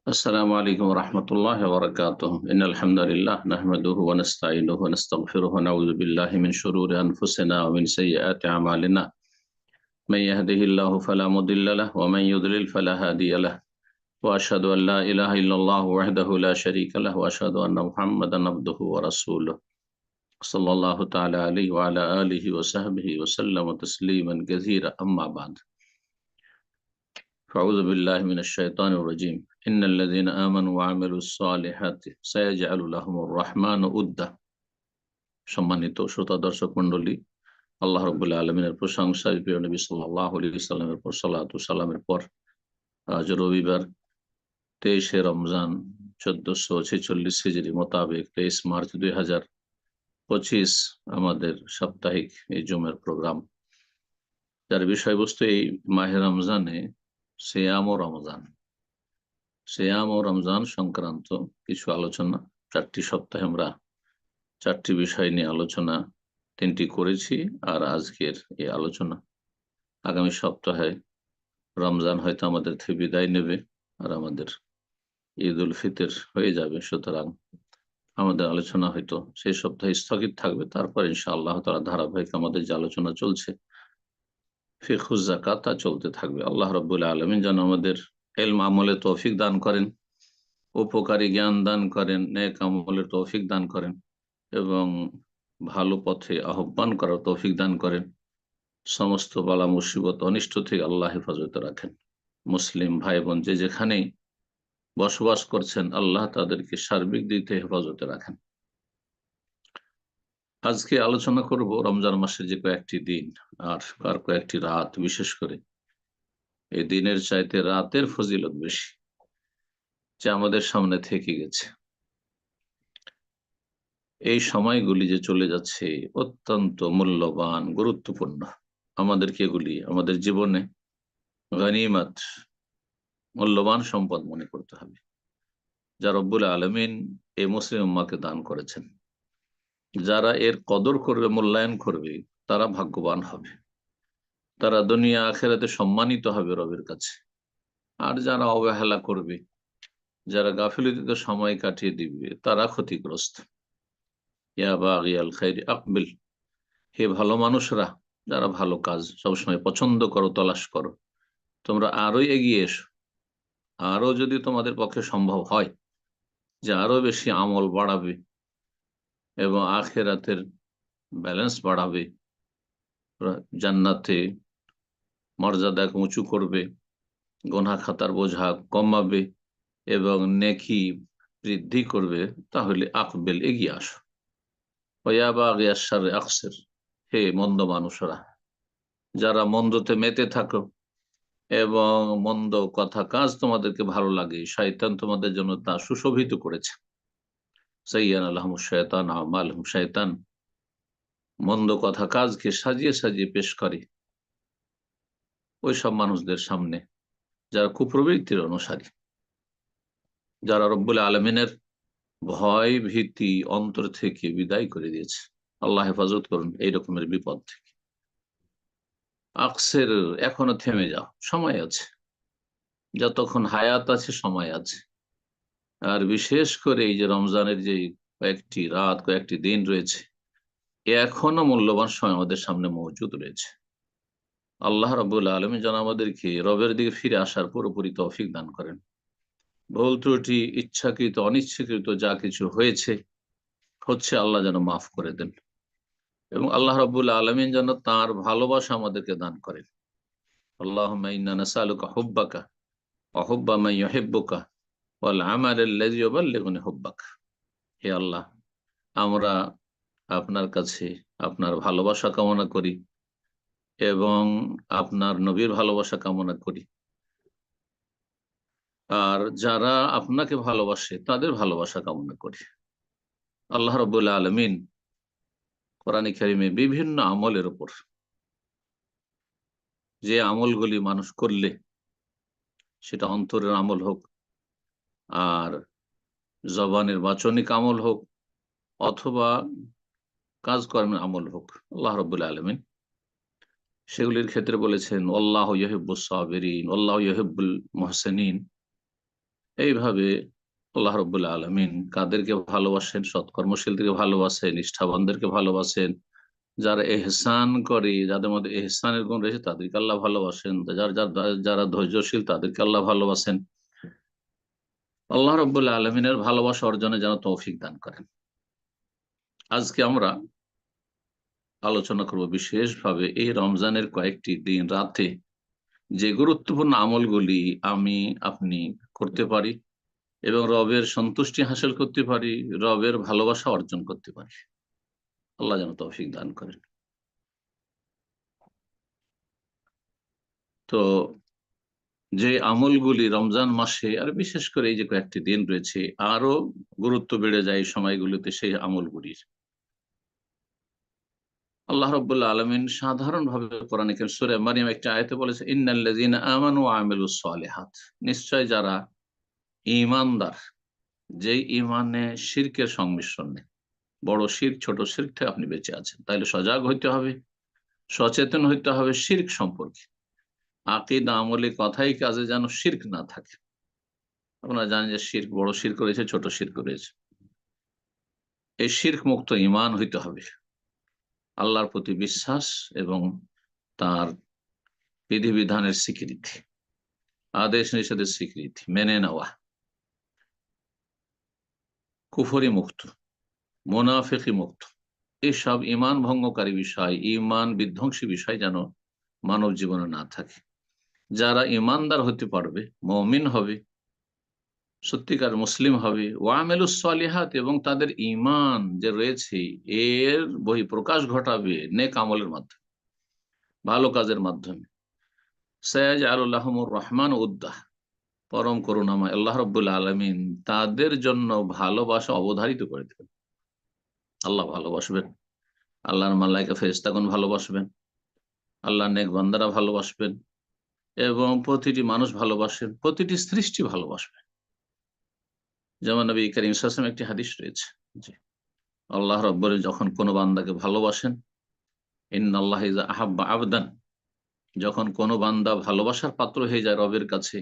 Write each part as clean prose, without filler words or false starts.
السلام عليكم ورحمة الله وبركاته إن الحمد لله نحمده ونستعينه ونستغفره ونعوذ بالله من شرور أنفسنا ومن سيئات أعمالنا من يهده الله فلا مضل له ومن يضلل فلا هادي له وأشهد أن لا إله إلا الله وحده لا شريك له وأشهد أن محمدا عبده ورسوله صلى الله تعالى عليه وعلى آله وصحبه وسلم تسليما كثيرا أما بعد فأعوذ بالله من الشيطان الرجيم إن الذين آمنوا وعملوا الصالحات سيجعل لهم الرحمن ودا। সম্মানিত শ্রোতা দর্শক মণ্ডলী, আল্লাহ রাব্বুল আলামিনের প্রশংসা, প্রিয় নবী সাল্লাল্লাহু আলাইহি ওয়াসাল্লামের পর সালাতু সালামের পর আজ রবিবার 23 রমজান 1446 হিজরি মোতাবেক 23 মার্চ 2025 আমাদের সাপ্তাহিক এই জুমের প্রোগ্রাম, যার বিষয়বস্তু এই মাহে রমজানে সিয়াম ও রমজান সংক্রান্ত কিছু আলোচনা। 4টি সপ্তাহে আমরা 4টি বিষয় নিয়ে আলোচনা 3টি করেছি, আর আজকের এই আলোচনা। আগামী সপ্তাহে রমজান হয়তো আমাদের থেকে বিদায় নেবে আর আমাদের ঈদ উল ফিতর হয়ে যাবে, সুতরাং আমাদের আলোচনা হয়তো সেই সপ্তাহে স্থগিত থাকবে। তারপর ইনশাআল্লাহ তাআলা ধারাবাহিক আমাদের যে আলোচনা চলছে ফিকহুজ যাকাত তা চলতে থাকবে। আল্লাহ রাব্বুল আলামিন যেন আমাদের ইলম আমলে তৌফিক দান করেন, উপকারী জ্ঞান দান করেন, নেক আমলের তৌফিক দান করেন এবং ভালো পথে আহ্বান করার তৌফিক দান করেন। সমস্ত বালা মুসিবত অনিষ্ট থেকে আল্লাহ হেফাজতে রাখেন। মুসলিম ভাই বোন যে যেখানেই বসবাস করছেন, আল্লাহ তাদেরকে সার্বিক দিক থেকে হেফাজতে রাখেন। আজকে আলোচনা করব রমজান মাসের যে কয়েকটি দিন আর কয়েকটি রাত, বিশেষ করে এই দিনের চাইতে রাতের ফজিলত বেশি, যা আমাদের সামনে থেকে গেছে। এই সময়গুলি যে চলে যাচ্ছে অত্যন্ত মূল্যবান, গুরুত্বপূর্ণ। আমাদেরকে এগুলি আমাদের জীবনে গনিমত, মূল্যবান সম্পদ মনে করতে হবে, যা রব্বুল আলামিন এই মুসলিম উম্মাহকে দান করেছেন। যারা এর কদর করবে, মূল্যায়ন করবে, তারা ভাগ্যবান হবে, তারা দুনিয়া আখিরাতে সম্মানিত হবে রবের কাছে। আর যারা অবহেলা করবে, যারা গাফিলতিতে সময় কাটিয়ে দিবে, তারা ক্ষতিগ্রস্ত। ইয়া বাগিয়াল খাইরি আকবিল, হে ভালো মানুষরা, যারা ভালো কাজ সবসময় পছন্দ করো, তলাশ করো, তোমরা আরো এগিয়ে এসো। আরো যদি তোমাদের পক্ষে সম্ভব হয় যে আরো বেশি আমল বাড়াবে এবং আখিরাতের ব্যালেন্স বাড়াবে, জান্নাতে মর্যাদা উঁচু করবে, গুনাহ খাতার বোঝা কমাবে এবং নেকি বৃদ্ধি করবে, তাহলে আকবেল, এগিয়ে আসো। ওয়া বাগিয়াশ শাররি আকসির, হে মন্দ মানুষরা, যারা মন্দতে মেতে থাকো এবং মন্দ কথা কাজ তোমাদেরকে ভালো লাগে, শয়তান তোমাদের জন্য তা সুশোভিত করেছে। যায়্যানা লাহুমুশ শায়তানু আমালহুম, শয়তান মন্দ কথা কাজকে সাজিয়ে সাজিয়ে পেশ করে ওই সব মানুষদের সামনে যারা কুপ্রবৃত্তির অনুসারী, যারা রব্বুল আলামিনের ভয় ভীতি অন্তর থেকে বিদায় করে দিয়েছে। আল্লাহ হেফাজত করুন এই রকমের বিপদ থেকে। আকসের, এখনো থেমে যাও, সময় আছে, যতক্ষণ হায়াত আছে সময় আছে। আর বিশেষ করে এই যে রমজানের যে কয়েকটি রাত, কয়েকটি দিন রয়েছে, এখনো মূল্যবান সময় আমাদের সামনে মজুদ রয়েছে। আল্লাহ রাব্বুল আলামিন যেন আমাদেরকে রবের দিকে ফিরে আসার পুরোপুরি তৌফিক দান করেন। ভুল ত্রুটি, ইচ্ছাকৃত অনিচ্ছাকৃত যা কিছু হচ্ছে, আল্লাহ যেন মাফ করে দেন এবং আল্লাহ রাব্বুল আলামিন যেন তার ভালোবাসা আমাদেরকে দান করেন। আল্লাহুম্মা ইন্না নাসআলুকা হুব্বাকা ওয়া হুব্বা মান ইউহিব্বুকা ওয়াল আমাল আল্লাযী ইউবাল্লিগুনি হুব্বাক। হে আল্লাহ, আমরা আপনার কাছে আপনার ভালোবাসা কামনা করি এবং আপনার নবীর ভালোবাসা কামনা করি, আর যারা আপনাকে ভালোবাসে তাদের ভালোবাসা কামনা করি। আল্লাহ রাব্বুল আলামিন কোরআনে কারিমে বিভিন্ন আমলের উপর, যে আমলগুলি মানুষ করলে, সেটা অন্তরের আমল হোক আর জবানের বাচনিক আমল হোক অথবা কাজকর্মের আমল হোক, আল্লাহ রাব্বুল আলামিন সেগুলির ক্ষেত্রে বলেছেন আল্লাহু ইউহিব্বুস সাবিরিন, আল্লাহু ইউহিব্বুল মুহসিনিন। এইভাবে আল্লাহ রাব্বুল আলামিন কাদেরকে ভালোবাসেন? সৎকর্মশীলদেরকে ভালোবাসেন, নিষ্ঠাবানদেরকে ভালোবাসেন। যারা এহসান করে, যাদের মধ্যে এহসানের গুণ রয়েছে তাদেরকে আল্লাহ ভালোবাসেন। যারা ধৈর্যশীল তাদেরকে আল্লাহ ভালোবাসেন। আল্লাহ রাব্বুল আলামিনের ভালোবাসা অর্জনে যেন তৌফিক দান করেন। আজকে আমরা আলোচনা করব বিশেষভাবে এই রমজানের কয়েকটি দিন রাতে যে গুরুত্বপূর্ণ আমলগুলি আমি আপনি করতে পারি এবং রবের সন্তুষ্টি হাসিল করতে পারি, রবের ভালোবাসা অর্জন করতে পারি। আল্লাহ যেন তৌফিক দান করেন। তো যে আমলগুলি রমজান মাসে আর বিশেষ করে এই যে কয়েকটি দিন রয়েছে আরো গুরুত্ব বেড়ে যায় এই সময়গুলিতে সেই আমলগুলির। আল্লাহ রাব্বুল আলামিন সাধারণভাবে কোরআনে কারীম সূরা মারইয়াম একটা আয়াতে বলেছে, ইন্নাল্লাযীনা আমানু ওয়া আমিলুস সালিহাত, নিশ্চয় যারা ঈমানদার, যেই ঈমানে শিরকের সংমিশ্রণ নেই, বড় শিরক ছোট শিরক থেকে আপনি বেঁচে আছেন, তাইলে সজাগ হইতে হবে, সচেতন হইতে হবে শিরক সম্পর্কে। আকীদা, আমলে, কথাই কাজে যেন শিরক না থাকে। আপনারা জানেন যে শিরক, বড় শিরক রয়েছে, ছোট শিরক রয়েছে। এই শিরক মুক্ত ঈমান হইতে হবে। আল্লাহর প্রতি বিশ্বাস এবং তার বিধিবিধানের স্বীকৃতি, আদেশ নিষেধের স্বীকৃতি, মেনে নেওয়া, কুফরি মুক্ত, মুনাফিকি মুক্ত, এসব ঈমান ভঙ্গকারী বিষয়, ঈমান বিধ্বংসী বিষয় যেন মানব জীবনে না থাকে। যারা ঈমানদার হতে পারবে, মুমিন হবে, সত্যিকার মুসলিম হবে, ওয়ামেলুস সালিহাত, এবং তাদের ঈমান যে রয়েছে এর বহিঃপ্রকাশ ঘটাবে নেক আমলের মাধ্যমে, ভালো কাজের মাধ্যমে। সায়াজআলুল্লাহুমুর রহমান উদ্দাহ, পরম করুণাময় আল্লাহ রাব্বুল আলামিন তাদের জন্য ভালোবাসা অবধারিত করে দেবেন। আল্লাহ ভালোবাসবেন, আল্লাহর মালায়েকা ফেরেশতাগণ ভালোবাসবেন, আল্লাহর নেক বান্দারা ভালোবাসবেন, এবং প্রতিটি মানুষ ভালোবাসেন, প্রতিটি সৃষ্টি ভালোবাসবে। যেমন নবী করিম সাল্লাল্লাহু আলাইহি ওয়াসাল্লাম একটি হাদিস রয়েছে যে আল্লাহ রাব্বুল যখন কোনো বান্দাকে ভালোবাসেন, ইন্নাল্লাহা ইযা আহাব্বা আবদান, যখন কোনো বান্দা ভালোবাসার পাত্র হয়ে যায় রবের কাছে,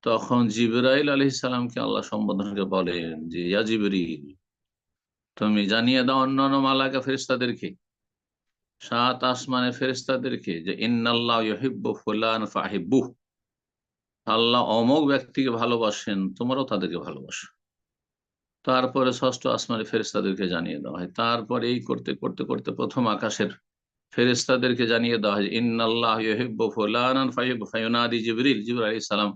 তখন জিবরাইল আলাইহিস সালামকে আল্লাহ সম্বোধন করে বলেন যে, ইয়া জিবরিল, তুমি জানিয়ে দাও অন্যান্য মালায়েকা ফেরেশতাদেরকে, সাত আসমানের ফেরেশতাদেরকে, যে ইন্নাল্লাহ ইউহিব্বু ফুলান ফাহিব্বুহ, আল্লাহ অমুক ব্যক্তিকে ভালোবাসেন, তোমরাও তাদেরকে ভালোবাসো। তারপরে ষষ্ঠ আসমানের ফেরেশতাদেরকে জানিয়ে দেওয়া হয়। তারপরে এই করতে করতে করতে প্রথম আকাশের ফেরেশতাদেরকে জানিয়ে দেওয়া হয়, ইন্নাল্লাহ ইউহিব্বু ফুলানান ফাহিব্বুহু, ফায়ুনাদি জিবরিল, জিবরাইল আলাইহিস সালাম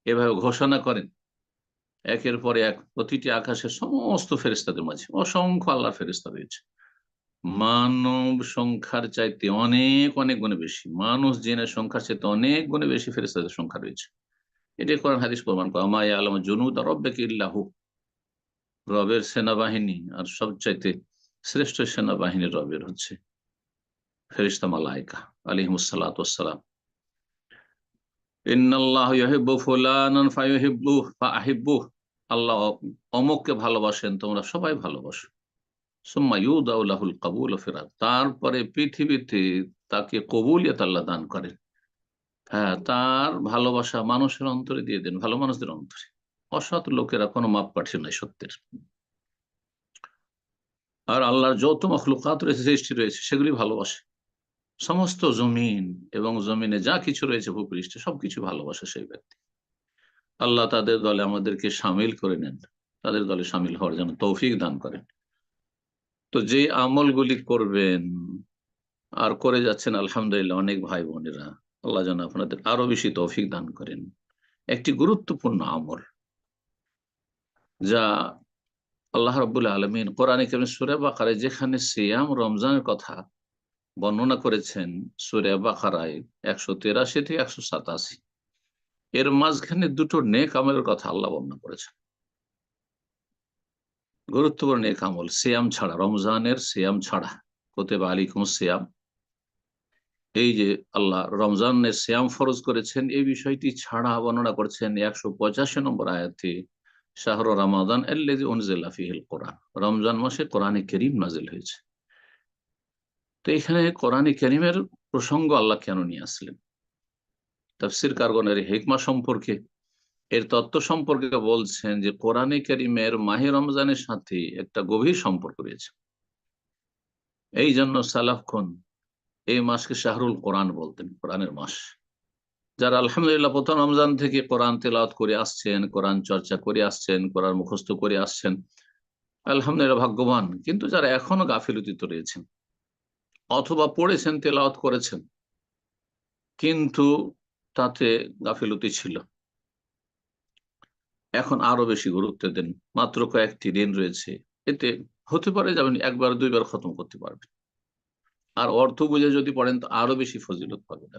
এভাবে ঘোষণা করেন একের পর এক প্রতিটি আকাশের সমস্ত ফেরেশতাদের মাঝে। অসংখ্য আল্লাহর ফেরেশতা রয়েছে, মানব সংখ্যার চাইতে অনেক অনেক গুণে বেশি, মানুষ জিনের সংখ্যার চাইতে অনেক গুণে বেশি ফেরেশতাদের সংখ্যা রয়েছে। এটি কোরআন হাদিস প্রমাণ করে, মা ইয়ালামু জুনুদা রাব্বিকা ইল্লা হু, রবের সেনাবাহিনী আর সবচাইতে শ্রেষ্ঠ সেনাবাহিনী রবের হচ্ছে ফেরেশতা মালায়েকা আলাইহিমুস সালাতু ওয়াস সালাম। ইন্নাল্লাহ ইউহিব্বু ফুলানান ফায়ুহিব্বুহু ফাআহিব্বুহু, আল্লাহ অমুককে ভালোবাসেন, তোমরা সবাই ভালোবাসো। সুম্মা ইউদাউ লাহুল কাবুল ওয়া ফিরাদ, তারপরে পৃথিবীতে তাকে কবুলিয়ত আল্লাহ দান করেন। হ্যাঁ, তার ভালোবাসা মানুষের অন্তরে দিয়ে দেন, ভালো মানুষদের অন্তরে। অসৎ লোকেরা কোনো মাপকাঠি নাই সত্যের। আর আল্লাহর যত মখলুকাত রয়েছে, সৃষ্টি রয়েছে, সেগুলি ভালোবাসে। সমস্ত জমিন এবং জমিনে যা কিছু রয়েছে ভূপৃষ্ঠে সবকিছু ভালোবাসে সেই ব্যক্তি। আল্লাহ তাদের দলে আমাদেরকে সামিল করে নেন, তাদের দলে সামিল হওয়ার জন্য তৌফিক দান করেন। তো যে আমলগুলি করবেন আর করে যাচ্ছেন আলহামদুলিল্লাহ অনেক ভাই বোনেরা, আল্লাহ যেন আপনাদের আরো বেশি তৌফিক দান করেন। একটি গুরুত্বপূর্ণ আমল যা আল্লাহ রাব্বুল আলামিন কোরআনে কারীম সূরা বাকারায় যেখানে সিয়াম রমজানের কথা বর্ণনা করেছেন, সূরা বাকারায় 183 থেকে 187, এর মাঝখানে দুটো নেক আমলের কথা আল্লাহ বর্ণনা করেছেন। গুরুত্বপূর্ণ নেক আমল সিয়াম ছাড়া, রমজানের সিয়াম ছাড়া, কুতিবা আলাইকুমুস সিয়াম, এই যে আল্লাহ রমজানের সিয়াম ফরজ করেছেন এই বিষয়টি ছাড়া বর্ণনা করছেন 185 নম্বর আয়াতে, শাহরু রমাদান আল্লাযী উনজিলা ফীহিল কোরআন, রমজান মাসে কোরআনে কারীম নাজিল হয়েছে। তো এখানে কোরআনে কারীমের প্রসঙ্গ আল্লাহ কেন নিয়ে আসলেন? তাফসীর কারগণের হিকমা সম্পর্কে এর তত্ত্ব সম্পর্কে বলছেন যে কোরআনে কারিমের মাহে রমজানের সাথে একটা গভীর সম্পর্ক রয়েছে। এই জন্য সালাফগণ এই মাসকে শাহরুল কোরআন বলতেন, কোরআনের মাস। যারা আলহামদুলিল্লাহ প্রথম রমজান থেকে কোরআন তেলাওয়াত করে আসছেন, কোরআন চর্চা করে আসছেন, কোরআন মুখস্থ করে আসছেন, আলহামদুলিল্লাহ ভাগ্যবান। কিন্তু যারা এখনো গাফিলতিতে রয়েছেন অথবা পড়েছেন, তেলাওয়াত করেছেন, কিন্তু তাতে গাফিলতি ছিল, এখন আরো বেশি গুরুত্ব দেন। মাত্র কয়েকটি দিন রয়েছে, এতে হতে পারে যাবেন একবার দুইবার খতম করতে পারবেন, আর অর্থ বুঝে যদি পড়েন তো আরো বেশি ফজিলত পাবেন।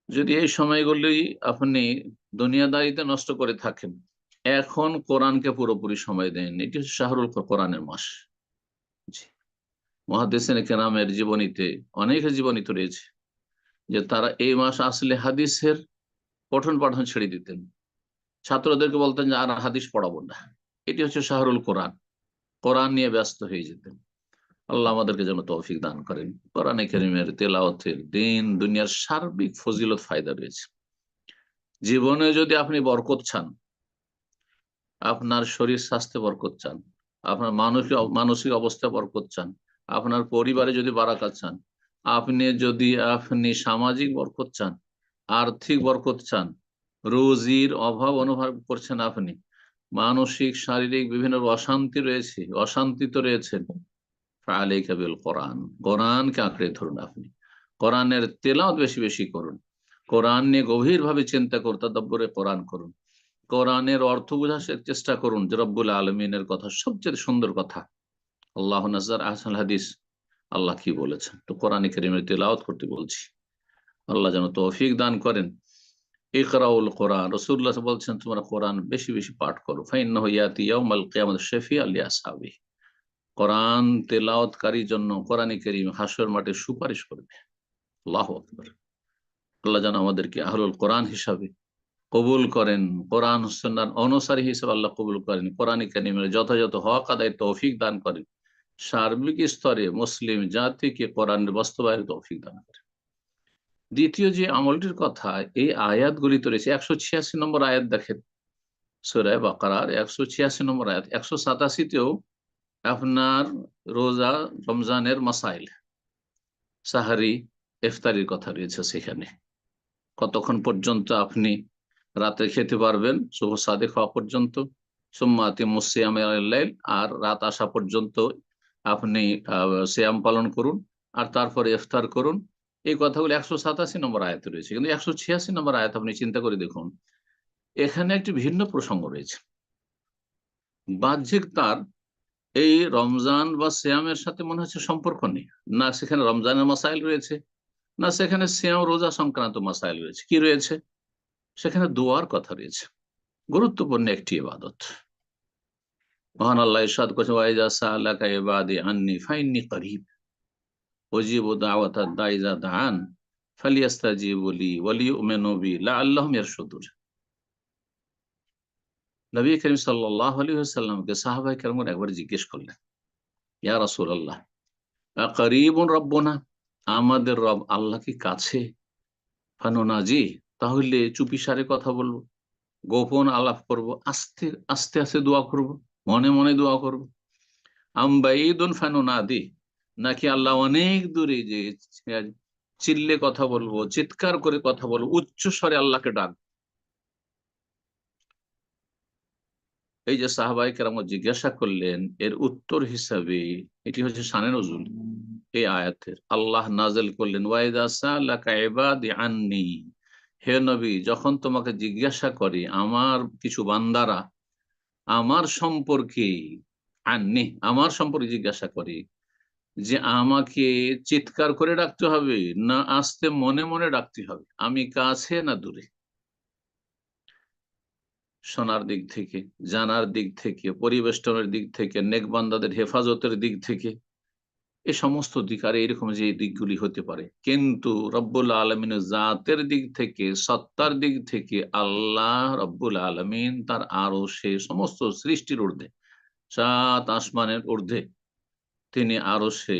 যদি এই সময়গুলি আপনি দুনিয়াদারিতে নষ্ট করে থাকেন, এখন কোরআনকে পুরোপুরি সময় দেন। এটি হচ্ছে শাহরুল কোরআনের মাস। জি, মুহাদ্দিসিন কেরামের জীবনীতে অনেক জীবনীতে রয়েছে যে তারা এই মাস আসলে হাদিসের পঠন পাঠন ছেড়ে দিতেন, ছাত্রদেরকে বলতেন যে আর হাদিস পড়াবো না, এটি হচ্ছে শাহরুল কোরআন, কোরআন নিয়ে ব্যস্ত হয়ে যেতেন। আল্লাহ আমাদেরকে যেন তৌফিক দান করেন। কোরআনে কারীমের তেলাওয়াতের দিন দুনিয়ার সার্বিক ফজিলত ফায়দা রয়েছে। জীবনে যদি আপনি বরকত চান, আপনার শরীর স্বাস্থ্যে বরকত চান, আপনার মানসিক অবস্থা বরকত চান, আপনার পরিবারে যদি বারাকাত চান, আপনি সামাজিক বরকত চান, আর্থিক বরকত চান, রুজির অভাব অনুভব করছেন, আপনি মানসিক শারীরিক বিভিন্ন অশান্তি রয়েছে, অশান্তিত রয়েছেন, ফালাইকা বিল কোরআন, কোরআনকে আঁকড়ে ধরুন। আপনি কোরআনের তেলাওয়াত বেশি বেশি করুন, কোরআন নিয়ে গভীর ভাবে চিন্তা করুন, তাদাব্বুরে কোরআন করুন, কোরআনের অর্থ বোঝার চেষ্টা করুন যে রব্বুল আলমিনের কথা সবচেয়ে সুন্দর কথা, আল্লাহ নাজ্জার আহসান হাদিস, আল্লাহ কি বলেছেন। তো কোরআন কারীমের তেলাওয়াত করতে বলছি, আল্লাহ যেন তৌফিক দান করেন। ইকরাউল কোরআন, রাসূলুল্লাহ বলছেন তোমরা কোরআন বেশি বেশি পাঠ করো, ফাইন্নাহু ইয়াতি ইয়াউমাল কিয়ামাতি শাফিআন লিআসহাবিহি, কোরআন তেলাওয়াতকারীর জন্য কোরআন কারীম হাসর মাঠে সুপারিশ করবে। আল্লাহু আকবার। আল্লাহ যেন আমাদেরকে আহলুল কোরআন হিসাবে কবুল করেন, কোরআন সুন্নাহর অনুসারী হিসেবে আল্লাহ কবুল করেন, কোরআন কারীমের যথাযথ হক আদায় তৌফিক দান করেন, সার্বিক স্তরে মুসলিম জাতিকে কোরআনের বাস্তবায়ন তৌফিক দান করেন। দ্বিতীয় যে আমলটির কথা এই আয়াতগুলিতে রয়েছে, 186 নম্বর আয়াত দেখেন সূরা বাকারার 186 নম্বর আয়াত, 187তেও আপনার রোজা রমজানের মাসাইল, সাহারি, ইফতারির কথা রয়েছে। সেখানে কতক্ষণ পর্যন্ত আপনি রাতে খেতে পারবেন, শুভ সাদেক হওয়া পর্যন্ত, সুম্মাতি মুসিয়াম আল-লাইল, আর রাত আসা পর্যন্ত আপনি সিয়াম পালন করুন, আর তারপরে ইফতার করুন। এই কথাগুলো 187 নম্বর আয়াতে রয়েছে। কিন্তু 186 নম্বর আয়াত আপনি চিন্তা করে দেখুন, এখানে একটি ভিন্ন প্রসঙ্গ রয়েছে। বাহ্যিক তার এই রমজান বা সিয়ামের সাথে মনে হচ্ছে সম্পর্ক নেই, না সেখানে রমজানের মাসাইল রয়েছে, না সেখানে সিয়াম রোজা সংক্রান্ত মাসাইল রয়েছে। কি রয়েছে সেখানে? দোয়ার কথা রয়েছে, গুরুত্বপূর্ণ একটি ইবাদত। মহান আল্লাহ ইরশাদ করেছেন, ওয়াইজা সাআলাকা ইবাদি আন্নি ফাইন্নী করিব উজিবু দাওয়াতাদ দাঈ ইযা দাআন ফালিয়াস্তাজিবু লি ওয়া লিইউমিনু বি লাআল্লাহুম ইয়ারশুদুন। নবী করিম সাল্লাল্লাহু আলাইহি ওয়াসাল্লামকে সাহাবায়ে কেরামগণ একবার জিজ্ঞেস করলেন, ইয়া রাসূলুল্লাহ, আকারীবুন রাব্বুনা, আমাদের রব আল্লাহ কি কাছে? ফানুনাজি, তাহলে চুপিসারে কথা বলবো, গোপন আলাপ করব, আস্তে আস্তে আস্তে দোয়া করব, মনে মনে দোয়া করব। আমবাইদুন ফানুনাদি, নাকি আল্লাহ অনেক দূরে, যে চিল্লে কথা বলবো, চিৎকার করে কথা বলবো, উচ্চ স্বরে আল্লাহকে ডাক। এই যে সাহাবায়ে কেরাম জিজ্ঞাসা করলেন, এর উত্তর হিসাবে এটি হচ্ছে শানে নজুল এই আয়াতের। আল্লাহ নাজেল করলেন, ওয়াইদা সাআলাকা ইবাদি আন্নি, হে নবী, যখন তোমাকে জিজ্ঞাসা করে আমার কিছু বান্দারা আমার সম্পর্কে, আন্নি আমার সম্পর্কে জিজ্ঞাসা করে, যে আমাকে চিৎকার করে ডাকতে হবে না আস্তে মনে মনে ডাকতে হবে, আমি কাছে না দূরে, শোনার দিক থেকে, জানার দিক থেকে, পরিবেষ্টনের দিক থেকে, নেকবান্দাদের হেফাজতের দিক থেকে, এ সমস্ত দিক, আর এরকম যে দিকগুলি হতে পারে। কিন্তু রব্বুল আলমিনের জাতের দিক থেকে, সত্তার দিক থেকে আল্লাহ রব্বুল আলমিন তার আরো সে সমস্ত সৃষ্টির ঊর্ধ্বে, 7 আসমানের ঊর্ধ্বে তিনি আরো সে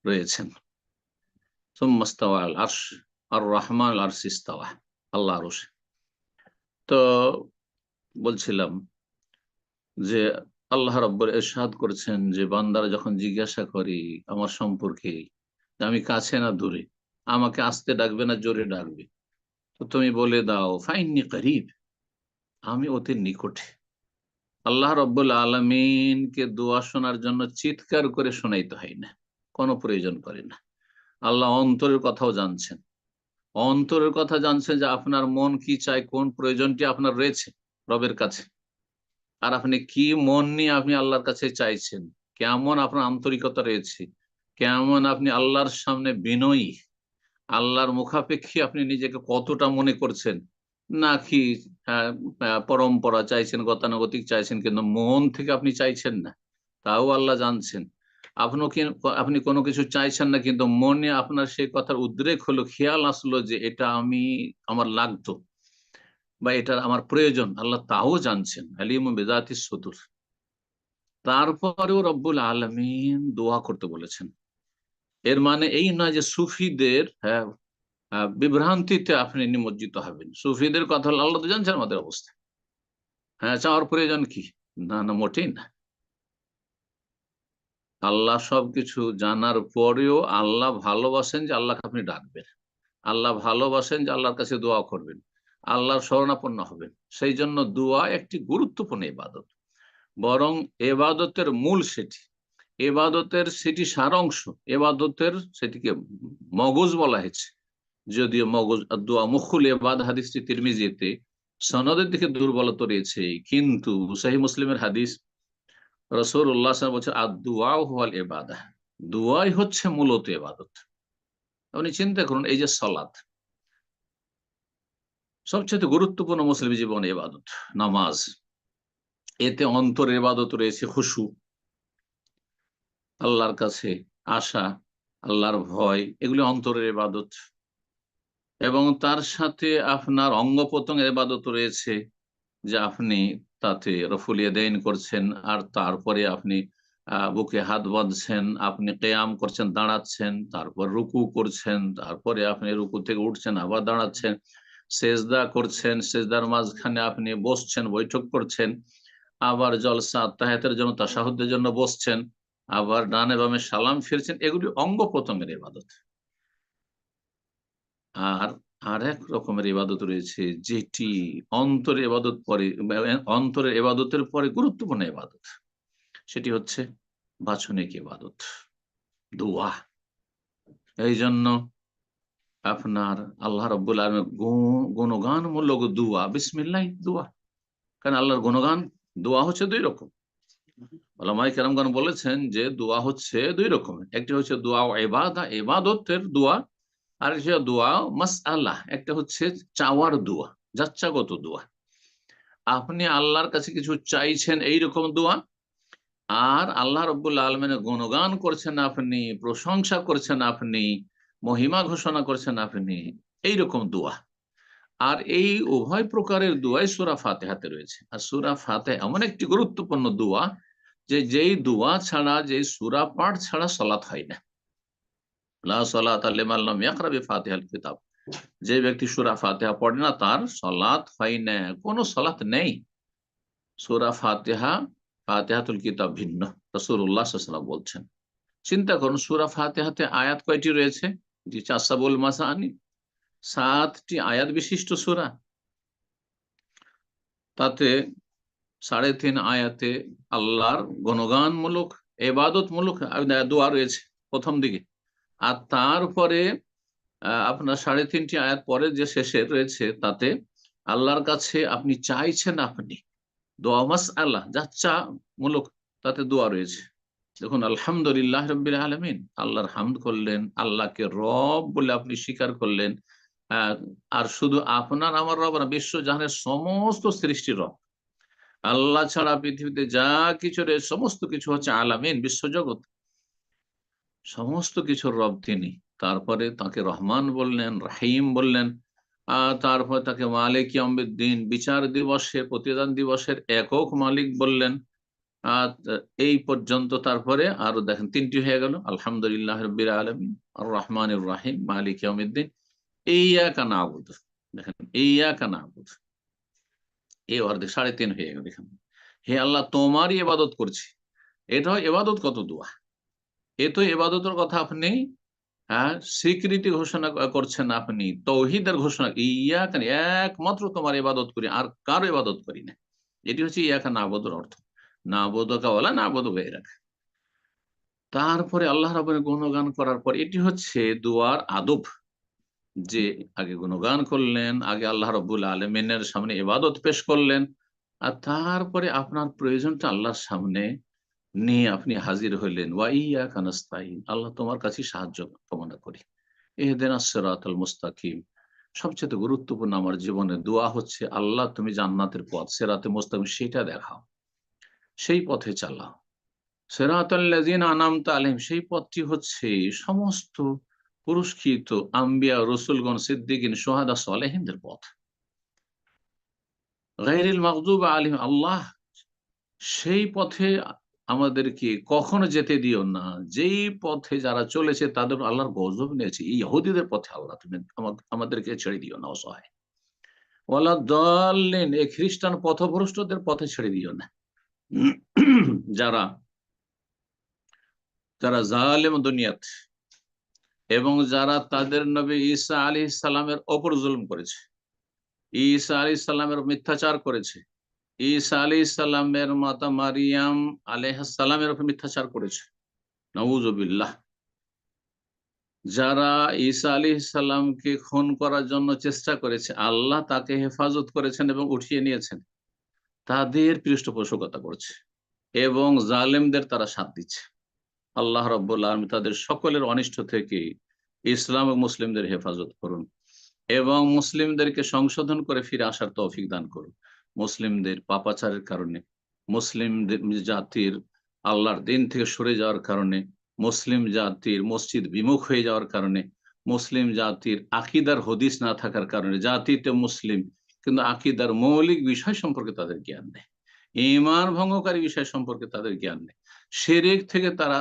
রয়েছেন। সুম্মাস্তাওয়া আল আরশ, আর রহমান আল আরশ ইস্তাওয়া, আল্লাহ আরশে। তো বলছিলাম যে আল্লাহ রাব্বুল ইরশাদ করেছেন যে বান্দারা যখন জিজ্ঞাসা করি আমার সম্পর্কে, যে আমি কাছে না দূরে, আমাকে আস্তে ডাকবে না জোরে ডাকবে, তো তুমি বলে দাও ফাইন্নি করিব, আমি অতি নিকটে। আল্লাহ রাব্বুল আলামিনকে দোয়া শোনার জন্য চিৎকার করে শোনাইতে হয় না, কোনো প্রয়োজন করে না। আল্লাহ অন্তরের কথাও জানছেন, অন্তরের কথা জানছেন, যে আপনার মন কি চায়, কোন প্রয়োজনটি আপনার রয়েছে রবের কাছে, আর আপনি কি মন নিয়ে আপনি আল্লাহর কাছে চাইছেন, কেমন আপনার আন্তরিকতা রয়েছে, কেমন আপনি আল্লাহর সামনে বিনয়ী, আল্লাহর মুখাপেক্ষী আপনি নিজেকে কতটা মনে করছেন, নাকি পরম্পরা চাইছেন, গতানুগতিক চাইছেন, কিন্তু মন থেকে আপনি চাইছেন না, তাও আল্লাহ জানছেন। আপনি কোনো কিছু চাইছেন না, কিন্তু মনে আপনার সেই কথার উদ্রেক হলো, খেয়াল আসলো যে এটা আমার লাগতো বা এটা আমার প্রয়োজন, আল্লাহ তাও জানছেন, আলিমুম বিযাতিস সুদূর। তারপরেও রব্বুল আলামিন দোয়া করতে বলেছেন। এর মানে এই নয় যে সুফিদের বিভ্রান্তিতে আপনি নিমজ্জিত হবেন। সুফিদের কথা হলো, আল্লাহ তো জানছেন আমাদের অবস্থা, চাওয়ার প্রয়োজন কি? না না, মোটেই না। আল্লাহ সবকিছু জানার পরেও আল্লাহ ভালোবাসেন যে আল্লাহকে আপনি ডাকবেন, আল্লাহ ভালোবাসেন যে আল্লাহর কাছে দোয়া করবেন, আল্লাহর শরণাপন্ন হবেন। সেই জন্য দোয়া একটি গুরুত্বপূর্ণ ইবাদত, বরং এবাদতের মূল সেটি, এবাদতের সেটি সারাংশ, এবাদতের সেটিকে মগজ বলা হয়েছে। যদিও মগজ দোয়া মুখুল এবাদ হাদিসটি তিরমিজিতে সনদের দিকে দুর্বলতা রয়েছে, কিন্তু সহিহ মুসলিমের হাদিস, রাসূলুল্লাহ সাল্লাল্লাহু আলাইহি ওয়াসাল্লাম বলছেন আদ-দুআ হুয়াল ইবাদাহ, দোয়াই হচ্ছে মূলত ইবাদত। আপনি চিন্তা করুন, এই যে সালাত সবচেয়ে গুরুত্বপূর্ণ মুসলিম জীবনে ইবাদত, নামাজ, এতে অন্তরের ইবাদত রয়েছে, খুশু, আল্লাহর কাছে আশা, আল্লাহর ভয়, এগুলি অন্তরের ইবাদত। এবং তার সাথে আপনার অঙ্গ প্রত্যঙ্গের ইবাদত রয়েছে, যে আপনি তাতে রফুল ইয়াদাইন করছেন, আর তারপরে আপনি বুকে হাত বাঁধছেন, আপনি কিয়াম করছেন, দাঁড়াচ্ছেন, তারপর রুকু করছেন, তারপরে আপনি রুকু থেকে উঠছেন, আবার দাঁড়াচ্ছেন, সেজদা করছেন, সেজদার মাঝখানে আপনি বসছেন, বৈঠক করছেন, আবার জলসা আত্তাহিয়াতের জন্য, তাশাহুদের জন্য বসছেন, আবার ডানে বামে সালাম ফিরছেন, এগুলি অঙ্গ প্রত্যঙ্গের ইবাদত। আর আরেক রকমের ইবাদত রয়েছে, যেটি অন্তরের ইবাদত পরে, অন্তরের ইবাদতের পরে গুরুত্বপূর্ণ ইবাদত, সেটি হচ্ছে বাচনিক ইবাদত, দোয়া। এই জন্য আপনার আল্লাহ রাব্বুল আলামিনের গুণগানমূলক দোয়া, বিসমিল্লাহ দোয়া। কারণ আল্লাহর গুণগান, দোয়া হচ্ছে দুই রকম। ওলামায়ে কেরামগণ বলেছেন যে দোয়া হচ্ছে দুই রকমের, একটি হচ্ছে দোয়া ও ইবাদা, ইবাদতের দোয়া, আর একটা দোয়া মাসআলা, একটা হচ্ছে চাওয়ার দোয়া, যাচ্ছাগত দোয়া। আপনি আল্লাহর কাছে কিছু চাইছেন, এইরকম দোয়া। আর আল্লাহ রাব্বুল আলামিনের গুণগান করছেন আপনি, প্রশংসা করছেন আপনি, মহিমা ঘোষণা করছেন আপনি, এইরকম দোয়া। আর এই উভয় প্রকারের দোয়াই সূরা ফাতিহাতে রয়েছে। আর সূরা ফাতিহা এমন একটি গুরুত্বপূর্ণ দোয়া, যে যেই দোয়া ছাড়া, যে সূরা পাঠ ছাড়া সালাত হয় না। লা সালাতা লিমান লাম ইয়াকরা বিফাতিহাল কিতাব, যে ব্যক্তি সূরা ফাতিহা পড়ে না, তার সালাত হয় না, কোনো সালাত নেই। সূরা ফাতিহা, ফাতিহাতুল কিতাব ভিন্ন, রাসূলুল্লাহ সাল্লাল্লাহু আলাইহি ওয়াসাল্লাম বলছেন। চিন্তা করুন, সূরা ফাতিহাতে আয়াত কয়টি রয়েছে? জি, চাসাবুল মাসানি, 7টি আয়াত বিশিষ্ট সূরা। তাতে 3.5 আয়াতে আল্লাহর গুণগানমূলক, ইবাদতমূলক দোয়া রয়েছে প্রথম দিকে। আর তারপরে আপনার 3.5টি আয়াত পরে যে শেষে রয়েছে, তাতে আল্লাহর কাছে আপনি চাইছেন, আপনি দোয়া মাসআলা, যাচ্ছা মূলক, তাতে দোয়া রয়েছে। দেখুন, আলহামদুলিল্লাহ রাব্বিল আলামিন, আল্লাহর হামদ করলেন, আল্লাহকে রব বলে আপনি স্বীকার করলেন। আহ, আর শুধু আপনার আমার রব না, বিশ্ব জাহানের সমস্ত সৃষ্টির রব। আল্লাহ ছাড়া পৃথিবীতে যা কিছু রয়েছে, সমস্ত কিছু হচ্ছে আলামিন, বিশ্বজগৎ, সমস্ত কিছুর রব তিনি। তারপরে তাকে রহমান বললেন, রাহিম বললেন, তারপর তাকে মালিক ইয়াউমিদ্দিন, বিচার দিবসে, প্রতিদান দিবসের একক মালিক বললেন। আর এই পর্যন্ত, তারপরে আরো দেখেন 3টি হয়ে গেল, আলহামদুলিল্লাহ রাব্বিল আলামিন, আর রহমানির রাহিম, মালিক ইয়াউমিদ্দিন, ইয়্যাকা না'বুদু। দেখেন, ইয়্যাকা না'বুদু, এই অর্ধেক 3.5 হয়ে গেল এখানে। হে আল্লাহ তোমারই ইবাদত করছি, এটা ইবাদত কত দোয়া। এ তো ইবাদতের কথা আপনি, হ্যাঁ, স্বীকৃতি ঘোষণা করছেন, আপনি তৌহিদের ঘোষণা, ইয়াকা একমাত্র তোমার ইবাদত করি, আর কারো ইবাদত করি না। এটি হচ্ছে ইয়াকা নাবুদুর অর্থ, নাবুদুকা ওয়ালা নাবুদু গায়রাক। তারপরে আল্লাহ রাব্বুল গুণগান করার পর এটি হচ্ছে দুয়ার আদব, যে আগে গুণগান করলেন, আগে আল্লাহ রাব্বুল আলামিনের সামনে ইবাদত পেশ করলেন, আর তারপরে আপনার প্রয়োজনটা আল্লাহর সামনে নিয়ে আপনি হাজির হইলেন। ওয়া ইয়াকা নাস্তাইন, আল্লাহ তোমার কাছে সাহায্য কামনা করি। ইহদিনাস সিরাতাল মুস্তাকিম, সবচেয়ে গুরুত্বপূর্ণ আমার জীবনে দোয়া হচ্ছে, আল্লাহ তুমি জান্নাতের পথ সিরাতে মুস্তাকিম সেটা দেখাও, সেই পথে চালাও। সিরাতাল্লাযিনা আনআমতা আলাইহিম, সেই পথটি হচ্ছে সমস্ত পুরস্কৃত আম্বিয়া, রসুলগণ, সিদ্দিকিন, শুহাদা, সালেহিনদের পথ। গায়রিল মাগদুবি আলাইহিম, আল্লাহ সেই পথে আমাদেরকে কখনো যেতে দিও না, যেই পথে যারা চলেছে তাদের আল্লাহর গজব নিয়েছে, এই ইহুদিদের পথে আল্লাহ তুমি আমাদেরকে ছেড়ে দিও না অসহায়। ওয়ালা দাল্লিন, এই খ্রিস্টান পথভ্রষ্টদের পথে ছেড়ে দিও না, যারা যারা জালেম দুনিয়াত, এবং যারা তাদের নবী ঈসা আলাইহিস সালামের ওপর জুলুম করেছে, ঈসা আলাইহিস সালামের মিথ্যাচার করেছে, ঈসা আলাইহিস সালামের মাতা মারিয়াম আলাইহিস সালামের উপর মিথ্যাচার করেছে, নাউজুবিল্লাহ। যারা ঈসা আলাইহিস সালামকে খুন করার জন্য চেষ্টা করেছে, আল্লাহ তাকে হেফাজত করেছেন এবং উঠিয়ে নিয়েছেন, তাদের পৃষ্ঠপোষকতা করছে এবং জালেমদের তারা সাথ দিচ্ছে। আল্লাহ রাব্বুল আলামিন তাদের সকলের অনিষ্ট থেকে ইসলাম ও মুসলিমদের হেফাজত করুন এবং মুসলিমদেরকে সংশোধন করে ফিরে আসার তৌফিক দান করুন। মুসলিমদের পাপাচারের কারণে, মুসলিমদের জাতির আল্লাহর দিন থেকে সরে যাওয়ার কারণে, মুসলিম জাতির মসজিদ বিমুখ হয়ে যাওয়ার কারণে, মুসলিম জাতির আকীদার হদিস না থাকার কারণে, জাতিতে মুসলিম কিন্তু আকীদার মৌলিক বিষয় সম্পর্কে তাদের জ্ঞান নেই, ঈমান ভঙ্গকারী বিষয় সম্পর্কে তাদের জ্ঞান নেই, শিরক থেকে তারা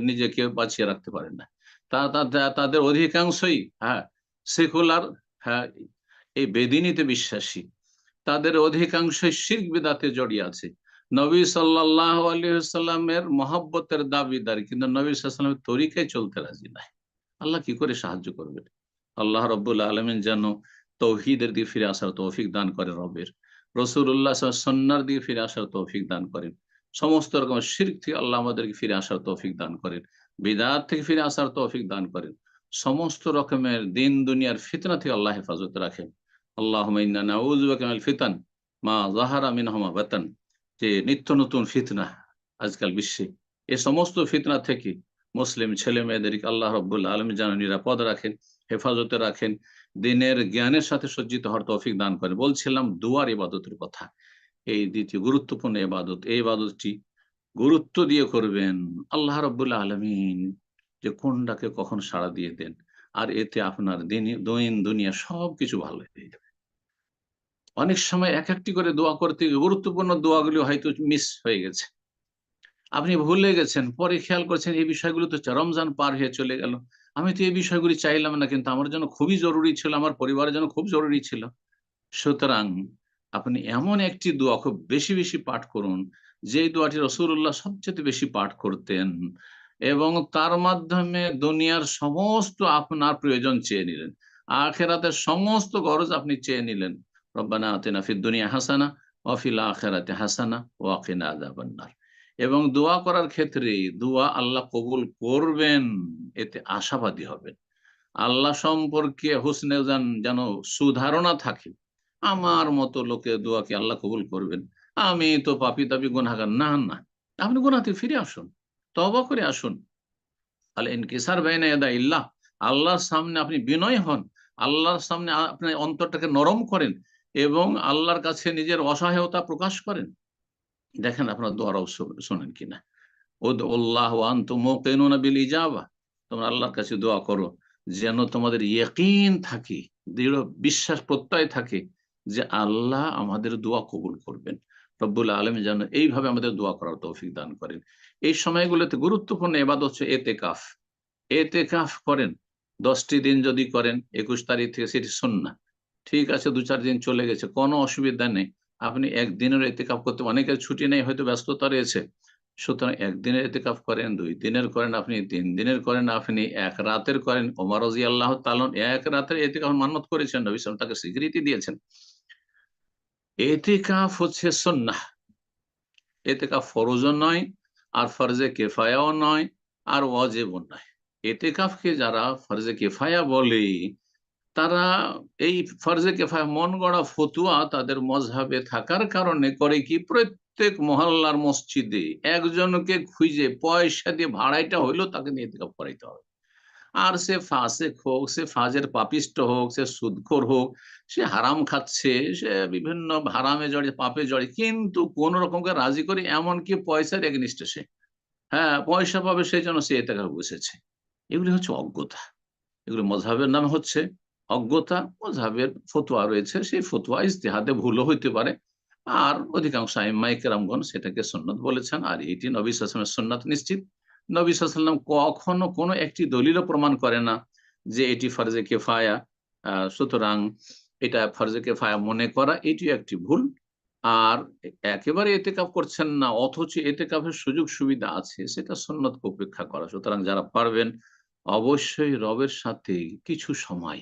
নিজেকে বাঁচিয়ে রাখতে পারে না। তাদের অধিকাংশই, হ্যাঁ, সেকুলার, হ্যাঁ, এই বেদিনীতে বিশ্বাসী, তাদের অধিকাংশই শিরক বিদআতে জড়িয়ে আছে। নবী সাল্লাল্লাহু আলাইহি ওয়াসাল্লামের মহব্বতের দাবিদার, কিন্তু নবী সাল্লাল্লাহু আলাইহি ওয়াসাল্লামের তরিকায় চলতে রাজি নাই। আল্লাহ কি করে সাহায্য করবেন? আল্লাহ রাব্বুল আলামিন যেন তৌহিদের দিকে ফিরে আসার তৌফিক দান করেন, রবের রাসূলুল্লাহ সাল্লাল্লাহু আলাইহি ওয়াসাল্লাম সুন্নাহর দিকে ফিরে আসার তৌফিক দান করেন, সমস্ত রকম শিরক থেকে আল্লাহ আমাদেরকে ফিরে আসার তৌফিক দান করেন, বিদআত থেকে ফিরে আসার তৌফিক দান করেন, সমস্ত রকমের দিন দুনিয়ার ফিতনা থেকে আল্লাহ হেফাজত রাখেন। আল্লাহুম্মা ইন্না নাউযু বিকা মিনাল ফিতান মা যাহারা মিনহা ওয়া বাতান, যে নিত্য নতুন ফিতনা আজকাল বিশ্বে, এ সমস্ত ফিতনা থেকে মুসলিম ছেলে মেয়েদেরকে আল্লাহ রাব্বুল আলামিন যেন নিরাপদ রাখেন, হেফাজতে রাখেন, দিনের জ্ঞানের সাথে সজ্জিত হওয়ার তৌফিক দান করেন। বলছিলাম দুয়ার ইবাদতের কথা, এই দ্বিতীয় গুরুত্বপূর্ণ ইবাদত, এই ইবাদতটি গুরুত্ব দিয়ে করবেন। আল্লাহ রাব্বুল আলামিন যে কোনটাকে কখন সাড়া দিয়ে দেন, আর এতে আপনার দৈন দুনিয়া সবকিছু ভালো হয়ে যাবে। অনেক সময় এক একটি করে দোয়া করতে গিয়ে গুরুত্বপূর্ণ দোয়াগুলি হয়তো মিস হয়ে গেছে, আপনি ভুলে গেছেন, পরে খেয়াল করছেন এই বিষয়গুলো তো রমজান পার হয়ে চলে গেল, আমি তো এই বিষয়গুলি চাইলাম না, কিন্তু আমার জন্য খুবই জরুরি ছিল, আমার পরিবারের জন্য খুব জরুরি ছিল। সুতরাং আপনি এমন একটি দোয়া খুব বেশি বেশি পাঠ করুন, যে দোয়াটি রাসূলুল্লাহ সবচেয়ে বেশি পাঠ করতেন, এবং তার মাধ্যমে দুনিয়ার সমস্ত আপনার প্রয়োজন চেয়ে নিলেন, আখিরাতের সমস্ত গরজ আপনি চেয়ে নিলেন। রব্বানা আতিনা ফিদ দুনিয়া হাসানা ওয়া ফিল আখিরাতি হাসানা ওয়া কিনা আযাবান্নার। এবং দোয়া করার ক্ষেত্রে দোয়া আল্লাহ কবুল করবেন, এতে আশাবাদী হবেন। আল্লাহ সম্পর্কে হুসনে যেন সুধারণা থাকে, আমার মতো লোকের দোয়া কি আল্লাহ কবুল করবেন? আমি তো পাপী তাপী গুনাহগার। না, না, আপনি গুনাহ থেকে ফিরে আসুন, তওবা করে আসুন। আল ইনকিসার বাইনা ইয়াদাইল্লাহ, আল্লাহর সামনে আপনি বিনয় হন, আল্লাহর সামনে আপনার অন্তরটাকে নরম করেন এবং আল্লাহর কাছে নিজের অসহায়তা প্রকাশ করেন। দেখেন আপনার দোয়ারাও শোনেন কিনা। উদউল্লাহ ওয়া আনতুম মুকিনুনা বিল ইজাবা, তোমরা আল্লাহর কাছে দোয়া করো যেন তোমাদের ইয়াকিন থাকে, দৃঢ় বিশ্বাস প্রত্যয় থাকে যে আল্লাহ আমাদের দোয়া কবুল করবেন। রব্বুল আলামিন যেন এইভাবে আমাদের দোয়া করার তৌফিক দান করেন। এই সময়গুলোতে গুরুত্বপূর্ণ ইবাদত হচ্ছে এতেকাফ। এতেকাফ করেন 10টি দিন যদি করেন, 21 তারিখ থেকে সেটি সুন্নাহ। ঠিক আছে, 2-4 দিন চলে গেছে, কোনো অসুবিধা নেই, আপনি একদিনের এতেকাফ করতে, অনেকের ছুটি নেই, হয়তো ব্যস্ততা রয়েছে, সুতরাং একদিনের এতেকাফ করেন, 2 দিনের করেন, আপনি 3 দিনের করেন, আপনি এক রাতের করেন। ওমর রাদিয়াল্লাহু তাআলা এক রাতের এতেকাফ মান্নত করেছেন, নবী সাল্লাল্লাহু আলাইহি ওয়াসাল্লাম তাকে স্বীকৃতি দিয়েছেন। এতেকাফ হচ্ছে সুন্নাহ, এতেকাফ ফরজও নয়, আর ফরজে কেফায়াও নয়, আর ওয়াজিবও নয়। এতেকাফকে যারা ফরজে কেফায়া বলে, তারা এই ফরজে কেফায়া মন গড়া ফতুয়া তাদের মজহাবে থাকার কারণে করে কি, প্রত্যেক মহল্লার মসজিদে একজনকে খুঁজে পয়সা দিয়ে ভাড়াইটা হইলো তাকে নিয়ে এতেকাফ করাইতে হবে। আর সে ফাসেক হোক, সে ফাজের পাপিষ্ট হোক, সে সুদখোর হোক, সে হারাম খাচ্ছে, সে বিভিন্ন হারামে জড়ে, পাপে জড়ে, কিন্তু কোন রকমকে রাজি করে, এমনকি পয়সার এগনিস্টে সে, হ্যাঁ, পয়সা পাবে সেই জন্য সে এতেকাফে বসেছে। এগুলি হচ্ছে অজ্ঞতা। এগুলো মজহাবের নাম হচ্ছে অজ্ঞতা। মজহাবের ফতোয়া রয়েছে, সেই ফতোয়া ইজতিহাদে ভুলও হইতে পারে, আর অধিকাংশ আইম্মায়ে কেরামগণ সেটাকে সুন্নাত বলেছেন, আর এটি নবী সাল্লাল্লাহু আলাইহি ওয়াসাল্লামের সুন্নাত নিশ্চিত। নবী সাল্লাল্লাহু আলাইহি ওয়াসাল্লাম কখনো কোনো একটি দলিলও প্রমাণ করে না যে এটি ফরজে কিফায়া, সুতরাং এটা ফরজে কিফায়া মনে করা এটি একটি ভুল। আর একেবারে এতেকাফ করছেন না, অথচ এতেকাফের সুযোগ সুবিধা আছে, সেটা সুন্নতকে উপেক্ষা করা। সুতরাং যারা পারবেন অবশ্যই রবের সাথে কিছু সময়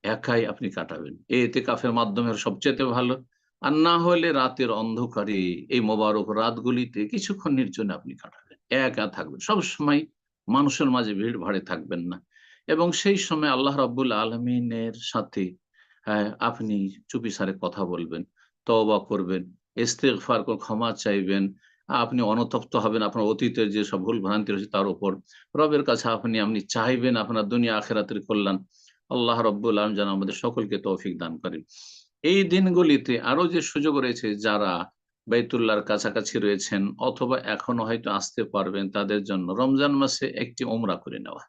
একাই আপনি কাটাবেন, এই এতেকাফের মাধ্যমে সবচেয়ে ভালো। আর না হলে রাতের অন্ধকারে এই মোবারক রাতগুলিতে কিছুক্ষণ নির্জনে আপনি কাটাবেন, একা থাকবেন, সবসময় মানুষের মাঝে ভিড় ভাড়ে থাকবেন না। এবং সেই সময় আল্লাহ রাব্বুল আলামিনের সাথে আপনি চুপিসারে কথা বলবেন, তওবা করবেন, ইস্তেগফার করে ক্ষমা চাইবেন। আপনি অনুতপ্ত হবেন আপনার অতীতের যে সব ভুল ভ্রান্তি রয়েছে তার উপর। রবের কাছে আপনি চাইবেন আপনার দুনিয়া আখিরাতের কল্যাণ। আল্লাহ রাব্বুল আলামিন যেন আমাদের সকলকে তৌফিক দান করেন। এই দিনগুলিতে আরো যে সুযোগ রয়েছে, যারা বাইতুল্লাহর কাছাকাছি রয়েছেন অথবা এখনো হয়তো আসতে পারবেন, তাদের জন্য রমজান মাসে একটি উমরা করে নেওয়া।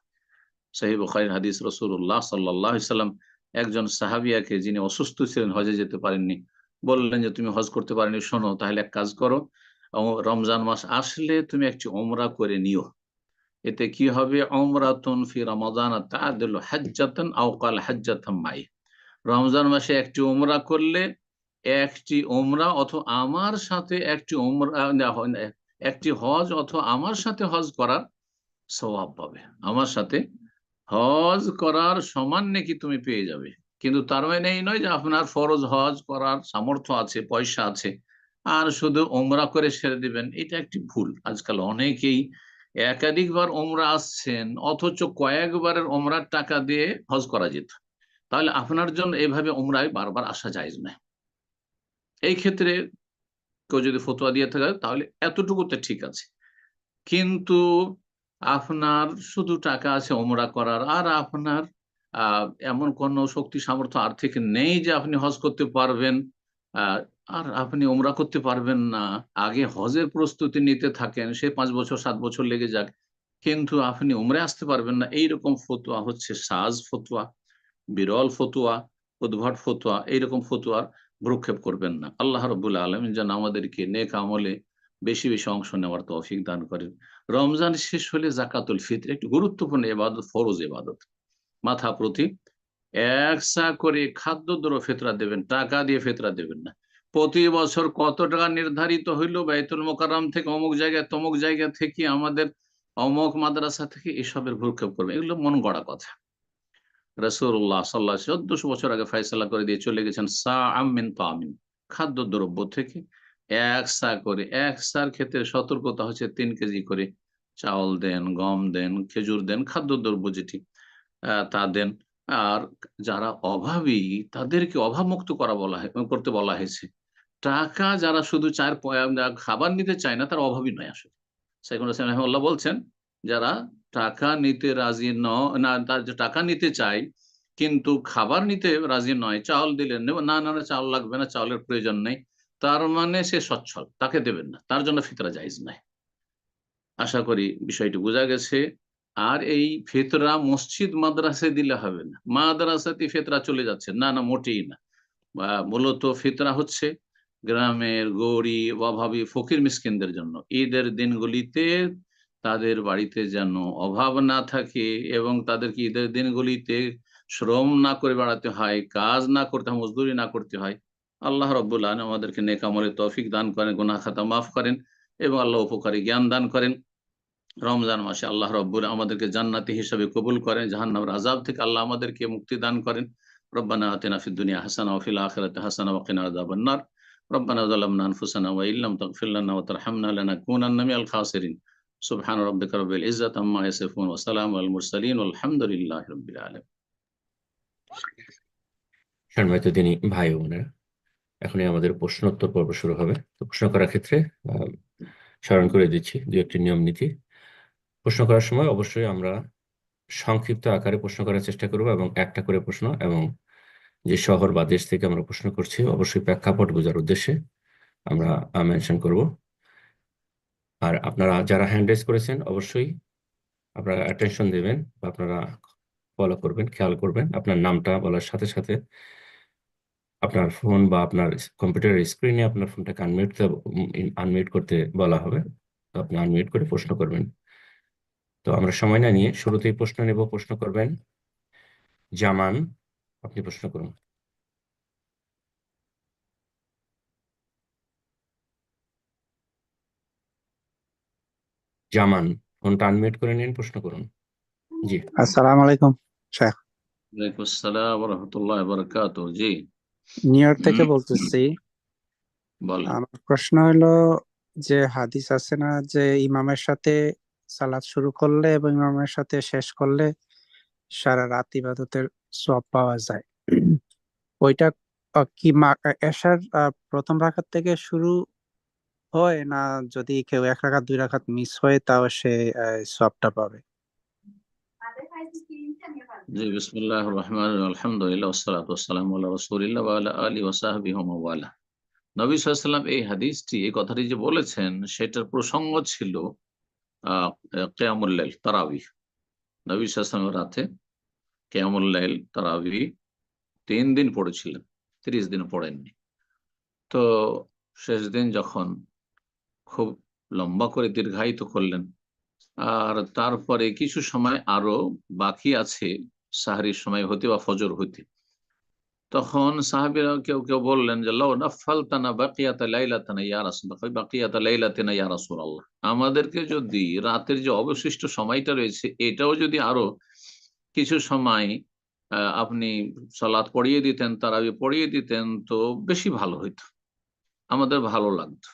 সহিহ বুখারীর হাদিস, রাসূলুল্লাহ সাল্লাল্লাহু আলাইহি সাল্লাম একজন সাহাবিয়াকে, যিনি অসুস্থ ছিলেন, হজে যেতে পারেননি, বললেন যে তুমি হজ করতে পারেনি, শোনো তাহলে এক কাজ করো, রমজান মাস আসলে তুমি একটি উমরা করে নিও। এতে কি হবে, উমরাতুন ফি রমাদান তা'দিলু হাজ্জাতান আও ক্বাল হাজ্জাতাম মাই। রমজান মাসে একটি উমরা করলে, একটি উমরা অথবা আমার সাথে একটি উমরা, একটি হজ অথবা আমার সাথে হজ করার সওয়াব পাবে, আমার সাথে হজ করার সমান নেকি তুমি পেয়ে যাবে। কিন্তু তার মানে এই নয় যে আপনার ফরজ হজ করার সামর্থ্য আছে, পয়সা আছে, আর শুধু ওমরা করে ছেড়ে দিবেন, এটা একটি ভুল। আজকাল অনেকেই একাধিকবার ওমরা আসছেন, অথচ কয়েকবারের ওমরার টাকা দিয়ে হজ করা যেত। তাহলে আপনার জন্য এভাবে ওমরায় বারবার আসা জায়েজ নয়। এই ক্ষেত্রে কেউ যদি ফতোয়া দিয়ে থাকে তাহলে এতটুকুতে ঠিক আছে, কিন্তু আপনার শুধু টাকা আছে ওমরা করার, আর আপনার আহ, এমন কোন শক্তি সামর্থ্য আর্থিক নেই যে আপনি হজ করতে পারবেন, আহ, আর আপনি ওমরা করতে পারবেন না, আগে হজের প্রস্তুতি নিতে থাকেন, সে 5 বছর 7 বছর লেগে যাক, কিন্তু আপনি উমরে আসতে পারবেন না, এইরকম ফতোয়া হচ্ছে সাজ ফতোয়া, বিরল ফতোয়া, উদ্ভট ফতোয়া। এইরকম ফতোয়ার ভ্রুক্ষেপ করবেন না। আল্লাহ রাব্বুল আলামিন যেন আমাদেরকে নেক আমলে বেশি বেশি অংশ নেওয়ার তৌফিক দান করেন। রমজান শেষ হলে জাকাতুল ফিতর একটি গুরুত্বপূর্ণ ইবাদত, ফরজ ইবাদত। মাথা প্রতি 1 সা করে খাদ্যদ্রব্য ফিতরা দেবেন, টাকা দিয়ে ফিতরা দেবেন না। প্রতি বছর কত টাকা নির্ধারিত হইলো বাইতুল মোকাররম থেকে, অমুক জায়গায় তমুক জায়গা থেকে, আমাদের অমুক মাদ্রাসা থেকে, এসবের ভ্রুক্ষেপ করবে, এগুলো মন গড়া কথা। রাসূলুল্লাহ সাল্লাল্লাহু আলাইহি ওয়াসাল্লাম 1400 বছর আগে ফয়সালা করে দিয়ে চলে গেছেন, সাআম মিন তামিন, খাদ্য দ্রব্য থেকে 1 সা করে, 1 সার ক্ষেত্রে সতর্কতা হচ্ছে 3 কেজি করে চাউল দেন, গম দেন, খেজুর দেন, খাদ্যদ্রব্য যেটি তা দেন। আর যারা অভাবী তাদেরকে অভাব মুক্ত করতে বলা হয়েছে। টাকা যারা শুধু খাবার নিতে চায় না, তারা অভাবী নয় আসলে। সাইকুল হাসান রাহিমাহুল্লাহ বলছেন, যারা টাকা নিতে রাজি না, তার যে টাকা নিতে চায় কিন্তু খাবার নিতে রাজি নয়, চাউল দিলেন না, না না চাউল লাগবে না, চাউলের প্রয়োজন নেই, তার মানে সে সচ্ছল, তাকে দেবেন না, তার জন্য ফিতরা জায়েজ নাই। আশা করি বিষয়টি বোঝা গেছে। আর এই ফিতরা মসজিদ মাদ্রাসায় দিলে হবে না, মাদ্রাসাতে ফিতরা চলে যাচ্ছে, না না, মোটেই না। মূলত ফিতরা হচ্ছে গ্রামের গরিব, অভাবী, ফকির মিসকিনদের জন্য। ঈদের দিনগুলিতে তাদের বাড়িতে যেন অভাব না থাকে, এবং তাদেরকে ঈদের দিনগুলিতে শ্রম না করে বেড়াতে হয়, কাজ না করতে হয়, মজদুরি না করতে হয়, আল্লাহ রাব্বুল আলামিন আমাদেরকে নেক আমলের তৌফিক দান করেন, গুনাহ খাতা মাফ করেন এবং আল্লাহ উপকারী জ্ঞান দান করেন। রমজান মাসে আল্লাহ রাব্বুল আমাদেরকে জান্নাতি হিসেবে কবুল করেন, জাহান্নামের আযাব থেকে আল্লাহ আমাদেরকে মুক্তি দান করেন। রব্বানা আতিনা ফিদ দুনিয়া হাসানাহ ওয়া ফিল আখিরাতি হাসানাহ ওয়া কিনা আযাবান নার। রব্বানা যালামনা আনফুসানা ওয়া ইল্লাম তাগফির লানা ওয়া তারহামনা লানাকুনান্না মিনাল খাসিরিন। সুবহানা রাব্বিকা রাব্বিল ইজ্জাতি আম্মা ইয়াসিফুন ওয়া সালামুন আলাল মুরসালিন ওয়ালহামদুলিল্লাহি রাব্বিল আলামিন। সম্মানিত দিনী ভাই ও বোনেরা, এখনই আমাদের প্রশ্নোত্তর পর্ব শুরু হবে। তো প্রশ্ন করার ক্ষেত্রে স্মরণ করে দিচ্ছি দু একটি নিয়ম নীতি। প্রশ্ন করার সময় অবশ্যই আমরা সংক্ষিপ্ত আকারে প্রশ্ন করার চেষ্টা করব এবং একটা করে প্রশ্ন, এবং যে শহর বা দেশ থেকে আমরা প্রশ্ন করছি অবশ্যই প্রেক্ষাপট বোঝার উদ্দেশ্যে আমরা মেনশন করব। আর আপনারা যারা হ্যান্ড রেজ করেছেন অবশ্যই আপনারা অ্যাটেনশন দেবেন বা আপনারা ফলো করবেন, খেয়াল করবেন। আপনার নামটা বলার সাথে সাথে আপনার ফোন বা আপনার কম্পিউটারের স্ক্রিনে আপনার ফোনটাকে আনমিউট করতে বলা হবে। তো আপনি আনমিউট করে প্রশ্ন করবেন। তো আমরা সময় না নিয়ে শুরুতেই প্রশ্ন নেব। প্রশ্ন করবেন জামান। আপনি প্রশ্ন করুন। জামান, ফোনটা আনমিউট করে নিন, প্রশ্ন করুন। জি, আসসালামু আলাইকুম শেখ। ওয়ালাইকুম আসসালাম ওয়া রাহমাতুল্লাহি ওয়া বারাকাতুহু। জি, নিউ ইয়র্ক থেকে বলতেছি। বলেন। আমার প্রশ্ন হলো যে হাদিস আছে না যে ইমামের সাথে সালাত শুরু করলে এবং ইমামের সাথে শেষ করলে সারা রাত ইবাদতের সওয়াব পাওয়া যায়, ওইটা কি এশার প্রথম রাকাত থেকে শুরু হয়, না যদি কেউ এক রাকাত দুই রাকাত মিস হয় তাও সে সওয়াবটা পাবে? জি, বিসমিল্লাহির রহমানির রহিম, আলহামদুলিল্লাহ ওয়াসসালাতু ওয়াসসালামু আলা রাসূলিল্লাহ ওয়া আলা আলিহি ওয়া সাহবিহি ওয়া মাওয়ালা। নবী সাল্লাল্লাহু আলাইহি ওয়াসাল্লাম এই হাদিসটি, এই কথাটি যে বলেছেন সেটার প্রসঙ্গ ছিল কিয়ামুল লাইল, তারাবিহ। নবী সাল্লাল্লাহু আলাইহি ওয়াসাল্লাম রাতে কিয়ামুল লাইল, তারাবিহ 3 দিন পড়েছিলেন, 30 দিন পড়েননি। তো শেষ দিন যখন খুব লম্বা করে দীর্ঘায়িত করলেন, আর তারপরে কিছু সময় আরো বাকি আছে সাহরির সময় হতে বা ফজর হতে, তখন সাহাবীরা কেউ কেউ বললেন যে লাউ নাফালতানা বাকিয়াতা লাইলাতানা ইয়া রাসূলুল্লাহ, বাকিয়াতা লাইলাতিনা ইয়া রাসূলুল্লাহ, আমাদেরকে যদি রাতের যে অবশিষ্ট সময়টা রয়েছে এটাও যদি আরো কিছু সময় আপনি সালাত পড়িয়ে দিতেন, তারাবি পড়িয়ে দিতেন তো বেশি ভালো হইতো, আমাদের ভালো লাগতো।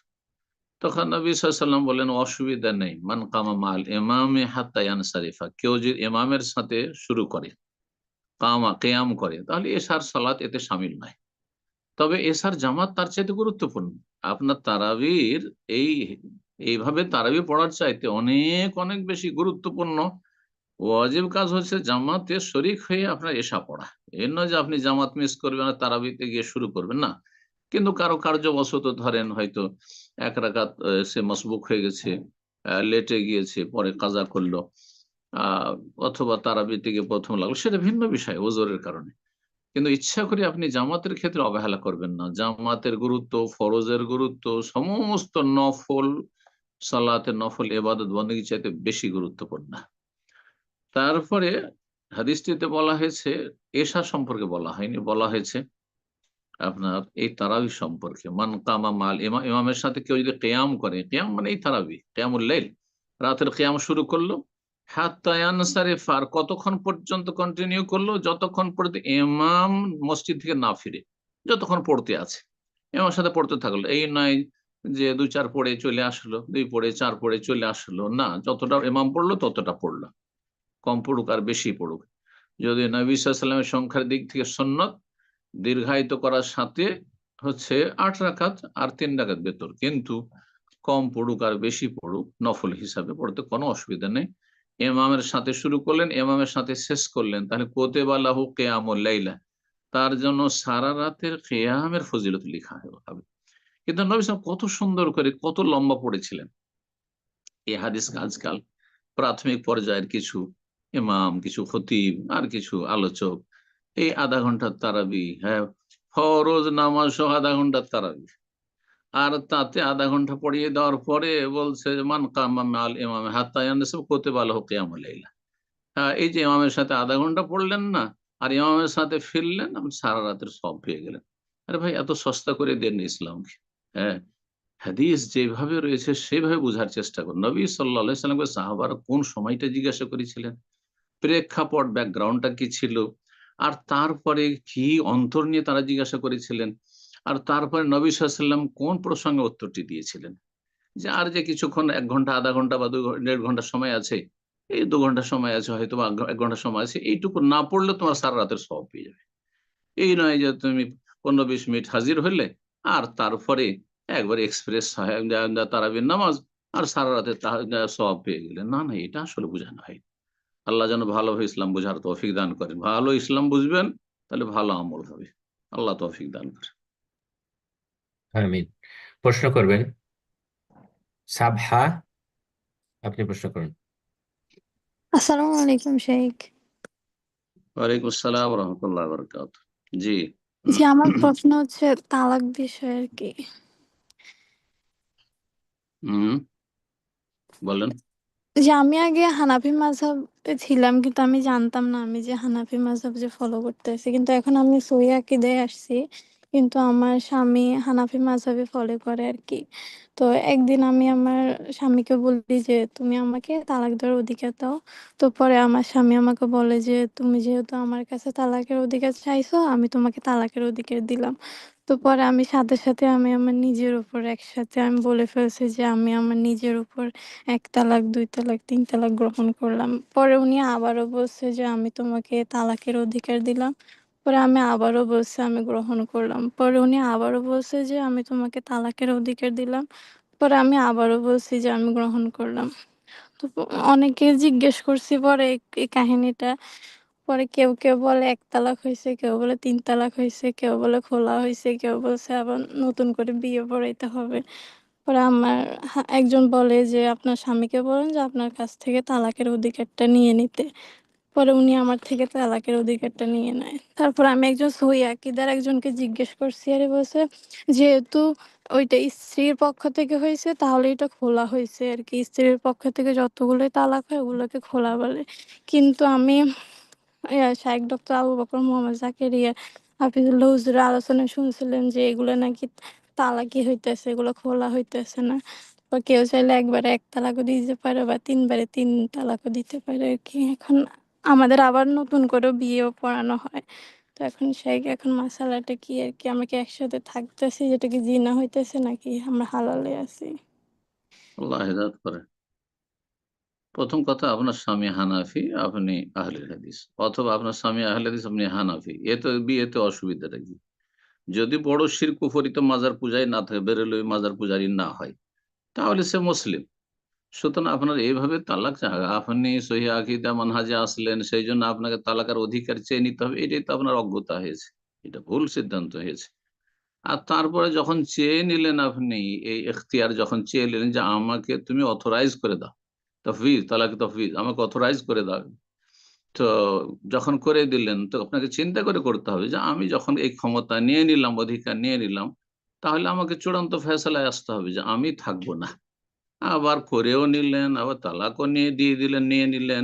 তখন নবী সাল্লাল্লাহু আলাইহি ওয়াসাল্লাম বলেন অসুবিধা নেই, মান কামা মাল ইমামে হাত্তা ইয়ানসারিফা, কেউ যদি ইমামের সাথে শুরু করে কেয়াম করে তাহলে এশার সালাত এতে শামিল নয়। তবে এশার জামাত তার চাইতে গুরুত্বপূর্ণ। আপনার তারাবির এই এইভাবে তারাবি পড়ার চাইতে অনেক অনেক বেশি গুরুত্বপূর্ণ ওয়াজিব কাজ হচ্ছে জামাতে শরিক হয়ে আপনার এশা পড়া। এর নয় যে আপনি জামাত মিস করবেন আর তারাবিতে গিয়ে শুরু করবেন না। কিন্তু কারো কার্যবশত ধরেন হয়তো এক রাকাত সে মসবুক হয়ে গেছে, লেটে গিয়েছে, পরে কাজা করলো, আহ অথবা তারাবিতে গিয়ে প্রথম লাগলো, সেটা ভিন্ন বিষয় ওজোরের কারণে। কিন্তু ইচ্ছা করে আপনি জামাতের ক্ষেত্রে অবহেলা করবেন না। জামাতের গুরুত্ব, ফরজের গুরুত্ব সমস্ত নফল সালাতের, নফল ইবাদত বন্দেগী চাইতে বেশি গুরুত্বপূর্ণ। তারপরে হাদিসটিতে বলা হয়েছে এশা সম্পর্কে বলা হয়নি, বলা হয়েছে আপনার এই তারাবি সম্পর্কে। মান কামা মাল ইমামের সাথে কেউ যদি কেয়াম করে, কেয়াম মানে এই তারাবি, কেয়ামুল লাইল, রাতের কেয়াম শুরু করলো, হাত্তা ইয়ানসারিফা, আর কতক্ষণ পর্যন্ত কন্টিনিউ করলো, যতক্ষণ পর্যন্ত ইমাম মসজিদ থেকে না ফিরে, যতক্ষণ পড়তে আছে ইমামের সাথে পড়তে থাকলো। এই নয় যে 2-4 পড়ে চলে আসলো, 2 পড়ে 4 পড়ে চলে আসলো, না, যতটা ইমাম পড়লো ততটা পড়লো, কম পড়ুক আর বেশি পড়ুক। যদি নবী সাল্লাল্লাহু আলাইহি ওয়াসাল্লামের সংখ্যার দিক থেকে সুন্নত দীর্ঘায়িত করার সাথে হচ্ছে 8 রাকাত আর 3 রাকাত বেতর, কিন্তু কম পড়ুক আর বেশি পড়ুক নফল হিসাবে পড়তে কোনো অসুবিধা নেই। ইমামের সাথে শুরু করলেন, ইমামের সাথে শেষ করলেন, তাহলে কুতিবা লাহু কিয়ামুল লাইলা, তার জন্য সারা রাতের কিয়ামের ফজিলত লেখা হবে। কিন্তু নবী সাল্লাল্লাহু আলাইহি ওয়াসাল্লাম কত সুন্দর করে কত লম্বা পড়েছিলেন। এই হাদিস আজকাল প্রাথমিক পর্যায়ের কিছু ইমাম, কিছু খতিব আর কিছু আলোচক এই আধা ঘন্টার তারাবি, হ্যাঁ ফরজ নামাজ সহ আধা ঘন্টার তারাবি, আর তাতে আধা ঘন্টা পড়িয়ে দেওয়ার পরে বলছে যে মান কামা মাল ইমাম হাত্তা ইয়ানসাব কুতিবা লাহু কিয়ামুল লাইলা। এই যে ইমামের সাথে আধা ঘন্টা পড়লেন না আর ইমামের সাথে ফিরলেন, আপনি সারা রাতের সব পেয়ে গেলেন। আরে ভাই, এত সস্তা করে দেন ইসলামকে? হ্যাঁ, হাদিস যেভাবে রয়েছে সেভাবে বোঝার চেষ্টা করুন। নবী সাল্লাল্লাহু আলাইহি সাল্লামকে সাহাবারা কোন সময়টা জিজ্ঞাসা করেছিলেন, প্রেক্ষাপট ব্যাকগ্রাউন্ডটা কি ছিল, আর তারপরে কি অন্তর নিয়ে তারা জিজ্ঞাসা করেছিলেন, আর তারপরে নবী সাল্লাল্লাহু আলাইহি সাল্লাম কোন প্রসঙ্গে উত্তরটি দিয়েছিলেন। যে আর যে কিছুক্ষণ ১ ঘন্টা, আধা ঘন্টা বা ১.৫ ঘন্টা সময় আছে, এই ২ ঘন্টা সময় আছে, হয়তো বা ১ ঘন্টা সময় আছে, এইটুকু না পড়লে তোমার সারা রাতের সওয়াব পেয়ে যাবে। এই নয় যে তুমি ১৫-২০ মিনিট হাজির হলে আর তারপরে একবারে এক্সপ্রেস তারাবির নামাজ আর সারা রাতে সওয়াব পেয়ে গেলে। না, না, এটা আসলে বোঝানো হয়। আল্লাহ যেন ভালোভাবে ইসলাম বোঝার তৌফিক দান করেন। ভালো ইসলাম বুঝবেন, তাহলে ভালো আমল হবে। আল্লাহ তৌফিক দান করেন। আমিন। প্রশ্ন করবেন সাবহা, আপনি প্রশ্ন করুন। আসসালামু আলাইকুম শেখ। ওয়ালাইকুম আসসালাম ওয়া রাহমাতুল্লাহি ওয়া বারাকাতুহু। জি। জি, আমার প্রশ্ন হচ্ছে তালাক বিষয়ে আর কি। হুম, বলেন। যে আমি আগে হানাফি মাযহাবে ছিলাম, কিন্তু আমি জানতাম না আমি যে হানাফি মাযহাব যে ফলো করতেছি। কিন্তু এখন আমি সহিহ আকীদায় আসছি। কিন্তু আমার স্বামী হানাফি মাযহাবে ফলো করে আরকি। তো একদিন আমি আমার স্বামীকে বলি যে, "তুমি আমাকে তালাক দেওয়ার অধিকার দাও।" তো পরে আমার স্বামী আমাকে বলে যে, "তুমি যেহেতু আমার কাছে তালাকের অধিকার চাইছো, আমি তোমাকে তালাকের অধিকার দিলাম।" তো পরে আমি সাথে, সাথে আমি আমার নিজের উপর একসাথে আমি বলে ফেলছি যে, আমি আমার নিজের উপর ১ তালাক, ২ তালাক, ৩ তালাক গ্রহণ করলাম। পরে উনি আবারও বলছে যে, "আমি তোমাকে তালাকের অধিকার দিলাম।" পরে আমি আবারও বলছি, "আমি গ্রহণ করলাম।" পরে উনি আবারও বলছে যে, "আমি তোমাকে তালাকের অধিকার দিলাম।" পরে আমি আবারও বলছি যে, "আমি গ্রহণ করলাম।" তো অনেকে জিজ্ঞেস করছি পরে এই কাহিনীটা। পরে কেউ, কেউ বলে ১ তালাক হইছে, কেউ বলে ৩ তালাক হইছে, কেউ বলে খোলা হইছে, কেউ বলছে আবার নতুন করে বিয়ে পড়াইতে হবে। পরে আমার একজন বলে যে, "আপনার স্বামীকে বলেন যে আপনার কাছ থেকে তালাকের অধিকারটা নিয়ে নিতে।" পরে উনি আমার থেকে তালাকের অধিকারটা নিয়ে নেয়। তারপর আমি একজন সহিহ আকীদার একজনকে জিজ্ঞেস করছি, আরে বলছে যেহেতু ওইটা স্ত্রীর পক্ষ থেকে হইছে তাহলে এটা খোলা হইছে আরকি। স্ত্রীর পক্ষ থেকে যতগুলোই তালাক হয় ওগুলোকে খোলা বলে। কিন্তু আমি শায়েখ ডক্টর আবু বকর মোহাম্মদ জাকারিয়া হাফিজুল্লাহ হুজুরের আলোচনা শুনছিলেন যে এগুলো নাকি তালাকি হইতেছে, এগুলো খোলা হইতেছে না। বা কেউ চাইলে একবারে ১ তালাকও দিতে পারে বা ৩ বারে ৩ তালাকও দিতে পারে আরকি। এখন আমাদের আবার নতুন করেও বিয়েও পড়ানো হয়। তো এখন এখন মাসালাটা কি আরকি? আমরা কি একসাথে থাকতেছি যেটা কি জিনা হইতেছে নাকি আমরা হালালে আছি? আল্লাহ হেদায়েত করেন। প্রথম কথা, আপনার স্বামী হানাফি, আপনি আহলে হাদিস, অথবা আপনার স্বামী আহলে হাদিস, আপনি হানাফি, বিয়েতে অসুবিধাটা কি? যদি বড় শিরক কুফরিত মাজার পূজায় না থাকে, বেরেলবি মাজার পূজারি না হয়, তাহলে সে মুসলিম। সুতরাং আপনার এইভাবে তালাক আপনি সহিহ আকীদা মানহাজে আসলেন, সেই জন্য আপনাকে তালাকের অধিকার চেয়ে নিতে হবে, এটাই তো আপনার অজ্ঞতা হয়েছে, এটা ভুল সিদ্ধান্ত হয়েছে। আর তারপরে যখন চেয়ে নিলেন, আপনি এই এখতিয়ার যখন চেয়ে নিলেন যে আমাকে তুমি অথরাইজ করে দাও, তফবিজ, তালাক তফবিজ, আমাকে অথরাইজ করে দাও, তো যখন করে দিলেন তো আপনাকে চিন্তা করে করতে হবে যে আমি যখন এই ক্ষমতা নিয়ে নিলাম, অধিকার নিয়ে নিলাম, তাহলে আমাকে চূড়ান্ত ফয়সালায় আসতে হবে যে আমি থাকবো না। আবার করেও নিলেন, আবার তালাকও নিয়ে নিলেন,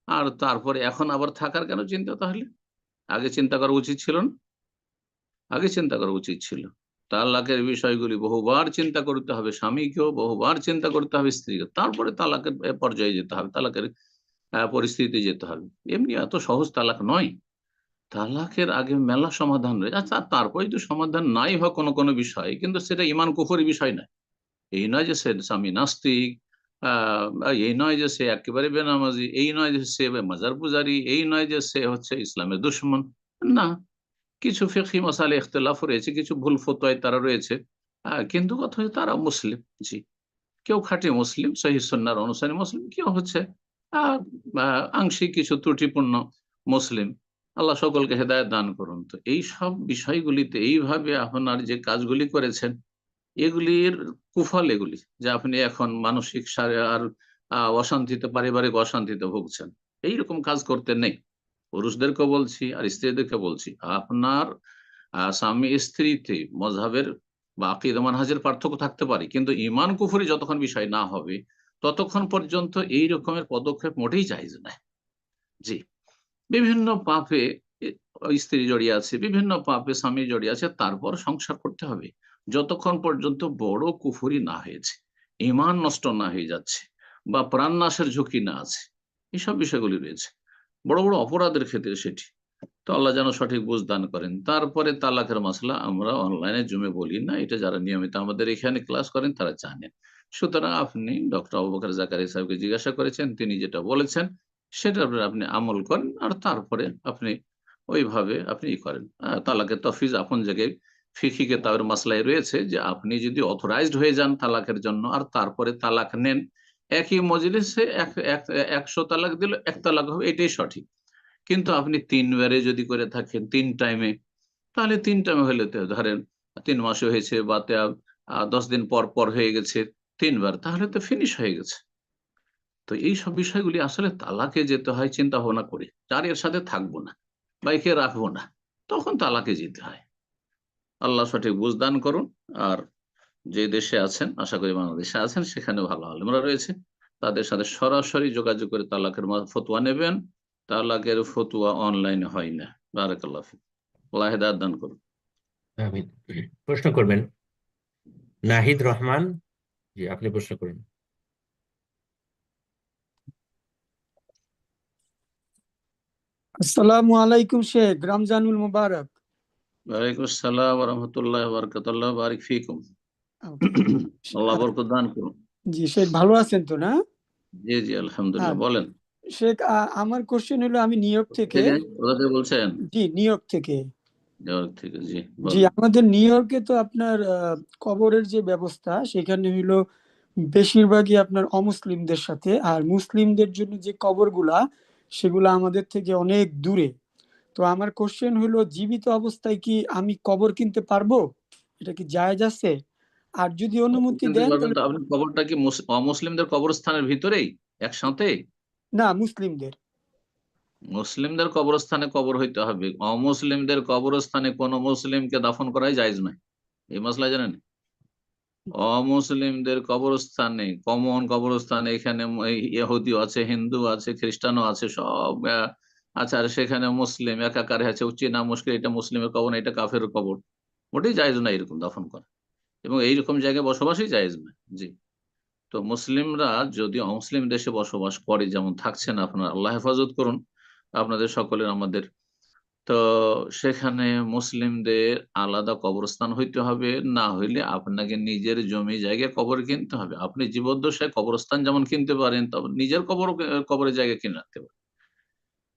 আর তারপরে এখন আবার থাকার কেন চিন্তা? তাহলে আগে চিন্তা করা উচিত ছিল না? আগে চিন্তা করা উচিত ছিল। তালাকের বিষয়গুলি বহুবার চিন্তা করতে হবে, স্বামীকেও বহুবার চিন্তা করতে হবে, স্ত্রীকে, তারপরে তালাকের পর্যায়ে যেতে হবে, তালাকের পরিস্থিতিতে যেতে হবে। এমনি এত সহজ তালাক নয়। তালাকের আগে মেলা সমাধান রয়েছে। আচ্ছা, তারপরে যদি সমাধান নাই হয় কোনো কোনো বিষয়, কিন্তু সেটা ইমান কুফরি বিষয় নয়। এই নয় যে সে স্বামী নাস্তিক, এই নয় যে সে একেবারে বেনামাজি, এই নয় যে সে মাজার পূজারি, এই নয় যে সে হচ্ছে ইসলামের দুশমন। না, কিছু ফিকহি মাসালে ইখতিলাফ রয়েছে, কিছু ভুল ফতোয়ায় তারা রয়েছে, কিন্তু কথা হচ্ছে তারা মুসলিম। জি, কেউ খাঁটি মুসলিম, সহিহ সুন্নাহর অনুসারী মুসলিম, কেউ হচ্ছে আহ, আংশিক কিছু ত্রুটিপূর্ণ মুসলিম। আল্লাহ সকলকে হেদায়েত দান করুন। তো এই সব বিষয়গুলিতে এইভাবে আপনার যে কাজগুলি করেছেন, এগুলির কুফল এগুলি, যে আপনি এখন মানসিক আর অশান্তিতে, পারিবারিক অশান্তিতে ভুগছেন। এইরকম কাজ করতে নেই। পুরুষদেরকে বলছি আর স্ত্রীদেরকে বলছি, আপনার স্বামী স্ত্রীতে মজহাবের বা আকীদা মানহাজের পার্থক্য থাকতে পারে, কিন্তু ইমান কুফরি যতক্ষণ বিষয় না হবে ততক্ষণ পর্যন্ত এই রকমের পদক্ষেপ মোটেই জায়েজ নয়। জি, বিভিন্ন পাপে স্ত্রী জড়িয়ে আছে, বিভিন্ন পাপে স্বামী জড়িয়ে আছে, তারপর সংসার করতে হবে যতক্ষণ পর্যন্ত বড় কুফরি না হয়েছে, ঈমান নষ্ট না হয়ে যাচ্ছে, বা প্রাণ নাশের ঝুঁকি না আছে। এইসব বিষয়গুলি রয়েছে বড় বড় অপরাধের ক্ষেত্রে সেটি। তো আল্লাহ যেন সঠিক বুঝ দান করেন। তারপরে তালাকের মাসলা আমরা অনলাইনে জমে বলি না, এটা যারা নিয়মিত আমাদের এখানে ক্লাস করেন তারা জানেন। সুতরাং আপনি ডক্টর আবু বকর জাকারিয়া সাহেবকে জিজ্ঞাসা করেছেন, তিনি যেটা বলেছেন সেটার উপরে আপনি আমল করেন, আর তারপরে আপনি ওইভাবে আপনি করেন। তালাকের তফিজ আপন জায়গায় ফিকি কিতাবের মাসলায় রয়েছে যে আপনি যদি অথরাইজড হয়ে যান তালাকের জন্য আর তারপরে তালাক নেন, একই মজলিসে 100 তালাক দিল, 1 তালাক হবে, এটাই সঠিক। কিন্তু আপনি 3 বারে যদি করে থাকেন 3 টাইমে, তাহলে 3 টাইমে হলে তো ধরেন 3 মাসে হয়েছে বা 10 দিন পর পর হয়ে গেছে 3 বার, তাহলে তো ফিনিশ হয়ে গেছে। তো এই সব বিষয়গুলি আসলে তালাকে যেতে হয় চিন্তা ভাবনা করে, যার এর সাথে থাকবো না বা একে রাখবো না, তখন তালাকে যেতে হয়। আল্লাহ সঠিক বুঝদান করুন। আর যে দেশে আছেন, আশা করি বাংলাদেশে আছেন, সেখানে ভালো আলেমরা রয়েছে, তাদের সাথে সরাসরি যোগাযোগ করে তালাকের ফতোয়া নেবেন। তালাকের ফতোয়া অনলাইনে হয় না। বারাকাল্লাহ ফিক। আল্লাহ হেদায়েত দান করুন। আমিন। প্রশ্ন করবেন নাহিদ রহমান, জি আপনি প্রশ্ন করুন। আসসালামু আলাইকুম শেখ, রমজানুল মুবারক। ওয়ালাইকুম আসসালাম ওয়া রাহমাতুল্লাহি ওয়া বারাকাতুহু। আল্লাহ বারিক ফিকুম। আল্লাহ বরকত দান করুন। জি শেখ, ভালো আছেন তো না? জি জি, আলহামদুলিল্লাহ। হ্যাঁ বলেন। শেখ, আমার কোশ্চেন হলো, আমি নিউ ইয়র্ক থেকে। কোথা থেকে বলছেন? জি, নিউ ইয়র্ক থেকে। নিউ ইয়র্ক থেকে। জি জি, বলেন। আমাদের নিউ ইয়র্কে তো আপনার কবরের যে ব্যবস্থা, সেখানে হলো বেশিরভাগই আপনার অমুসলিমদের সাথে, আর মুসলিমদের জন্য যে কবরগুলা সেগুলা আমাদের থেকে অনেক দূরে। তো আমার কোশ্চেন হলো, জীবিত অবস্থায় কি আমি কবর কিনতে পারবো? এটা কি জায়েজ আছে? আর যদি অনুমতি কিনতে দেন পারবেন তাহলে। তো। আপনি কবরটা কি অমুসলিমদের কবরস্থানের ভিতরেই একসাথে? না, মুসলিমদের। মুসলিমদের কবরস্থানে কবর হইতে হবে, অমুসলিমদের কবরস্থানে কোন মুসলিমকে দাফন করাই জায়েজ নয়। এই মশলা জানেন? অমুসলিমদের কবরস্থানে, কমন কবরস্থানে, এখানে ইহুদিও আছে, হিন্দু আছে, খ্রিস্টানও আছে, সব আছে, আর সেখানে মুসলিম একাকার আছে, চীনা মুশকিল, এটা মুসলিমের কবর না, এটা কাফের কবর, ওটাই জায়েজ না এরকম দাফন করা, এবং এইরকম জায়গায় বসবাসই জায়েজ না। জি। তো মুসলিমরা যদি অমুসলিম দেশে বসবাস করে, যেমন থাকছেন আপনার, আল্লাহ হেফাজত করুন আপনাদের সকলের, আমাদের, তো সেখানে মুসলিমদের আলাদা কবরস্থান হইতে হবে, না হইলে আপনাকে নিজের জমি জায়গায় কবর কিনতে হবে। আপনি জীবদ্দশায় কবরস্থান যেমন কিনতে পারেন, তবে নিজের কবরের জায়গা কিনে রাখতে পারেন,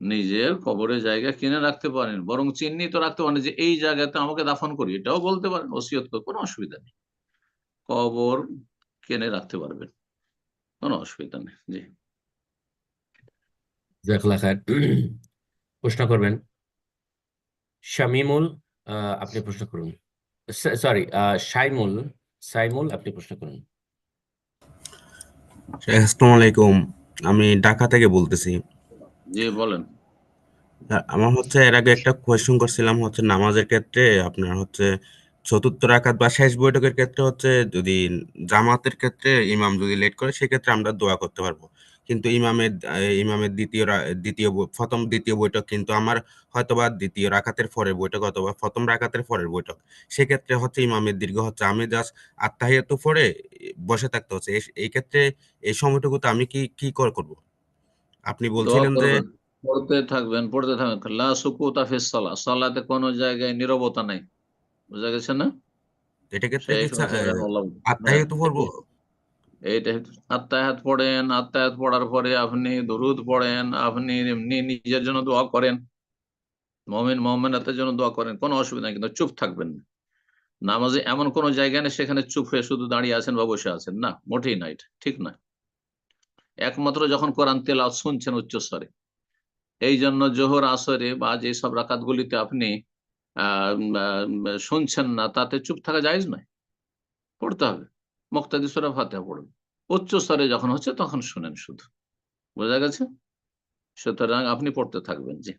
নিজের কবরের জায়গা কিনে রাখতে পারেন, বরং চিহ্নিত রাখতে পারেন যে এই জায়গাতে আমাকে দাফন করি, এটাও বলতে পারেন, ওসিয়ত করে, কোনো অসুবিধা নেই। কবর কিনে রাখতে পারবেন, কোনো অসুবিধা নেই। জি। জাযাকাল্লাহ খায়ের। প্রশ্ন করবেন শামিমুল, আপনি প্রশ্ন করুন। সরি, সাইমুল, সাইমুল আপনি প্রশ্ন করুন। আসসালামু আলাইকুম, আমি ঢাকা থেকে বলতেছি। জি বলেন। আমার হচ্ছে এর আগে একটা কোয়েশ্চেন করছিলাম, হচ্ছে নামাজের ক্ষেত্রে আপনার হচ্ছে চতুর্থ রাকাত বা শেষ বৈঠকের ক্ষেত্রে হচ্ছে যদি জামাতের ক্ষেত্রে ইমাম যদি লেট করে সেক্ষেত্রে আমরা দোয়া করতে পারবো, কিন্তু ইমামের দ্বিতীয় বৈঠক কিন্তু আমার হয়তোবা দ্বিতীয় রাকাতের পরের বৈঠক অথবা প্রথম রাকাতের পরের বৈঠক, সেক্ষেত্রে হচ্ছে ইমামের দীর্ঘ হচ্ছে, আমি জাস্ট আত্তাহিয়াতু পড়ে বসে থাকতে হচ্ছে। এই ক্ষেত্রে এই সময়টুকুতে আমি কি করব? আপনি দোয়া বলছিলেন যে করবেন, পড়তে থাকবেন, পড়তে থাকবেন। লা সুকুতা ফিস সালাহ, সালাতে কোনো জায়গায় নীরবতা নাই। বুঝা গেছে না? এটা ক্ষেত্রে কি শেখ রাসেল রাহিমাহুল্লাহ। হ্যাঁ, আত্মাহিয়াতু পড়বো? এইটা আত্মায়াত পড়েন, আত্মায়াত পড়ার পরে আপনি দরুদ পড়েন, আপনি এমনি নিজের জন্য দোয়া করেন, মুমিন মুমিনাতের জন্য দোয়া করেন, কোনো অসুবিধা নেই, কিন্তু চুপ থাকবেন না। নামাজে এমন কোন জায়গা নেই সেখানে চুপ হয়ে শুধু দাঁড়িয়ে আছেন বা বসে আছেন, না, মোটেই না, এটা ঠিক না। একমাত্র যখন কোরআন তেলাওয়াত শুনছেন উচ্চস্বরে, এই জন্য জোহর আসরে বা যে সব রাকাতগুলিতে আপনি শুনছেন না, তাতে চুপ থাকা জায়েজ নয়, পড়তে হবে। মুক্তাদি সূরা ফাতিহা পড়ুন, উচ্চ স্তরে যখন হচ্ছে তখন শুনেন শুধু। বোঝা গেছে? সুতরাং আপনি পড়তে থাকবেন। জি।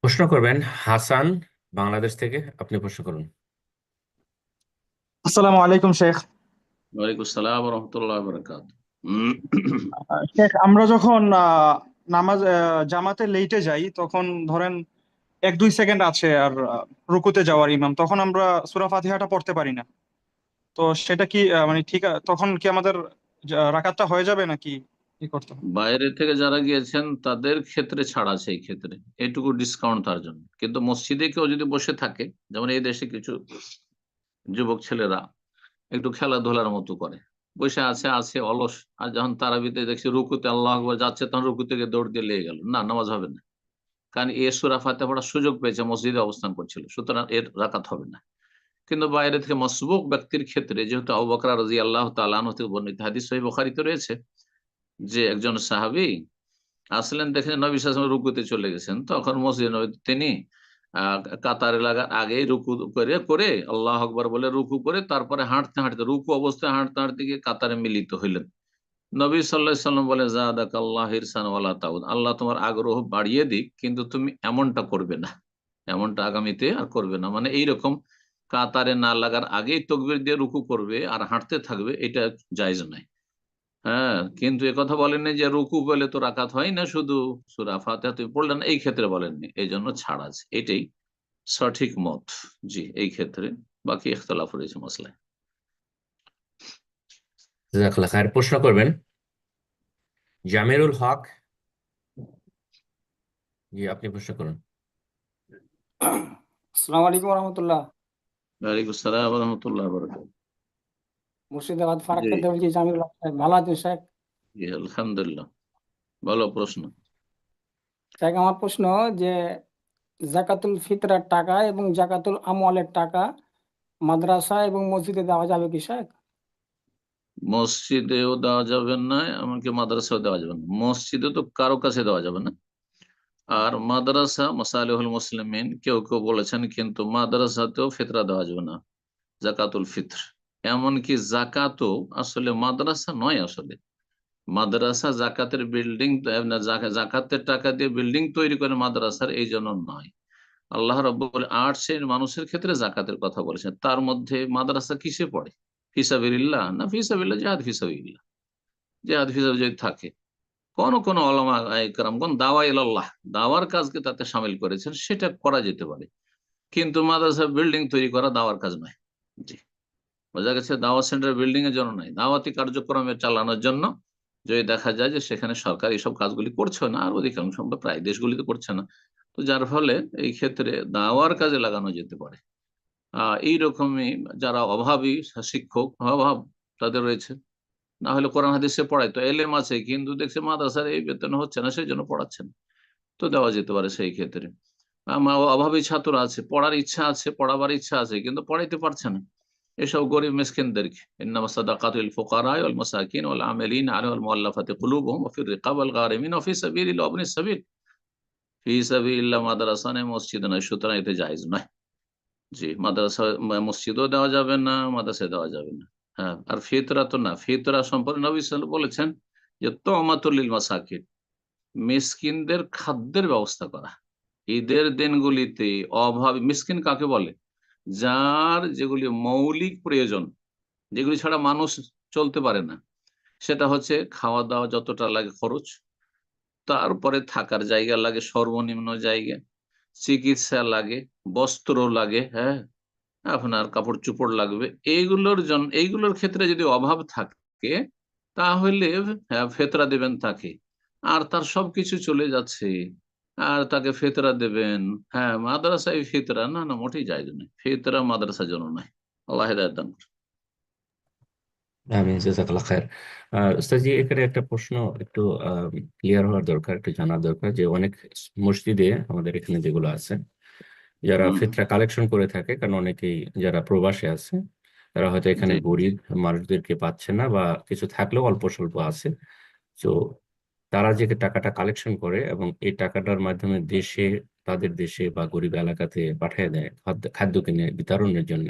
প্রশ্ন করবেন হাসান, বাংলাদেশ থেকে, আপনি প্রশ্ন করুন। আসসালামু আলাইকুম শেখ। ওয়ালাইকুম আসসালাম ওয়া রাহমাতুল্লাহি ওয়া বারাকাতুহু। শেখ, আমরা যখন জামাতে লেটে যাই, তখন ধরেন 1-2 সেকেন্ড আছে আর রুকুতে যাওয়ার ইমাম, তখন আমরা সূরা ফাতিহাটা পড়তে পারি না। তো সেটা কি মানে ঠিক তখন কি আমাদের রাকাতটা হয়ে যাবে নাকি কি করতে হবে? বাইরে থেকে যারা গিয়েছেন তাদের ক্ষেত্রে ছাড় আছে এই ক্ষেত্রে, এইটুকু ডিসকাউন্ট তার জন্য। কিন্তু মসজিদে কেউ যদি বসে থাকে, যেমন এই দেশে কিছু যুবক ছেলেরা একটু খেলাধুলার মতো করে, বসে আছে আছে অলস, আর যখন তারাবিতে দেখছি রুকুতে আল্লাহ আকবার যাচ্ছে, তখন রুকু থেকে দৌড় দিয়ে লেগে গেল, না, নামাজ হবে না। কারণ এ সূরা ফাতিহা পড়ার সুযোগ পেয়েছে, মসজিদে অবস্থান করছিল, সুতরাং এর রাকাত হবে না। কিন্তু বাইরে থেকে মসবুক ব্যক্তির ক্ষেত্রে, যেহেতু আবু বকর রাদিয়াল্লাহু তাআলা আনহু থেকে বর্ণিত হাদিস সহিহ বুখারীতে রয়েছে যে একজন সাহাবী আসলেন, দেখেন নবী সাল্লাল্লাহু আলাইহি ওয়াসাল্লাম রুকুতে চলে গেছেন, তখন মসজিদে নববীতে তিনি কাতারে লাগার আগেই রুকু করে করে আল্লাহ আকবার বলে রুকু করে, তারপরে হাঁটতে হাঁটতে, রুকু অবস্থায় হাঁটতে হাঁটতে গিয়ে কাতারে মিলিত হইলেন। নবী সাল্লাল্লাহু আলাইহি ওয়াসাল্লাম বলে, জাদাকাল্লাহ হিরসান ওয়ালা তাউদ, আল্লাহ তোমার আগ্রহ বাড়িয়ে দিক, কিন্তু তুমি এমনটা করবে না, এমনটা আগামীতে আর করবে না। মানে এইরকম কাতারে না লাগার আগেই তাকবীর দিয়ে রুকু করবে আর হাঁটতে থাকবে, এটা জায়েজ নয়। হ্যাঁ, কিন্তু কথা বলেননি যে রুকু বলে তো রাকাত হয় না, শুধু সূরা ফাতিহা তুমি পড়লেন, এই ক্ষেত্রে বলেননি, এই জন্য ছাড় আছে, এটাই সঠিক মত। জি, এই ক্ষেত্রে বাকি ইখতিলাফ রয়েছে মাসলায়। জাযাকাল্লাহ খায়ের। প্রশ্ন করবেন জামিরুল হক। জি, আপনি প্রশ্ন করুন। আসসালামু আলাইকুম রহমতুল্লাহ। ওয়ালাইকুম আসসালাম ওয়া রাহমাতুল্লাহি ওয়া বারাকাতুহু। মুর্শিদাবাদ জি ফারাক্কা দেওয়ার জামিরুল হক সাহেব, ভালো আছেন শেখ? জি, আলহামদুলিল্লাহ। ভালো প্রশ্ন। শেখ, আমার প্রশ্ন যে জাকাতুল ফিতরার টাকা এবং জাকাতুল আমওয়ালের টাকা মাদ্রাসা এবং মসজিদে দেওয়া যাবে কি শেখ? মসজিদেও দেওয়া যাবে না, এমনকি মাদ্রাসাও দেওয়া যাবে না। মসজিদে তো কারো কাছে দেওয়া যাবে না, আর মাদ্রাসা মাসালিহুল মুসলিমিন কেউ কেউ বলেছেন, কিন্তু মাদ্রাসাতেও ফিতরা দেওয়া যাবে না, জাকাতুল ফিত্র। এমনকি জাকাতও আসলে মাদ্রাসা নয়, আসলে মাদ্রাসা জাকাতের বিল্ডিং, জাকাতের টাকা দিয়ে বিল্ডিং তৈরি করে মাদ্রাসার, এই জন্য নয়। আল্লাহ রাব্বুল ৮ শ্রেণীর মানুষের ক্ষেত্রে জাকাতের কথা বলেছেন, তার মধ্যে মাদ্রাসা কিসে পড়ে? ফিসাবিলিল্লাহ না, ফিসাবিল্লাহ জিহাদ ফিসাবিলিল্লাহ, জিহাদ ফিসাবিলিল্লাহ যদি থাকে, কোন কোন ওলামা ইকরামগণ দাওয়া ইলাল্লাহ, দাওয়ার কাজকে তাতে শামিল করেছেন, সেটা করা যেতে পারে। কিন্তু মাদ্রাসা বিল্ডিং তৈরি করা দাওয়ার কাজ নয়। জি, বোঝা গেছে? দাওয়া সেন্টার বিল্ডিং এর জন্য নয়, দাওয়াতি কার্যক্রমে চালানোর জন্য। যদি দেখা যায় যে সেখানে সরকার এইসব কাজগুলি করছে না, আর অধিকাংশ বা প্রায় দেশগুলিতে করছে না, তো যার ফলে এই ক্ষেত্রে দাওয়ার কাজে লাগানো যেতে পারে। এইরকমই যারা অভাবী শিক্ষক, অভাব তাদের রয়েছে, না হলে কোরআন হাদিসে পড়ায়, তো এলেম আছে, কিন্তু দেখছে মাদ্রাসার এই বেতন হচ্ছে না, সেই জন্য পড়াচ্ছেন, তো দেওয়া যেতে পারে সেই ক্ষেত্রে। অভাবী ছাত্র আছে, পড়ার ইচ্ছা আছে, পড়াবার ইচ্ছা আছে, কিন্তু পড়াইতে পারছে না, এসব গরিব মিসকিনদেরকে, ইন্নামা সাদাকাতু লিল ফুকারা ওয়াল মাসাকিন ওয়াল আমিলিনা আলাইহা ওয়াল মুআল্লাফাতি কুলুবুহুম ওয়া ফির রিকাব ওয়াল গারিমিন ওয়া ফি সাবিলিল্লাহি ওয়া ইবনিস সাবিল। ফি সাবিলিল্লাহ মাদ্রাসা নয়, মসজিদ নয়, সুতরাং এতে জায়েজ নয়। জি, মাদ্রাসা মসজিদও দেওয়া যাবে না, মাদ্রাসায় দেওয়া যাবে না। হ্যাঁ, আর ফিতরা তো না, ফিতরা সম্পর্কে নবী সাল্লাল্লাহু আলাইহি ওয়াসাল্লাম বলেছেন যে তুমাতুল লিল মাসাকিন, মিসকিনদের খাদ্যের ব্যবস্থা করা। ঈদের দিনগুলিতে অভাবী মিসকিন কাকে বলে? যার যেগুলি মৌলিক প্রয়োজন, যেগুলি ছাড়া মানুষ চলতে পারে না, সেটা হচ্ছে খাওয়া দাওয়া যতটা লাগে খরচ, তারপরে থাকার জায়গা লাগে সর্বনিম্ন জায়গা, চিকিৎসা লাগে, বস্ত্র লাগে, হ্যাঁ, আপনার কাপড় চোপড় লাগবে, এইগুলোর জন্য, এইগুলোর ক্ষেত্রে যদি অভাব থাকে, তাহলে ফেতরা দেবেন তাকে। আর তার সবকিছু চলে যাচ্ছে, আর তাকে ফেতরা দেবেন? হ্যাঁ, মাদ্রাসায় ফিতরা, না না, মোটেই জায়েজ নয়, ফিতরা মাদ্রাসার জন্য নয়। আল্লাহ হিদায়াত দান করুন। আমি জাযাকাল্লাহ খায়ের। উস্তাদজি, এখানে একটা প্রশ্ন একটু ক্লিয়ার হওয়ার দরকার, একটু জানার দরকার যে অনেক মসজিদে আমাদের এখানে যেগুলো আছে, যারা হুম, ফিতরা কালেকশন করে থাকে, কারণ অনেকেই যারা প্রবাসে আছে তারা হয়তো এখানে জি, গরিব মানুষদেরকে পাচ্ছে না, বা কিছু থাকলেও অল্প স্বল্প আছে। তো তারা যে টাকাটা কালেকশন করে এবং এই টাকাটার মাধ্যমে দেশে, তাদের দেশে বা গরিব এলাকাতে পাঠিয়ে দেয় খাদ্য খাদ্য কিনে বিতরণের জন্য।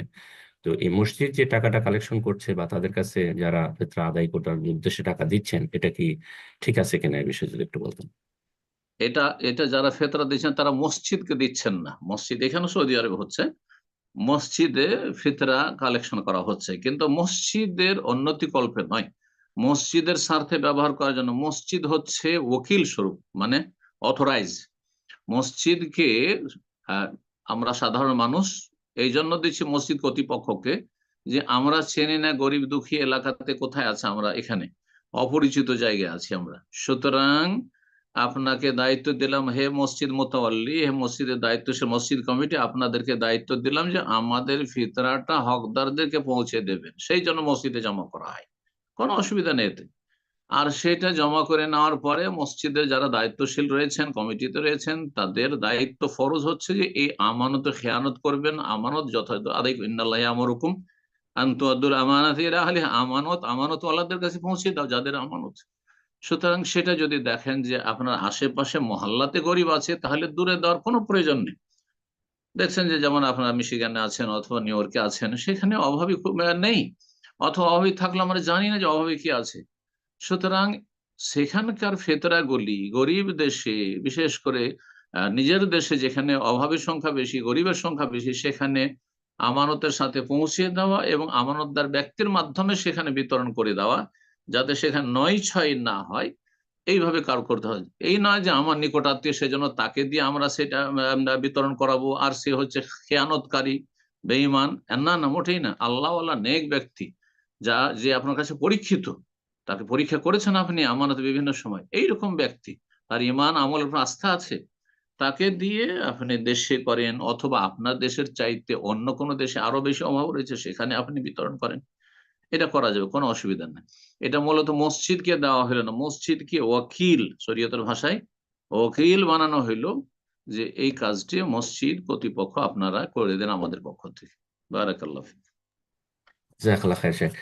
তো এই মসজিদ যে টাকাটা কালেকশন করছে বা তাদের কাছে যারা ফিতরা আদায় করার উদ্দেশ্যে টাকা দিচ্ছেন, এটা কি ঠিক আছে কিনা, এই বিষয়ে যদি একটু বলতেন। এটা এটা যারা ফেতরা দিচ্ছেন তারা মসজিদকে দিচ্ছেন না। মসজিদ এখানে সৌদি আরবে হচ্ছে, মসজিদে ফিতরা কালেকশন করা হচ্ছে, কিন্তু মসজিদের উন্নতি কল্পে নয়। মসজিদের স্বার্থে ব্যবহার করার জন্য। মসজিদ হচ্ছে ওকিল স্বরূপ, মানে অথরাইজ। মসজিদকে আহ, আমরা সাধারণ মানুষ এই জন্য দিচ্ছি মসজিদ কর্তৃপক্ষকে, যে আমরা চেনি না গরিব দুঃখী এলাকাতে কোথায় আছে, আমরা এখানে অপরিচিত জায়গায় আছি আমরা। সুতরাং আপনাকে দায়িত্ব দিলাম, হে মসজিদ মোতাওয়াল্লি, হে মসজিদের দায়িত্বশীল মসজিদ কমিটি, আপনাদেরকে দায়িত্ব দিলাম যে আমাদের ফিতরাটা হকদারদেরকে পৌঁছে দেবেন। সেই জন্য মসজিদে জমা করা হয়, কোনো অসুবিধা নেই এতে। আর সেটা জমা করে নেওয়ার পরে মসজিদের যারা দায়িত্বশীল রয়েছেন, কমিটিতে রয়েছেন, তাদের দায়িত্ব ফরজ হচ্ছে যে এই আমানত খেয়ানত করবেন, আমানত যথাযথ আদায়। ইন্নাল্লাহি ইয়ামুরুকুম আন তুআদ্দুল আমানাতি ইলা আহলিহা, আমানতওয়ালাদের কাছে পৌঁছে দাও যাদের আমানত। সুতরাং সেটা যদি দেখেন যে আপনার আশেপাশে মহল্লাতে গরিব আছে, তাহলে দূরে দেওয়ার কোনো প্রয়োজন নেই। দেখছেন যে যেমন আপনারা মিশিগানে আছেন অথবা নিউ ইয়র্কে আছেন, সেখানে অভাবী নেই, অথবা অভাবী থাকলে আমরা জানি না যে অভাবী কি আছে। সুতরাং সেখানকার ফেতরাগুলি গরিব দেশে, বিশেষ করে নিজের দেশে যেখানে অভাবের সংখ্যা বেশি, গরিবের সংখ্যা বেশি, সেখানে আমানতের সাথে পৌঁছে দেওয়া এবং আমানতদার ব্যক্তির মাধ্যমে সেখানে বিতরণ করে দেওয়া, যাতে সেখানে নয় ছয় না হয়, এইভাবে কার করতে হয়। এই নয় যে আমার নিকট আত্মীয়, সেজন্য তাকে দিয়ে আমরা সেটা বিতরণ করাবো, আর সে হচ্ছে খেয়ানতকারী, বেঈমান। না না, মোটেই না। আল্লাহ আল্লাহ নেক ব্যক্তি, যে আপনার কাছে পরীক্ষিত, তাকে পরীক্ষা করেছেন আপনি আমানত বিভিন্ন সময়, এইরকম ব্যক্তি, তার ইমান আমলের উপর আস্থা আছে, তাকে দিয়ে আপনি দেশে করেন, অথবা আপনার দেশের চাইতে অন্য কোনো দেশে আরো বেশি অভাব রয়েছে, সেখানে আপনি বিতরণ করেন। এটা করা যাবে, কোনো অসুবিধা নেই। এটা মূলত মসজিদকে দেওয়া হলো না, মসজিদকে ওয়াকিল, শরীয়তের ভাষায় ওয়াকিল বানানো হইলো, যে এই কাজটি মসজিদ কর্তৃপক্ষ আপনারা করে দেন আমাদের পক্ষ থেকে। বারাকাল্লাহ ফিক। জাজাকাল্লাহ খাইর শেখ।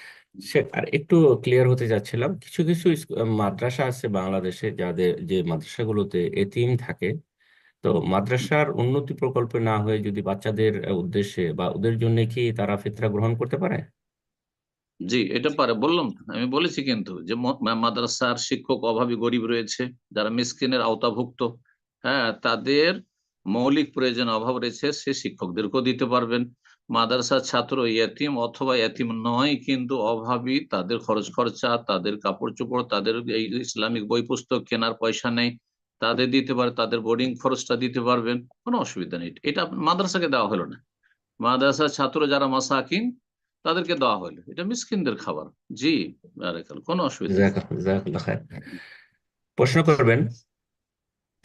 শেখ, আর একটু ক্লিয়ার হতে যাচ্ছিলাম, কিছু কিছু মাদ্রাসা আছে বাংলাদেশে, যে মাদ্রাসাগুলোতে এতিম থাকে, তো মাদ্রাসার উন্নতি প্রকল্পে না হয়ে যদি বাচ্চাদের উদ্দেশ্যে বা ওদের জন্য কি তারা ফিতরা গ্রহণ করতে পারে? জি, এটা পারে, বললাম তো, আমি বলেছি কিন্তু যে মাদ্রাসার শিক্ষক অভাবী গরিব রয়েছে, যারা মিসকিনের আওতাভুক্ত, হ্যাঁ, তাদের মৌলিক প্রয়োজন অভাব রয়েছে, সে শিক্ষকদেরকেও দিতে পারবেন। মাদ্রাসার ছাত্র ইয়েতিম অথবা এতিম নয় কিন্তু অভাবী, তাদের খরচ খরচা, তাদের কাপড় চোপড়, তাদের এই ইসলামিক বই পুস্তক কেনার পয়সা নেই, তাদের দিতে পারে, তাদের বোর্ডিং খরচটা দিতে পারবেন, কোনো অসুবিধা নেই। এটা মাদ্রাসাকে দেওয়া হলো না, মাদ্রাসার ছাত্র যারা মাসাকিন তাদেরকে দেওয়া হলো, এটা মিসকিনদের খাবার। জি, বারাকাল্লাহ, কোনো অসুবিধা নেই। জাজাকাল্লাহ খাইর। প্রশ্ন করবেন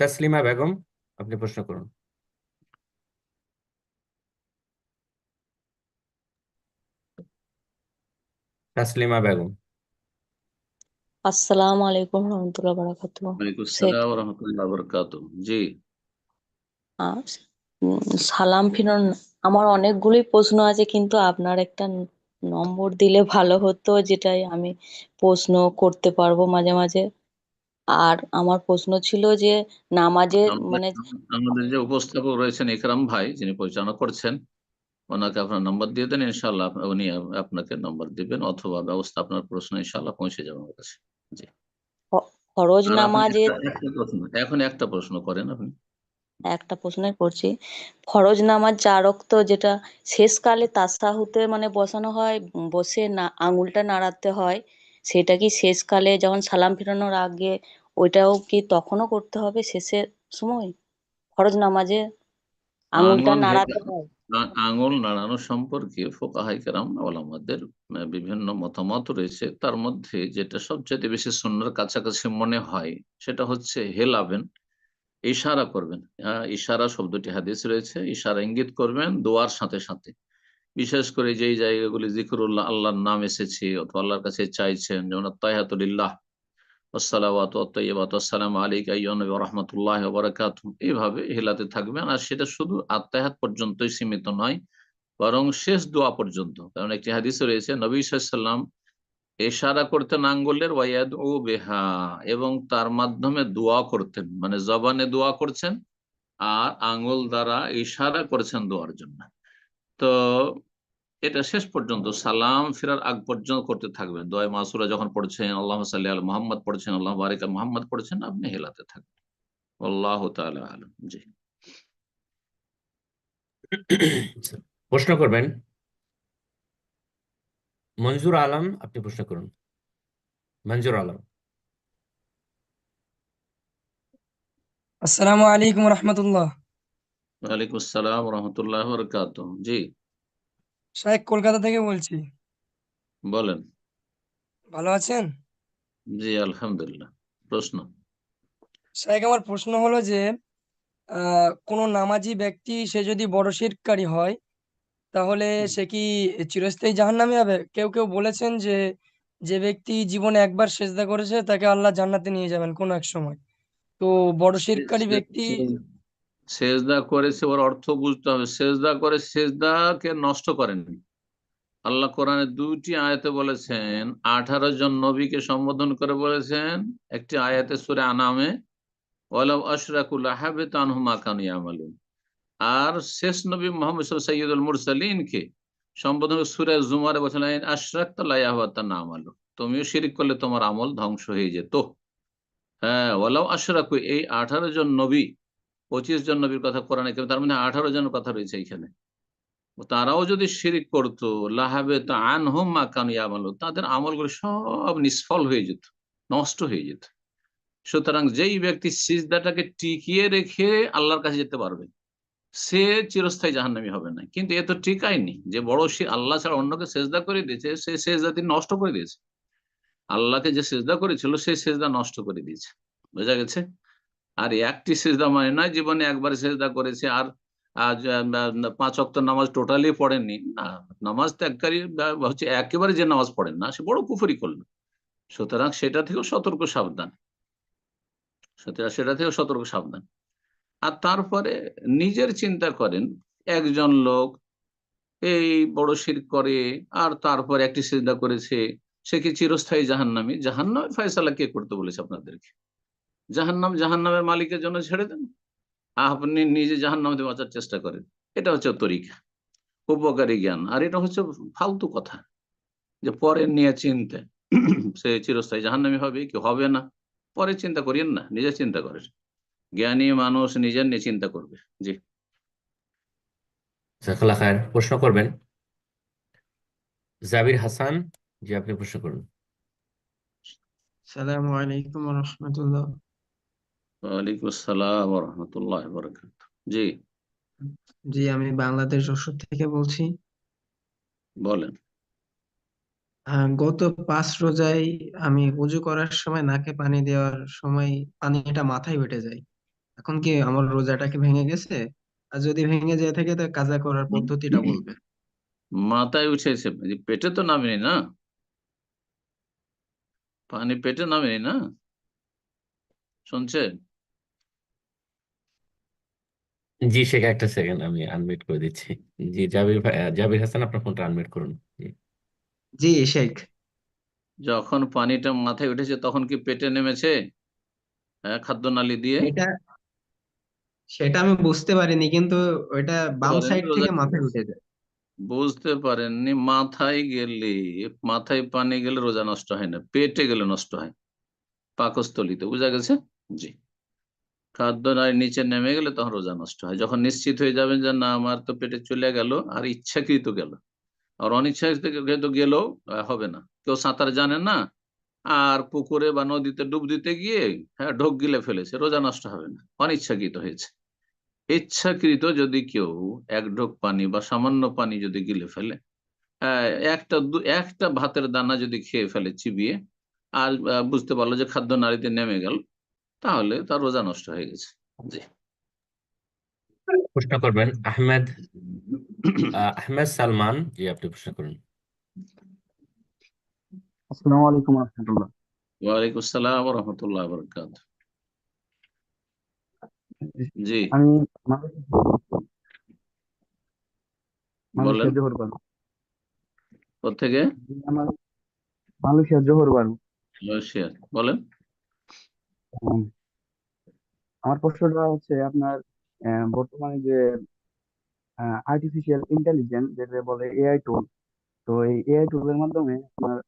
তাসলিমা বেগম, আপনি প্রশ্ন করুন। তাসলিমা বেগম। আসসালামু আলাইকুম রহমতুল্লাহ বারাকাতুহু। ওয়ালাইকুম শেখ, আসসালাম ওয়া রাহমাতুল্লাহি ওয়া বারাকাতুহু। জি, আহ, সালাম ফিরন। আমার অনেকগুলোই প্রশ্ন আছে, কিন্তু আপনার একটা নম্বর দিলে ভালো হতো, যেটাই আমি প্রশ্ন করতে পারবো মাঝে মাঝে। আর আমার প্রশ্ন ছিল যে নামাজের আমাদের মানে আমাদের যে উপস্থাপক রয়েছেন ইকরাম ভাই, যিনি পরিচালনা করছেন, ওনাকে আপনার নম্বর দিয়ে দেন, ইনশাআল্লাহ উনি আপনাকে নম্বর দিবেন, অথবা ব্যবস্থা, আপনার প্রশ্ন ইনশাআল্লাহ পৌঁছে যাবে আমার কাছে। জি। ফরজ আর আপনি নামাজের এখন একটা প্রশ্ন করেন আপনি। একটা প্রশ্নই করছি। ফরজ নামাজ 4 ওয়াক্ত, যেটা শেষকালে তাসাহুতে মানে বসানো হয়, বসে না আঙুলটা নাড়াতে হয়, সেটা কি শেষকালে যখন সালাম ফিরানোর আগে, ওইটাও কি তখনও করতে হবে শেষের সময় ফরজ নামাজে আঙুলটা আঙুল নাড়াতে হয়? আঙুল নাড়ানো সম্পর্কে ফুকাহায়ে কেরাম ওলামাদের বিভিন্ন মতামত রয়েছে। তার মধ্যে যেটা সবচেয়ে বেশি সুন্নাহর কাছাকাছি মনে হয়, সেটা হচ্ছে হেলাবেন, ইশারা করবেন। ইশারা শব্দটি হাদিস রয়েছে, ইশারা ইঙ্গিত করবেন দোয়ার সাথে সাথে। বিশেষ করে যেই জায়গাগুলি জিকরুল্লাহ, আল্লাহর নাম এসেছে অথবা আল্লাহর কাছে চাইছেন, যেমন আত্তাহিয়াতুলিল্লাহ ওয়াসসালাওয়াতু ওয়াত-তাইয়্যিবাতু আসসালামু আলাইকা আইয়ুহান নবী ওয়া রাহমাতুল্লাহি ওয়া বারাকাতুহু, এইভাবে হেলাতে থাকবেন। আর সেটা শুধু আত্তাহিয়াত পর্যন্তই সীমিত নয়, বরং শেষ দোয়া পর্যন্ত। কারণ একটি হাদিসে রয়েছে নবী সাল্লাল্লাহু আলাইহি ওয়াসাল্লাম ইশারা করতেন আঙ্গুলের, ওয়ায়াদউ বিহা, এবং তার মাধ্যমে দোয়া করতেন, মানে জবানে দোয়া করছেন আর আঙ্গুল দ্বারা ইশারা করছেন দোয়ার জন্য। তো এটা শেষ পর্যন্ত সালাম ফেরার আগ পর্যন্ত করতে থাকবেন। দোয়া মাসুরা যখন পড়ছেন, আল্লাহুম্মা সাল্লি আলা মুহাম্মদ পড়ছেন, আল্লাহুম্মা বারিক আলা মুহাম্মদ পড়ছেন, আপনি হেলাতে থাকবেন। আল্লাহু তাআলা আলাম। জি, প্রশ্ন করবেন মঞ্জুর আলম, আপনি প্রশ্ন করুন। মঞ্জুর আলম। আসসালামু আলাইকুম রহমতুল্লাহ। ওয়ালাইকুম আসসালাম রহমতুল্লাহ বরকাত। জি শাহেখ কলকাতা থেকে বলছি। বলেন। ভালো আছেন? জি আলহামদুলিল্লাহ। প্রশ্ন। শাহেখ আমার প্রশ্ন হলো যে কোনো নামাজি ব্যক্তি সে যদি বড় শিরককারী হয় তাহলে সে কি চিরস্থায়ী জাহান্নামে যাবে? কেউ কেউ বলেছেন যে যে ব্যক্তি জীবনে একবার সেজদা করেছে তাকে আল্লাহ জান্নাতে নিয়ে যাবেন কোনো এক সময়। তো বড় শিরককারী ব্যক্তি সেজদা করেছে, ওর অর্থ বুঝতে হবে। সেজদা করে, সেজদাকে নষ্ট করেননি। আল্লাহ কোরআনে 2টি আয়াতে বলেছেন, 18 জন নবীকে সম্বোধন করে বলেছেন। একটি আয়াতে সূরা আনামে ওয়ালাউ আশরাকু লাহাবিতা আনহুম মা কানু ইয়ামালুন। আর শেষ নবী মুহাম্মদ সাইয়্যিদুল মুরসালিনকে সম্বোধন করে সূরা জুমারে বলেছেন আশরাকতা লা ইয়াহবাতান্না আমালু, তুমিও শিরিক করলে তোমার আমল ধ্বংস হয়ে যেত। হ্যাঁ, ওয়ালাউ আশরাকু, এই 18 জন নবী, 25 জন নবীর কথা কোরআনে কেন, তার মধ্যে 18 জনের কথা রয়েছে এখানে। তারাও যদি শিরিক করতো লাহাবিতা আনহুম মা কানু ইয়ামালুন, তাদের আমলগুলো সব নিষ্ফল হয়ে যেত, নষ্ট হয়ে যেত। সুতরাং যেই ব্যক্তি সিজদাটাকে টিকিয়ে রেখে আল্লাহর কাছে যেতে পারবে সে চিরস্থায়ী জাহান্নামী হবে না। কিন্তু এ তো টিকায়নি, যে বড় সে আল্লাহ ছাড়া অন্যকে সেজদা করে দিয়েছে, সে সেজদা তিনি নষ্ট করে দিয়েছে। আল্লাহকে যে সেজদা করেছিল সেই সেজদা নষ্ট করে দিয়েছে। বোঝা গেছে? আর একটি সেজদা মানে নয় জীবনে একবার সেজদা করেছে আর আজ 5 ওয়াক্ত নামাজ টোটালি পড়েননি, না। নামাজ ত্যাগকারী হচ্ছে একেবারে যে নামাজ পড়েন না, সে বড় কুফরি করলো। সুতরাং সেটা থেকেও সতর্ক সাবধান, সেটা থেকেও সতর্ক সাবধান। আর তারপরে নিজের চিন্তা করেন, একজন লোক এই বড় শিরক করে আর তারপর একটি সিজদা করেছে, সে কি চিরস্থায়ী জাহান্নামী? জাহান্নামের ফয়সালা কে করতে বলেছে আপনাদেরকে? জাহান্নামের মালিকের জন্য ছেড়ে দেন, আপনি নিজে জাহান্নাম থেকে বাঁচার চেষ্টা করেন। এটা হচ্ছে তরিকা, উপকারী জ্ঞান। আর এটা হচ্ছে ফালতু কথা, যে পরে নিয়ে চিন্তা সে চিরস্থায়ী জাহান্নামী হবে কি হবে না, পরে চিন্তা করিয়েন না, নিজে চিন্তা করেন। জ্ঞানী মানুষ নিজের নিয়ে চিন্তা করবে। জি জাযাকাল্লাহ খায়ের। প্রশ্ন করবেন জাবির হাসান। জি, আপনি প্রশ্ন করুন। সালামু আলাইকুম রহমতুল্লাহ। ওয়ালাইকুম আসসালাম ওয়া রাহমাতুল্লাহি ওয়া বারাকাতুহু। জি জি, আমি বাংলাদেশ যশোর থেকে বলছি। বলেন। গত 5 রোজায় আমি উজু করার সময় নাকে পানি দেওয়ার সময় পানিটা মাথায় উঠে যায়। এখন কি আমার রোজাটা কি ভেঙে গেছে? আর যদি ভেঙে যেয়ে থাকে তো কাজা করার পদ্ধতিটা বলবে। মাথায় উঠেছে, যে পেটে তো নামেনি না, পানি পেটে নামেনি না, শুনছেন? জি শেখ, একটা সেকেন্ড আমি আনমিউট করে দিচ্ছি। জি জাবির হাসান, আপনার ফোনটা আনমিউট করুন। জি। জি শেখ, যখন পানিটা মাথায় উঠেছে তখন কি পেটে নেমেছে? হ্যাঁ, খাদ্যনালী দিয়ে। এটা সেটা আমি বুঝতে পারিনি, কিন্তু ওইটা বাম পারেন সাইড রোজা, থেকে মাথায় উঠে যায়। বুঝতে পারেননি? মাথায় পানি গেলে রোজা নষ্ট হয় না, পেটে গেলে নষ্ট হয়, পাকস্থলিতে। বুঝা গেছে? জি। খাদ্যনালী নিচে নেমে গেলে তখন রোজা নষ্ট হয়। যখন নিশ্চিত হয়ে যাবেন যে না আমার তো পেটে চলে গেল, আর ইচ্ছাকৃত গেল, আর অনিচ্ছাকৃত গেলেও হবে না। কেউ সাঁতার জানে না আর পুকুরে বা নদীতে ডুব দিতে গিয়ে হ্যাঁ ঢোক গিলে ফেলেছে, রোজা নষ্ট হবে না, অনিচ্ছাকৃত হয়েছে। ইচ্ছাকৃত যদি কেউ এক ঢোক পানি বা সামান্য পানি যদি গিলে ফেলে, আহ, একটা ভাতের দানা যদি খেয়ে ফেলে চিবিয়ে, আর বুঝতে পারলো যে খাদ্য নালীতে নেমে গেল, তাহলে তার রোজা নষ্ট হয়ে গেছে। জি প্রশ্ন করবেন আহমেদ সালমান। জি, আপনি প্রশ্ন করুন। আসসালামু আলাইকুম রহমতুল্লাহ। ওয়ালাইকুম আসসালাম রহমতুল্লাহ বরকাত। জি আমি বলেন। মালয়েশিয়া জোহর বারু। কোত্থেকে? আমার মালয়েশিয়া জোহর বারু। মালয়েশিয়া। বলেন। উম, আমার প্রশ্নটা হচ্ছে আপনার বর্তমানে যে আর্টিফিশিয়াল ইন্টেলিজেন্স যেটা বলে এআই টুল, তো এই এআই টুলের মাধ্যমে আপনার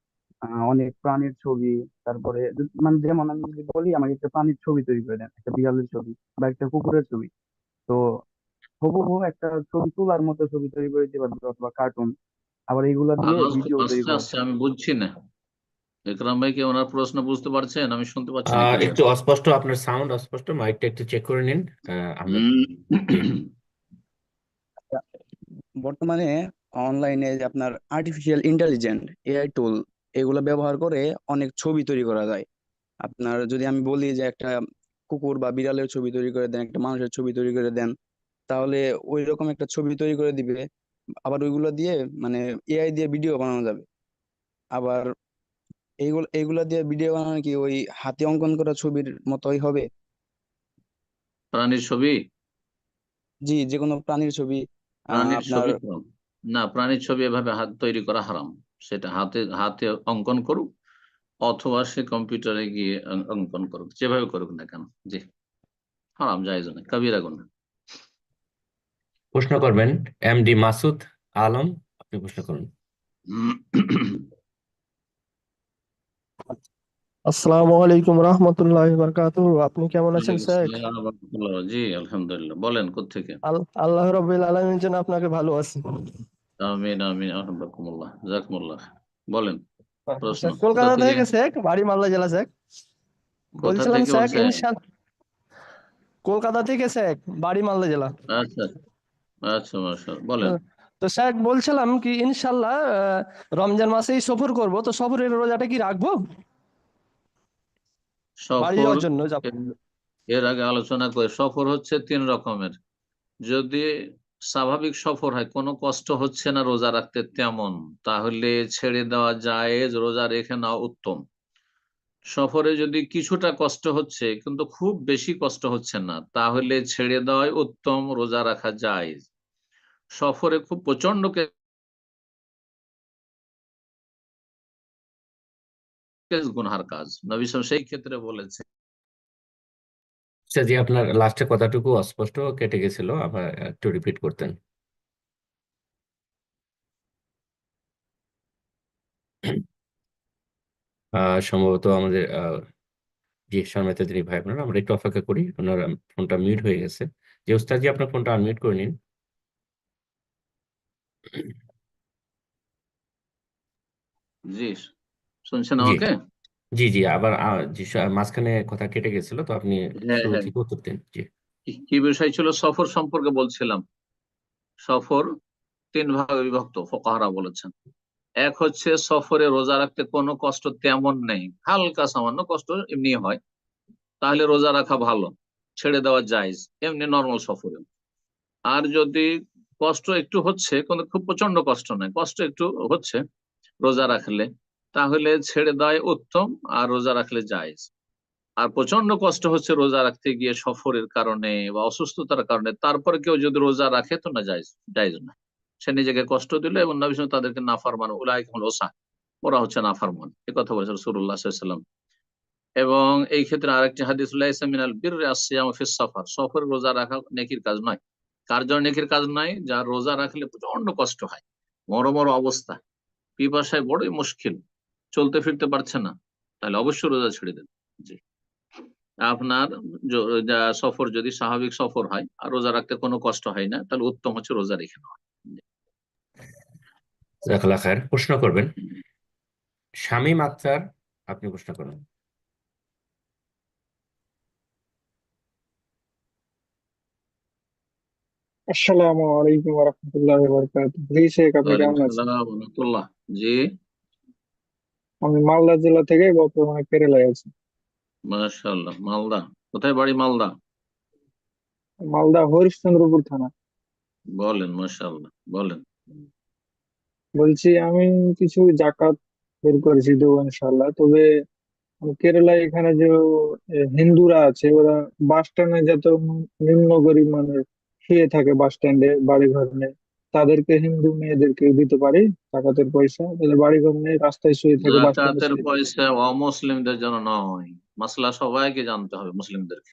অনেক প্রাণীর ছবি, তারপরে মানে যেমন আমি যদি বলি আমাকে একটা প্রাণীর ছবি তৈরি করে দেন, একটা বিড়ালের ছবি বা একটা কুকুরের ছবি, তো হুবহু একটা ছবি তোলার মতো ছবি তৈরি করে দিতে পারবে, অথবা কার্টুন। আবার এইগুলা দিয়ে আওয়াজ খুব ভিডিও তৈরি আস্তে করে আসছে, দিতে আমি পারবে। বুঝছি না। ইকরাম ভাই কি ওনার প্রশ্ন বুঝতে পারছেন? আমি শুনতে পাচ্ছি না ক্লিয়ার। একটু অস্পষ্ট, আপনার সাউন্ড অস্পষ্ট, মাইকটা একটু চেক করে নিন। আমরা জি বর্তমানে অনলাইনে যে আপনার আর্টিফিশিয়াল ইন্টেলিজেন্ট এআই টুল এগুলো ব্যবহার করে অনেক ছবি তৈরি করা যায়। আপনার যদি আমি বলি যে একটা কুকুর বা বিড়ালের ছবি তৈরি করে দেন, একটা মানুষের ছবি তৈরি করে দেন, তাহলে ওই রকম একটা ছবি তৈরি করে দিবে। আবার ওইগুলো দিয়ে মানে এআই দিয়ে ভিডিও বানানো যাবে। আবার এইগুলা দিয়ে ভিডিও বানানো কি ওই হাতে অঙ্কন করা ছবির মতোই হবে? প্রাণীর ছবি? জি, যে কোনো প্রাণীর ছবি প্রাণীর আপনার। ছবি তো না, প্রাণীর ছবি এভাবে হাত তৈরি করা হারাম। সেটা হাতে হাতে অঙ্কন করুক, অথবা সে কম্পিউটারে গিয়ে অঙ্কন করুক, যেভাবে করুক না কেন। জি, হারাম, জায়েজ না, কাবিরা গুনাহ। প্রশ্ন করবেন এমডি মাসুদ আলম, আপনি প্রশ্ন করুন। আসসালামু আলাইকুম রহমতুল্লাহি বারাকাতুহু। আপনি কেমন আছেন ওয়ালাইকুম শেখ? আসসালাম ওয়া রাহমাতুল্লাহ। জি আলহামদুলিল্লাহ, বলেন কোত্থেকে? আল্লাহ রাব্বিল আলামিন যেন আপনাকে ভালো আছে। আমিন আমিন, আহমদুল্লাহ, জাযাকুমুল্লাহ। বলেন প্রশ্ন। শেখ কোথা কলকাতা থেকে? থেকে শেখ, বাড়ি মালদা জেলা শেখ। কোথা বলছিলাম থেকে শেখ বলছেন? কলকাতা থেকে শেখ, বাড়ি মালদা জেলা। আচ্ছা আচ্ছা, মাশাআল্লাহ, বলেন। তো শেখ বলছিলাম কি ইনশাল্লাহ রমজান মাসেই সফর করব, তো সফরের রোজাটা কি রাখবো? বাড়ি সফর যাওয়ার জন্য যাব। এর আগে আলোচনা করে, সফর হচ্ছে 3 রকমের। যদি স্বাভাবিক সফর হয়, কোনো কষ্ট হচ্ছে না রোজা রাখতে তেমন, তাহলে ছেড়ে দেওয়া জায়েজ, রোজা রেখে নেওয়া উত্তম। সফরে যদি কিছুটা কষ্ট হচ্ছে কিন্তু খুব বেশি কষ্ট হচ্ছে না, তাহলে ছেড়ে দেওয়াই উত্তম, রোজা রাখা জায়েজ। সফরে খুব প্রচন্ড গুনহার কাজ, নবী সাল্লাল্লাহু আলাইহি ওয়াসাল্লাম সেই ক্ষেত্রে বলেছে। আচ্ছা জি, আপনার লাস্টের কথাটুকু অস্পষ্ট কেটে গেছিল, আবার একটু রিপিট করতেন। সম্ভবত আমাদের জি সম্মানিত দিনী ভাই বোনেরা, আমরা একটু অপেক্ষা করি, ওনার ফোনটা মিউট হয়ে গেছে। যে ওস্তাদ জি, আপনার ফোনটা আনমিউট করে নিন। জি, শুনছেন জি আমাকে? জি জি, আবার জি, মাঝখানে কথা কেটে গেছিল, তো আপনি হ্যাঁ শুরু হ্যাঁ, থেকে উত্তর দিন। জি কি বিষয় ছিল? সফর সম্পর্কে বলছিলাম। সফর 3 ভাগে বিভক্ত, ফুকাহারা বলেছেন। এক হচ্ছে সফরে রোজা রাখতে কোনো কষ্ট তেমন নেই, হালকা সামান্য কষ্ট এমনি হয়, তাহলে রোজা রাখা ভালো, ছেড়ে দেওয়া জায়েজ, এমনি নর্মাল সফরে। আর যদি কষ্ট একটু হচ্ছে, কিন্তু খুব প্রচন্ড কষ্ট নয়, কষ্ট একটু হচ্ছে রোজা রাখলে, তাহলে ছেড়ে দেওয়াই উত্তম, আর রোজা রাখলে জায়েজ। আর প্রচন্ড কষ্ট হচ্ছে রোজা রাখতে গিয়ে সফরের কারণে বা অসুস্থতার কারণে, তারপরে কেউ যদি রোজা রাখে তো না, জায়েজ, জায়েজ না। সে নিজেকে কষ্ট দিল, এবং নবী সাল্লাল্লাহু আলাইহি ওয়াসাল্লাম তাদেরকে নাফরমান, উলাইকা হুমুল ওসাহ, ওরা হচ্ছে নাফরমান, এই কথা বলেছেন রাসূলুল্লাহ সাল্লাল্লাহু আলাইহি ওয়াসাল্লাম। এবং এই ক্ষেত্রে আরেকটি হাদিস, লাইসা মিনাল বিররি আস-সিয়ামু ফিস সফর, সফরে রোজা রাখা নেকির কাজ নয়। কার জন্য নেকির কাজ নয়? যার রোজা রাখলে প্রচন্ড কষ্ট হয়, মরমর অবস্থা, পিপাসায় বড়ই মুশকিল, চলতে ফিরতে পারছে না, তাহলে অবশ্যই রোজা ছেড়ে দেন। জি, আপনার সফর যদি স্বাভাবিক সফর হয় আর রোজা রাখতে কোনো কষ্ট হয় না, তাহলে উত্তম হচ্ছে রোজা রেখে নেওয়া। জাযাকাল্লাহ খায়ের। প্রশ্ন করবেন শামীম আক্তার, আপনি প্রশ্ন করুন। আসসালামু আলাইকুম ওয়া রাহমাতুল্লাহি ওয়া বারাকাতুহু। জি শেখ, আপনি ওয়ালাইকুম কেমন আছেন? আসসালাম ওয়া রাহমাতুল্লাহ। জি, আমি মালদা জেলা থেকে বর্তমানে কেরালায় আছি। মাশাআল্লাহ। মালদা? কোথায় বাড়ি মালদা? মালদা হরিশ্চন্দ্রপুর থানা। বলেন, মাশাআল্লাহ, বলেন। বলছি আমি কিছু জাকাত বের করেছি, দেবো ইনশাল্লাহ। তবে কেরালায় এখানে যে হিন্দুরা আছে, ওরা বাস স্ট্যান্ডে যত নিম্ন গরিব মানুষ শুয়ে থাকে, বাস স্ট্যান্ডে বাড়ি ঘর নেই, তাদেরকে, হিন্দু মেয়েদেরকে দিতে পারি জাকাতের পয়সা? তাহলে বাড়ি ঘর নেই, রাস্তায় শুয়ে থাকে, বাস স্ট্যান্ডে যাকাতের শুয়ে থাকে। পয়সা অমুসলিমদের জন্য নয়, মাসলা সবাইকে জানতে হবে, মুসলিমদেরকে।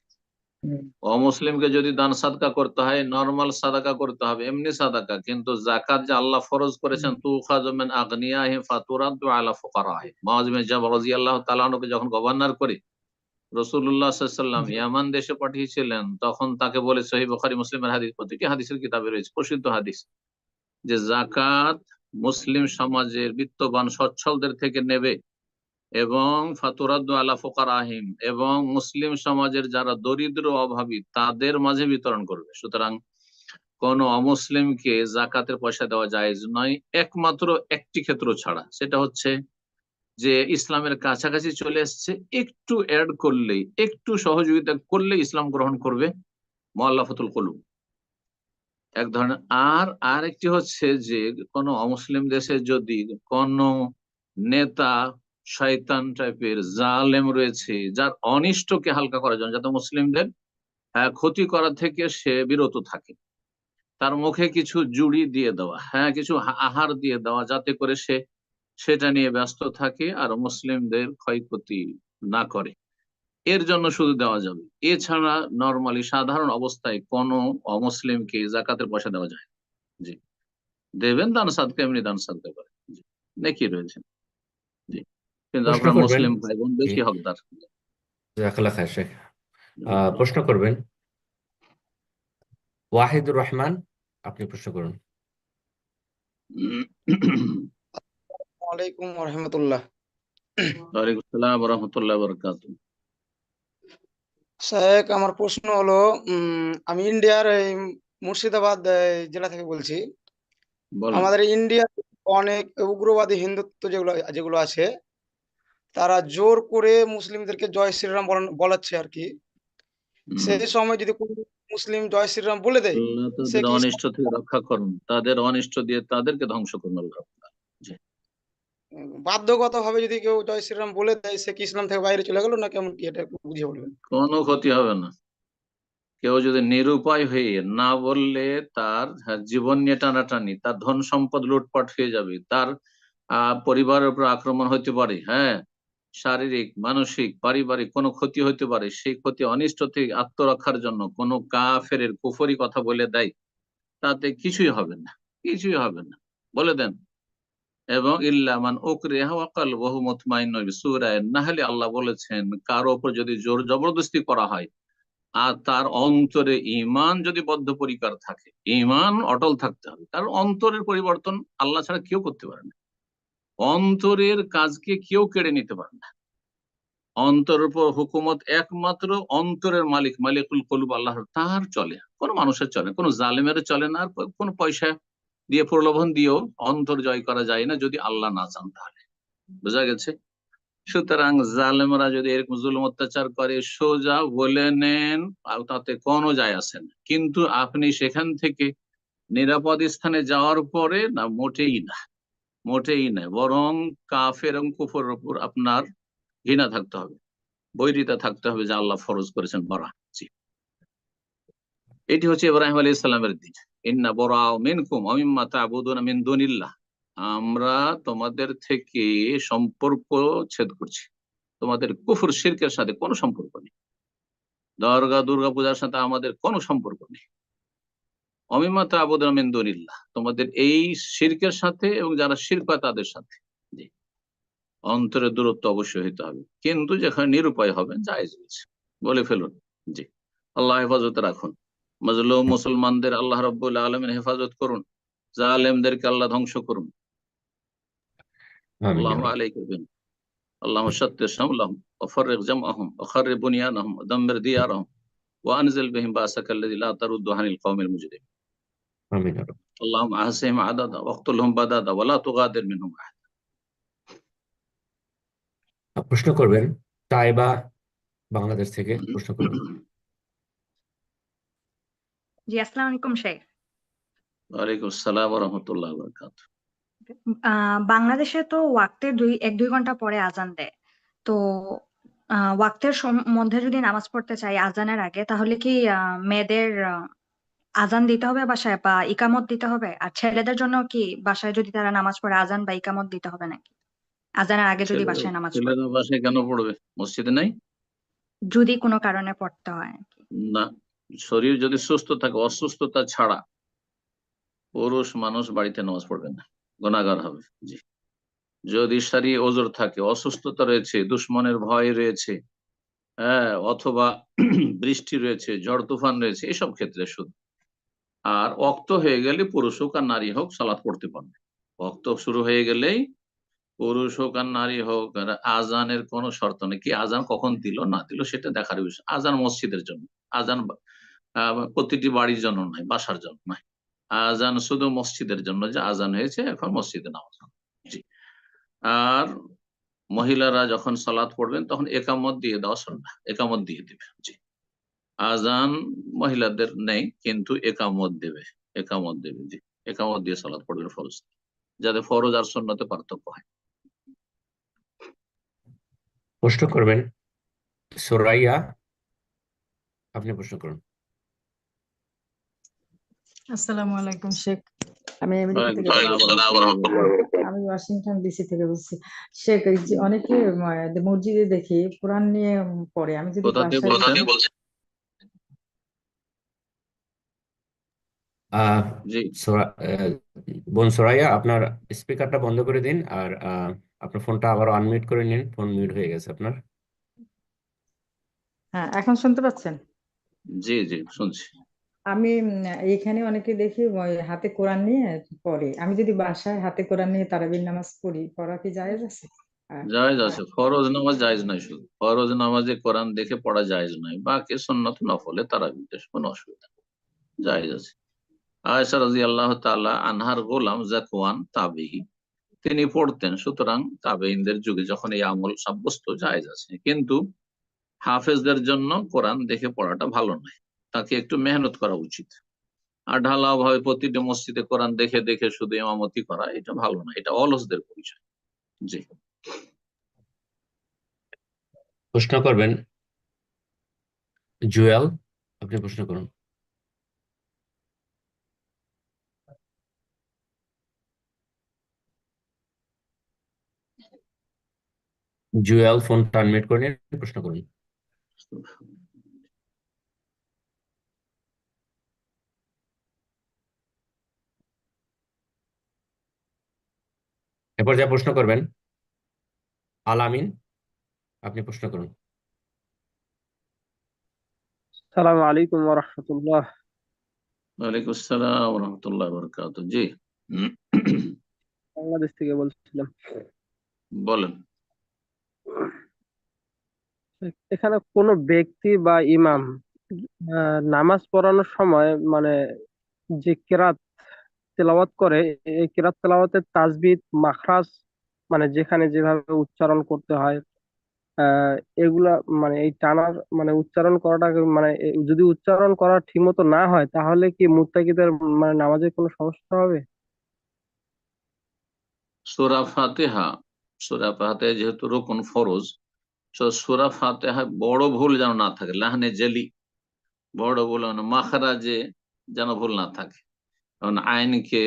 হুম, অমুসলিমকে যদি দান সাদকা করতে হয়, নরমাল সাদাকা করতে হবে, এমনি সাদাকা। কিন্তু জাকাত যে আল্লাহ ফরজ করেছেন, তুখাযু মিন আগনিয়াহিম ফাতুরাদ্দু আলা ফুকারাহিম, মুআয বিন জাবাল রাদিয়াল্লাহু তাআলা আনহুকে যখন গভর্নর করে রাসূলুল্লাহ সাল্লাল্লাহু আলাইহি ওয়াসাল্লাম ইয়ামান দেশে পাঠিয়েছিলেন, তখন তাকে বলে, সহিহ বুখারী মুসলিমের হাদিস, প্রতিটি হাদিসের কিতাবে রয়েছে, প্রসিদ্ধ হাদিস, যে জাকাত মুসলিম সমাজের বিত্তবান সচ্ছলদের থেকে নেবে, এবং ফাতুরাদ্দু আলা ফুকারাহিম, এবং মুসলিম সমাজের যারা দরিদ্র অভাবী তাদের মাঝে বিতরণ করবে। সুতরাং কোন অমুসলিমকে জাকাতের পয়সা দেওয়া জায়েজ নয়, একমাত্র একটি ক্ষেত্র ছাড়া, সেটা হচ্ছে যে ইসলামের কাছাকাছি চলে এসছে, একটু অ্যাড করলেই, একটু সহযোগিতা করলেই ইসলাম গ্রহণ করবে, মুআল্লাফাতুল কুলুব এক ধরনের। আর একটি হচ্ছে যে কোন অমুসলিম দেশে যদি কোন নেতা শয়তান টাইপের জালেম রয়েছে, যার অনিষ্টকে হালকা করার জন্য, যাতে মুসলিমদের ক্ষতি করা থেকে সে বিরত থাকে, তার মুখে কিছু জুড়ি দিয়ে দেওয়া, কিছু আহার দিয়ে দেওয়া, যাতে করে সে সেটা নিয়ে ব্যস্ত থাকে আর মুসলিমদের ক্ষয়ক্ষতি না করে, এর জন্য শুধু দেওয়া যাবে। এছাড়া নরমালি সাধারণ অবস্থায় কোনো অমুসলিমকে জাকাতের পয়সা দেওয়া যায় না। জি, দেবেন দান সাদকা, এমনি দান সাদকা করে, জি, নেকি রয়েছে। জি, কিন্তু প্রশ্ন আপনার করবেন। মুসলিম ভাই বোন জি, বেশি হকদার। জাজাকাল্লাহ খায়ের শেখ। প্রশ্ন করবেন ওয়াহিদুর রহমান, আপনি প্রশ্ন করুন। ওয়ালাইকুম রহমতুল্লাহ। ওয়ালাইকুম আসসালাম ওয়া রাহমাতুল্লাহি ওয়া বারাকাতুহু। শেখ, আমার প্রশ্ন হলো, আমি ইন্ডিয়ার এই মুর্শিদাবাদ জেলা থেকে বলছি। বলেন। আমাদের ইন্ডিয়া অনেক উগ্রবাদী হিন্দুত্ব যেগুলো যেগুলো আছে, তারা জোর করে মুসলিমদেরকে জয় শ্রীরাম বলাচ্ছে আর কি। সেই সময় যদি কোনো মুসলিম জয় শ্রীরাম বলে দেয়, আল্লাহ সে তাদের কি অনিষ্ট থেকে রক্ষা করুন, তাদের অনিষ্ট দিয়ে তাদেরকে ধ্বংস করুন আল্লাহ। জি, বাধ্যগত ভাবে যদি কেউ জয় শ্রীরাম বলে দেয়, সে কি ইসলাম থেকে বাইরে চলে গেল না কেমন কি, এটা একটু বুঝিয়ে বলবেন। কোনো ক্ষতি হবে না। কেউ যদি নিরুপায় হয়ে না বললে তার জীবন নিয়ে টানাটানি, তার ধন সম্পদ লুটপাট হয়ে যাবে, তার পরিবারের উপর আক্রমণ হতে পারে, শারীরিক, মানসিক, পারিবারিক কোনো ক্ষতি হতে পারে। সেই ক্ষতি, অনিষ্ট থেকে আত্মরক্ষার জন্য কোনো কাফেরের কুফরি কথা বলে দেয়, তাতে কিছুই হবে না, কিছুই হবে না, বলে দেন। এবং ইল্লামান উকরিহা ওয়া কলবুহু মুতমাইন্নুন সূরা নাহলে আল্লাহ বলেছেন, কারো উপর যদি জোর জবরদস্তি করা হয় আর তার অন্তরে ঈমান যদি বদ্ধপরিকর থাকে, ঈমান অটল থাকতে হবে, কারণ অন্তরের পরিবর্তন আল্লাহ ছাড়া কেউ করতে পারে না, অন্তরের কাজকে কেউ কেড়ে নিতে পারে না। অন্তরের উপর হুকুমত একমাত্র অন্তরের মালিক, মালিকুল কলুব আল্লাহ, তার চলে, কোনো মানুষের চলে, কোনো জালেমের চলে না। আর কোনো পয়সা দিয়ে, প্রলোভন দিয়েও অন্তর জয় করা যায় না, যদি আল্লাহ না চান তাহলে। বোঝা গেছে? সুতরাং জালেমরা যদি এরকম জুলুম অত্যাচার করে, সোজা বলে নেন, তাতে কোনো যায় আসে না। কিন্তু আপনি সেখান থেকে নিরাপদ স্থানে যাওয়ার পরে না, মোটেই না, মোটেই না, বরং কাফের এবং কুফরের উপর আপনার ঘৃণা থাকতে হবে, বৈরিতা থাকতে হবে, যে আল্লাহ ফরজ করেছেন বরা। জি, এটি হচ্ছে ইব্রাহিম আলাইহিস সালামের দিন। ইন্না বরাউ মিনকুম ওয়া মিম্মা তা'বুদুনা মিন দুনিল্লাহ, আমরা তোমাদের থেকে সম্পর্ক ছেদ করছি, তোমাদের কুফর শিরকের সাথে কোনো সম্পর্ক নেই, দরগা দুর্গা পূজার সাথে আমাদের কোনো সম্পর্ক নেই। অমিম্মা তা'বুদুনা মিন দুনিল্লাহ, তোমাদের এই শিরকের সাথে এবং যারা শিরক করে তাদের সাথে। জি, অন্তরের দূরত্ব অবশ্যই হইতে হবে, কিন্তু যেখানে নিরুপায় হবেন জায়েজ রয়েছে, বলে ফেলুন। জি, আল্লাহ হেফাজতে রাখুন, মজলুম মুসলমানদের আল্লাহ রাব্বুল আলামিন হেফাজত করুন, জালেমদেরকে আল্লাহ ধ্বংস করুন। আমিন ইয়া আল্লাহুম্মা রাব্বি। আলাইকা বিহিম, আল্লাহুম্মা শাত্তির শামলাহুম ওয়া ফাররিক জামআহুম ওয়া খাররিব বুনিয়ানাহুম ওয়া দাম্মির দিয়ারাহুম ওয়া আনজিল বিহিম বাসাকা আল্লাযী লা তারুদ্দু আনিল কওমিল মুজরিমিন। আমিন ইয়া রাব্বি। আল্লাহুম্মা আহসিহিম আদাদা ওয়াকতুলহুম বাদাদা ওয়া লা তুগাদির মিনহুম আহাদ। প্রশ্ন করবেন তাইবা, বাংলাদেশ থেকে প্রশ্ন করবেন। জি, আসসালামু আলাইকুম শেখ। ওয়ালাইকুম আসসালাম ওয়া রাহমাতুল্লাহি ওয়া বারাকাতুহু। বাংলাদেশে তো ওয়াক্তের 1-2 ঘন্টা পরে আজান দেয়। তো ওয়াক্তের মধ্যে যদি নামাজ পড়তে চাই আজানের আগে, তাহলে কি মেয়েদের আজান দিতে হবে বাসায় বা ইকামত দিতে হবে? আর ছেলেদের জন্য কি বাসায় যদি তারা নামাজ পড়ে আজান বা ইকামত দিতে হবে নাকি? আজানের আগে যদি বাসায় নামাজ পড়ে, ছেলেরা বাসায় কেন পড়বে? মসজিদে নাই? যদি কোনো কারণে পড়তে হয়। না, শরীর যদি সুস্থ থাকে, অসুস্থতা ছাড়া পুরুষ মানুষ বাড়িতে নামাজ পড়বে না, গুনাহগার হবে। জি, যদি শারীরিক ওজর থাকে, অসুস্থতা রয়েছে, দুশ্মনের ভয় রয়েছে, অথবা বৃষ্টি রয়েছে, ঝড় তুফান রয়েছে, এসব ক্ষেত্রে শুধু। আর ওয়াক্ত হয়ে গেলে পুরুষ হোক আর নারী হোক সালাত পড়তে পারবে। ওয়াক্ত শুরু হয়ে গেলেই পুরুষ হোক আর নারী হোক, আর আজানের কোনো শর্ত নেই। কি আজান কখন দিল না দিল সেটা দেখার বিষয়। আজান মসজিদের জন্য, আজান প্রতিটি বাড়ির জন্য নয়, বাসার জন্য নয়। আজান শুধু মসজিদের জন্য, যে আজান হয়েছে এখন মসজিদে নামাজ হবে। জি। আর মহিলারা যখন সালাত পড়বেন তখন একামত দিয়ে দেওয়া সুন্নাহ, একামত দিয়ে দিবে। জি। আজান মহিলাদের নেই, কিন্তু একামত দেবে, একামত দেবে। জি, একামত দিয়ে সালাত পড়বেন ফরজ, যাতে ফরজ আর সুন্নতে পার্থক্য হয়। প্রশ্ন করবেন সোরাইয়া, আপনি প্রশ্ন করুন। আসসালামু আলাইকুম শেখ। আমি আমেরিকা ওয়ালাইকুম থেকে আসসালাম বলছি। ওয়া রাহমাতুল্লাহ। আমি ওয়াশিংটন ডিসি থেকে বলছি। শেখ, এই যে অনেকে মসজিদে দেখি কোরআন নিয়ে পড়ে, আমি যদি কোথা থেকে বাসায় বলছেন? জি। বোন সোরাইয়া, আপনার স্পিকারটা বন্ধ করে দিন, আর আপনার ফোনটা আবার আনমিউট করে নিন। ফোন মিউট হয়ে গেছে আপনার। হ্যাঁ, এখন শুনতে পাচ্ছেন? জি জি, শুনছি। আমি এইখানে অনেকে দেখি ওই হাতে কোরআন নিয়ে পড়ে, আমি যদি বাসায় হাতে কোরআন নিয়ে তারাবির নামাজ পড়ি, পড়া কি জায়েজ আছে? জায়েজ আছে। ফরজ নামাজ জায়েজ নাই, শুধু ফরজ নামাজে কোরআন দেখে পড়া জায়েজ নয়, বাকি সুন্নত নফলে তারাবিতে কোনো অসুবিধা নেই, জায়েজ আছে। আয়েশা রাদিয়াল্লাহু তাআলা আনহার গোলাম যাকওয়ান তাবেঈ, তিনি পড়তেন। সুতরাং তাবেঈনদের যুগে যখন এই আমল সাব্যস্ত, জায়েজ আছে। কিন্তু হাফেজদের জন্য কোরআন দেখে পড়াটা ভালো নয়, তাকে একটু মেহনত করা উচিত। আর ঢালাও ভাবে প্রতিটি মসজিদে কোরআন দেখে দেখে শুধু ইমামতি করা, এটা ভালো না, এটা অলসদের পরিচয়। জি। প্রশ্ন করবেন জুয়েল, আপনি প্রশ্ন করুন। জুয়েল, ফোনটা আনমিউট করে নিন, প্রশ্ন করুন। এরপর যা প্রশ্ন করবেন আলামিন, আপনি প্রশ্ন করুন। সালাম আলাইকুম ওয়া রাহমাতুল্লাহ। ওয়ালাইকুম আসসালাম ওয়া রাহমাতুল্লাহি ওয়া বারাকাতুহু। জি, বাংলাদেশ থেকে বলছিলাম। বলেন। এখানে কোনো ব্যক্তি বা ইমাম নামাজ পড়ানোর সময় মানে যে কেরাত তেলাওয়াত করে, এই কেরাত তেলাওয়াতের তাজবিদ, মাখরাজ, মানে যেখানে যেভাবে উচ্চারণ করতে হয়, আহ এগুলা মানে এই টানার মানে উচ্চারণ করাটা মানে যদি উচ্চারণ করা ঠিক মতো না হয় তাহলে কি মুত্তাকিদের মানে নামাজের কোনো সমস্যা হবে? সূরা ফাতিহা, সূরা ফাতিহা যেহেতু রুকন ফরজ, তো সূরা ফাতিহা বড় ভুল যেন না থাকে, লাহনে জেলি বড় ভুল না, মাখরাজে যেন ভুল না থাকে। কারণ আইনকে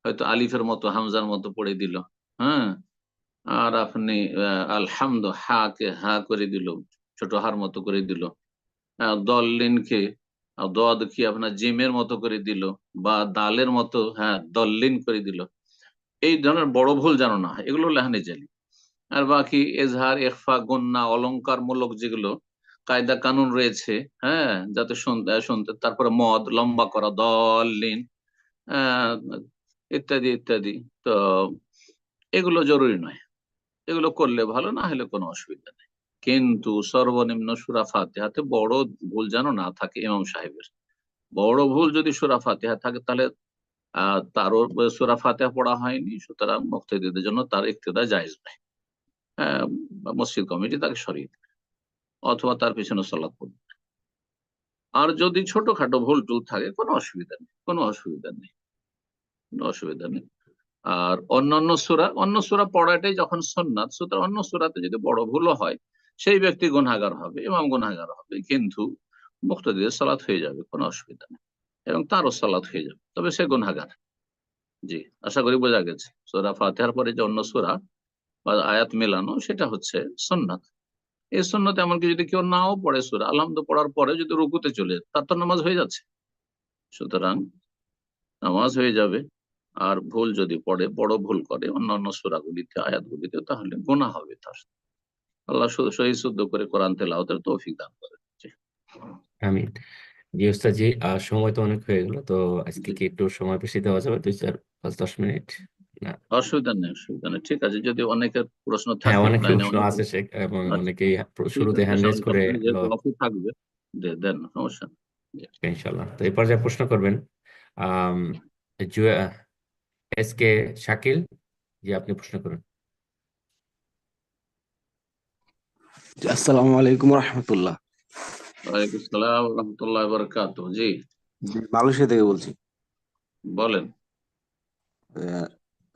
হয়তো আলিফের মতো হামজার মতো পড়ে দিল, হ্যাঁ, আর আপনি আলহামদু হা কে হা করে দিল, ছোট হার মতো করে দিল। দল্লিনকে দদ কি আপনার জিমের মতো করে দিল, বা দালের মতো হ্যাঁ দল্লিন করে দিল। এই ধরনের বড় ভুল যেন না হয়, এগুলো লেহানে জালি। আর বাকি এজহার, ইখফা, গন্না, অলংকার মূলক যেগুলো কায়দা কানুন রয়েছে, হ্যাঁ, যাতে শুনতে, তারপরে মদ লম্বা করা, দল্লিন, আহ ইত্যাদি ইত্যাদি, তো এগুলো জরুরি নয়। এগুলো করলে ভালো, না হলে কোনো অসুবিধা নেই। কিন্তু সর্বনিম্ন সূরা ফাতিহাতে বড় ভুল যেন না থাকে ইমাম সাহেবের। বড় ভুল যদি সূরা ফাতিহা থাকে, তাহলে তারও সূরা ফাতিহা পড়া হয়নি, সুতরাং মুক্তাদিদের জন্য তার ইক্তেদা জায়েজ নয়। মসজিদ কমিটি তাকে সরিয়ে দেবে, অথবা তার পিছনে সালাত পড়বে। আর যদি ছোটখাটো ভুল টুল থাকে, কোনো অসুবিধা নেই, কোনো অসুবিধা নেই, কোনো অসুবিধা নেই। আর অন্য সূরা পড়াটাই যখন সুন্নাত, সুতরাং অন্য সূরাতে যদি বড় ভুলও হয়, সেই ব্যক্তি গুনাহগার হবে, ইমাম গুনাহগার হবে, কিন্তু মুক্তাদিদের সালাত হয়ে যাবে, কোনো অসুবিধা নেই, এবং তারও সালাত হয়ে যাবে, তবে সে গুনাহগার। জি, আশা করি বোঝা গেছে। সূরা ফাতিহার পরে যে অন্য সূরা বা আয়াত মেলানো, সেটা হচ্ছে সুন্নাত। এই সুন্নাত এমনকি যদি কেউ নাও পড়ে সূরা আলহামদু পড়ার পরে যদি রুকুতে চলে যায়, তার তো নামাজ হয়ে যাচ্ছে, সুতরাং নামাজ হয়ে যাবে। আর ভুল যদি পড়ে, বড় ভুল করে অন্যান্য সূরাগুলিতে, আয়াতগুলিতে, তাহলে গুনাহ হবে তার। আল্লাহ সহি শুদ্ধ করে কোরআন তেলাওয়াতের তৌফিক দান করেন। জি। আমিন। জি ওস্তাদ জি, সময় তো অনেক হয়ে গেল, তো আজকে কি একটু সময় বেশি দেওয়া যাবে, 2-4-5-10 মিনিট? না অসুবিধা নেই, অসুবিধা নেই, ঠিক আছে। যদি অনেকের প্রশ্ন হ্যাঁ, থাকে অনেক লাইনে, প্রশ্ন অনেক আছে শেখ, এবং আচ্ছা অনেকেই ঠিক শুরুতে আছে, হ্যান্ড রেজ করে যেহেতু অফিস থাকবে দেন, সমস্যা নেই। ইনশাল্লাহ। তো এই পর্যায়ে প্রশ্ন করবেন আম এস কে শাকিল, জি আপনি প্রশ্ন করুন। আসসালামু আলাইকুম রহমতুল্লাহ। ওয়ালাইকুম আসসালাম রহমতুল্লাহ বারাকাতুহু। জি মালয়েশিয়া থেকে বলছি। বলেন।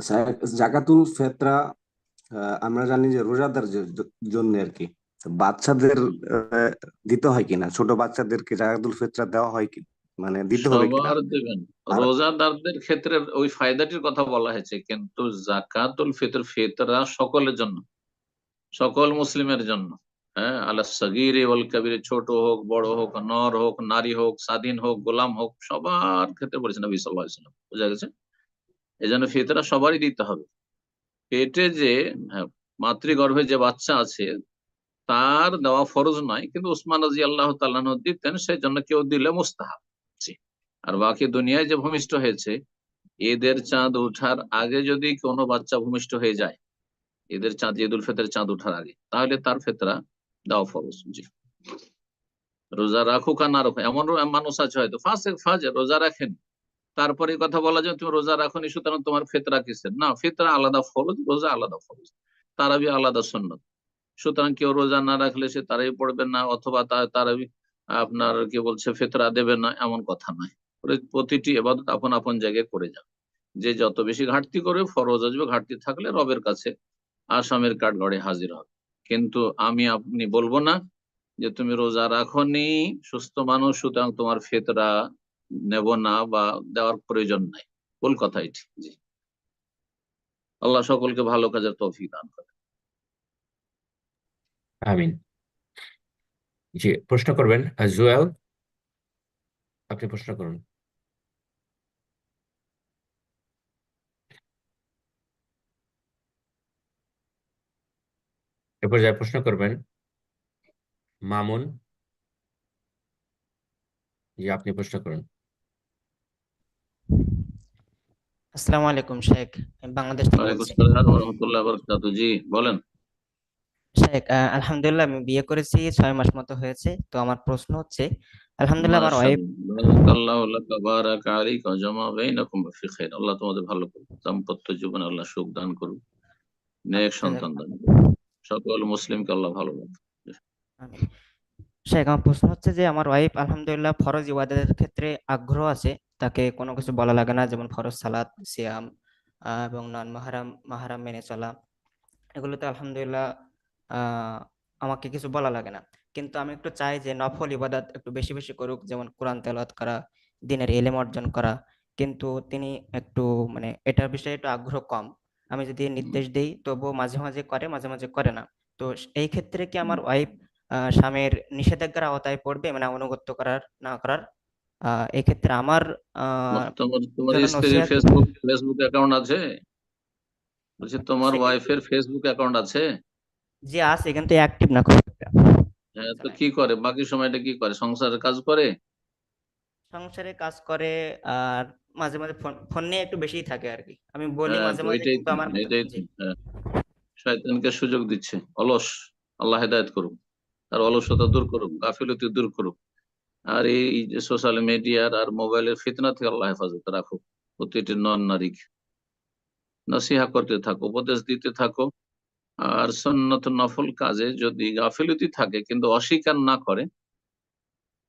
স্যার, জাকাতুল ফেতরা আমরা জানি যে রোজাদার জন্য আর কি। তো বাচ্চাদের দিতে হয় কিনা, ছোট বাচ্চাদেরকে জাকাতুল ফেতরা দেওয়া হয় কি, মানে দিতে হবে কিনা? সবার দেবেন, আর রোজাদারদের ক্ষেত্রে ওই ফায়দাটির কথা বলা হয়েছে, কিন্তু জাকাতুল ফিতর ফিতরা সকলের জন্য, সকল মুসলিমের জন্য। হ্যাঁ, আলা সগীরে ওয়াল কাবিরে, ছোট হোক বড় হোক, নর হোক নারী হোক, স্বাধীন হোক গোলাম হোক, সবার ক্ষেত্রে বলেছেন নবী সাল্লাল্লাহু আলাইহি ওয়াসাল্লাম। বোঝা গেছে? এই জন্য ফিতরা সবারই দিতে হবে। পেটে যে মাতৃগর্ভে যে বাচ্চা আছে তার দেওয়া ফরজ নয়, কিন্তু উসমান রাদিয়াল্লাহু তাআলা আনহু দিতেন, সেই জন্য কেউ দিলে মুস্তাহাব। জি। আর বাকি দুনিয়ায় যে ভূমিষ্ঠ হয়েছে, ঈদের চাঁদ ওঠার আগে যদি কোনো বাচ্চা ভূমিষ্ঠ হয়ে যায়, ঈদের চাঁদ, ঈদ উল ফিতরের চাঁদ ওঠার আগে, তাহলে তার ফিতরা দেওয়া ফরজ। জি। রোজা রাখুক আর না রাখুক, এমন মানুষ আছে হয়তো ফাসেক ফাজের রোজা রাখেন, তারপরে কথা বলা যায় তুমি রোজা রাখোনি সুতরাং তোমার ফিতরা কিসের? না, ফিতরা আলাদা ফরজ, রোজা আলাদা ফরজ, তারাবি আলাদা সুন্নত। সুতরাং কেউ রোজা না রাখলে সে তারাই পড়বে না, অথবা তারাবি আপনার কি বলছে ফিতরা দেবে না, এমন কথা নয়। প্রতিটি ইবাদত আপন আপন জায়গায় করে যাবে। যে যত বেশি ঘাটতি করবে ফরজ আসবে, ঘাটতি থাকলে রবের কাছে আসামের কাঠগড়ে হাজির হবে। কিন্তু আমি আপনি বলবো না যে তুমি রোজা রাখোনি, সুস্থ মানুষ, সুতরাং তোমার ফিতরা নেব না বা দেওয়ার প্রয়োজন নাই। ভুল কথা এটি। জি। আল্লাহ সকলকে ভালো কাজের তৌফিক দান করে। আমিন। জি, প্রশ্ন করবেন জুয়েল, আপনি প্রশ্ন করুন। এ পর্যায়ে প্রশ্ন করবেন মামুন, জি আপনি প্রশ্ন করুন। আসসালামু আলাইকুম শেখ, আমি বাংলাদেশ থেকে ওয়ালাইকুম বলছি। আসসালাম ওয়া রাহমাতুল্লাহি ওয়া বারাকাতুহু। জি বলেন। শেখ, আলহামদুলিল্লাহ আমি বিয়ে করেছি 6 মাস মতো হয়েছে। তো আমার প্রশ্ন হচ্ছে, আলহামদুলিল্লাহ আমার ওয়াইফ, মাশাআল্লাহ, বারাকাল্লাহু লাকা, বারাকা আলাইকা, ওয়া জামা বাইনাকুম ফি খাইর। আল্লাহ তোমাদের ভালো করুন, দাম্পত্য জীবনে আল্লাহ সুখ দান করুন, নেক সন্তান দান করুন, সকল মুসলিমকে আল্লাহ ভালো রাখুন। আমিন। শেখ, আমার প্রশ্ন হচ্ছে যে আমার ওয়াইফ আলহামদুলিল্লাহ ফরজ ইবাদতের ক্ষেত্রে আগ্রহ আছে, তাকে কোনো কিছু বলা লাগে না, যেমন ফরজ সালাত, সিয়াম এবং নন মাহরাম মাহরাম মেনে চলা, এগুলোতে আলহামদুলিল্লাহ আহ আমাকে কিছু বলা লাগে না। কিন্তু আমি একটু চাই যে নফল ইবাদত একটু বেশি বেশি করুক, যেমন কোরআন তেলাওয়াত করা, দিনের ইলম অর্জন করা। কিন্তু তিনি একটু মানে এটার বিষয়ে একটু আগ্রহ কম। আমি যদি নির্দেশ দেই তবুও মাঝে মাঝে করে, মাঝে মাঝে করে না। তো এই ক্ষেত্রে কি আমার ওয়াইফ স্বামীর নিষেধাজ্ঞার আওতায় পড়বে, মানে আনুগত্য করার না করার? এই ক্ষেত্রে আমার তোমার জন্য স্ত্রীর নসিহত। ফেসবুক অ্যাকাউন্ট আছে? বলছি তোমার সে ওয়াইফের ফেসবুক অ্যাকাউন্ট আছে? যে আছে কিন্তু অ্যাক্টিভ না খুব একটা। হ্যাঁ, তো কি করে বাকি সময়টা, কি করে? সংসারের কাজ করে? সংসারে কাজ করে, আর মাঝে মাঝে ফোন ফোন নিয়ে একটু বেশিই থাকে আর কি। আমি বলি হ্যাঁ, মাঝে তো মাঝে, এটাই কিন্তু তো, আমার মতো এটাই তো। জি। হ্যাঁ, শয়তানকে সুযোগ দিচ্ছে, অলস। আল্লাহ হেদায়েত করুক, তার অলসতা দূর করুক, গাফিলতি দূর করুক। আর এই যে সোশ্যাল মিডিয়ার আর মোবাইলের ফিতনা থেকে আল্লাহ হেফাজত রাখুক। প্রতিটি নন নারীকে নসিহা করতে থাকো, উপদেশ দিতে থাকো। আর সুন্নত নফল কাজে যদি গাফিলতি থাকে কিন্তু অস্বীকার না করে,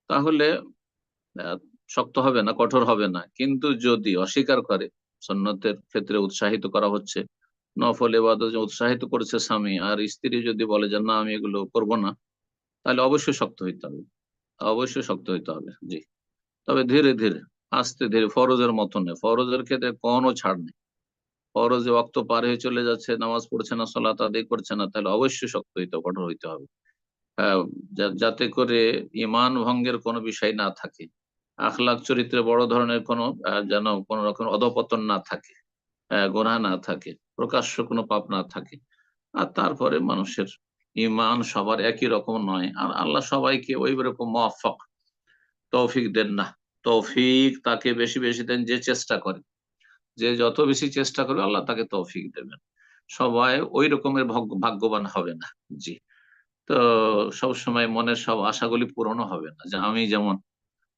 তাহলে আহ, শক্ত হবে না, কঠোর হবে না। কিন্তু যদি অস্বীকার করে, সুন্নতের ক্ষেত্রে উৎসাহিত করা হচ্ছে, নফল ইবাদতে উৎসাহিত করেছে স্বামী, আর স্ত্রী যদি বলে যে না আমি এগুলো করব না, তাহলে অবশ্যই শক্ত হইতে হবে, অবশ্যই শক্ত হইতে হবে। জি। তবে ধীরে ধীরে, আস্তে ধীরে, ফরজের মতো নেই, ফরজের ক্ষেত্রে কোনো ছাড় নেই। ফরজে ওয়াক্ত পার হয়ে চলে যাচ্ছে, নামাজ পড়ছে না, সালাত আদায় করছে না, তাহলে অবশ্যই শক্ত হইতে, কঠোর হইতে হবে। যাতে করে ইমান ভঙ্গের কোনো বিষয় না থাকে, আখলাক চরিত্রে বড় ধরনের কোনো যেন কোনো রকম অধপতন না থাকে, গুনাহ না থাকে, প্রকাশ্য কোনো পাপ না থাকে। আর তারপরে মানুষের ইমান সবার একই রকম নয়, আর আল্লাহ সবাইকে ওই রকম মুওয়াফফাক, তৌফিক দেন না। তৌফিক তাকে বেশি বেশি দেন যে চেষ্টা করে, যে যত বেশি চেষ্টা করবে আল্লাহ তাকে তৌফিক দেবেন। সবাই ওই রকমের ভাগ্যবান হবে না। জি। তো সবসময় মনের সব আশাগুলি পূরণও হবে না, যে আমি যেমন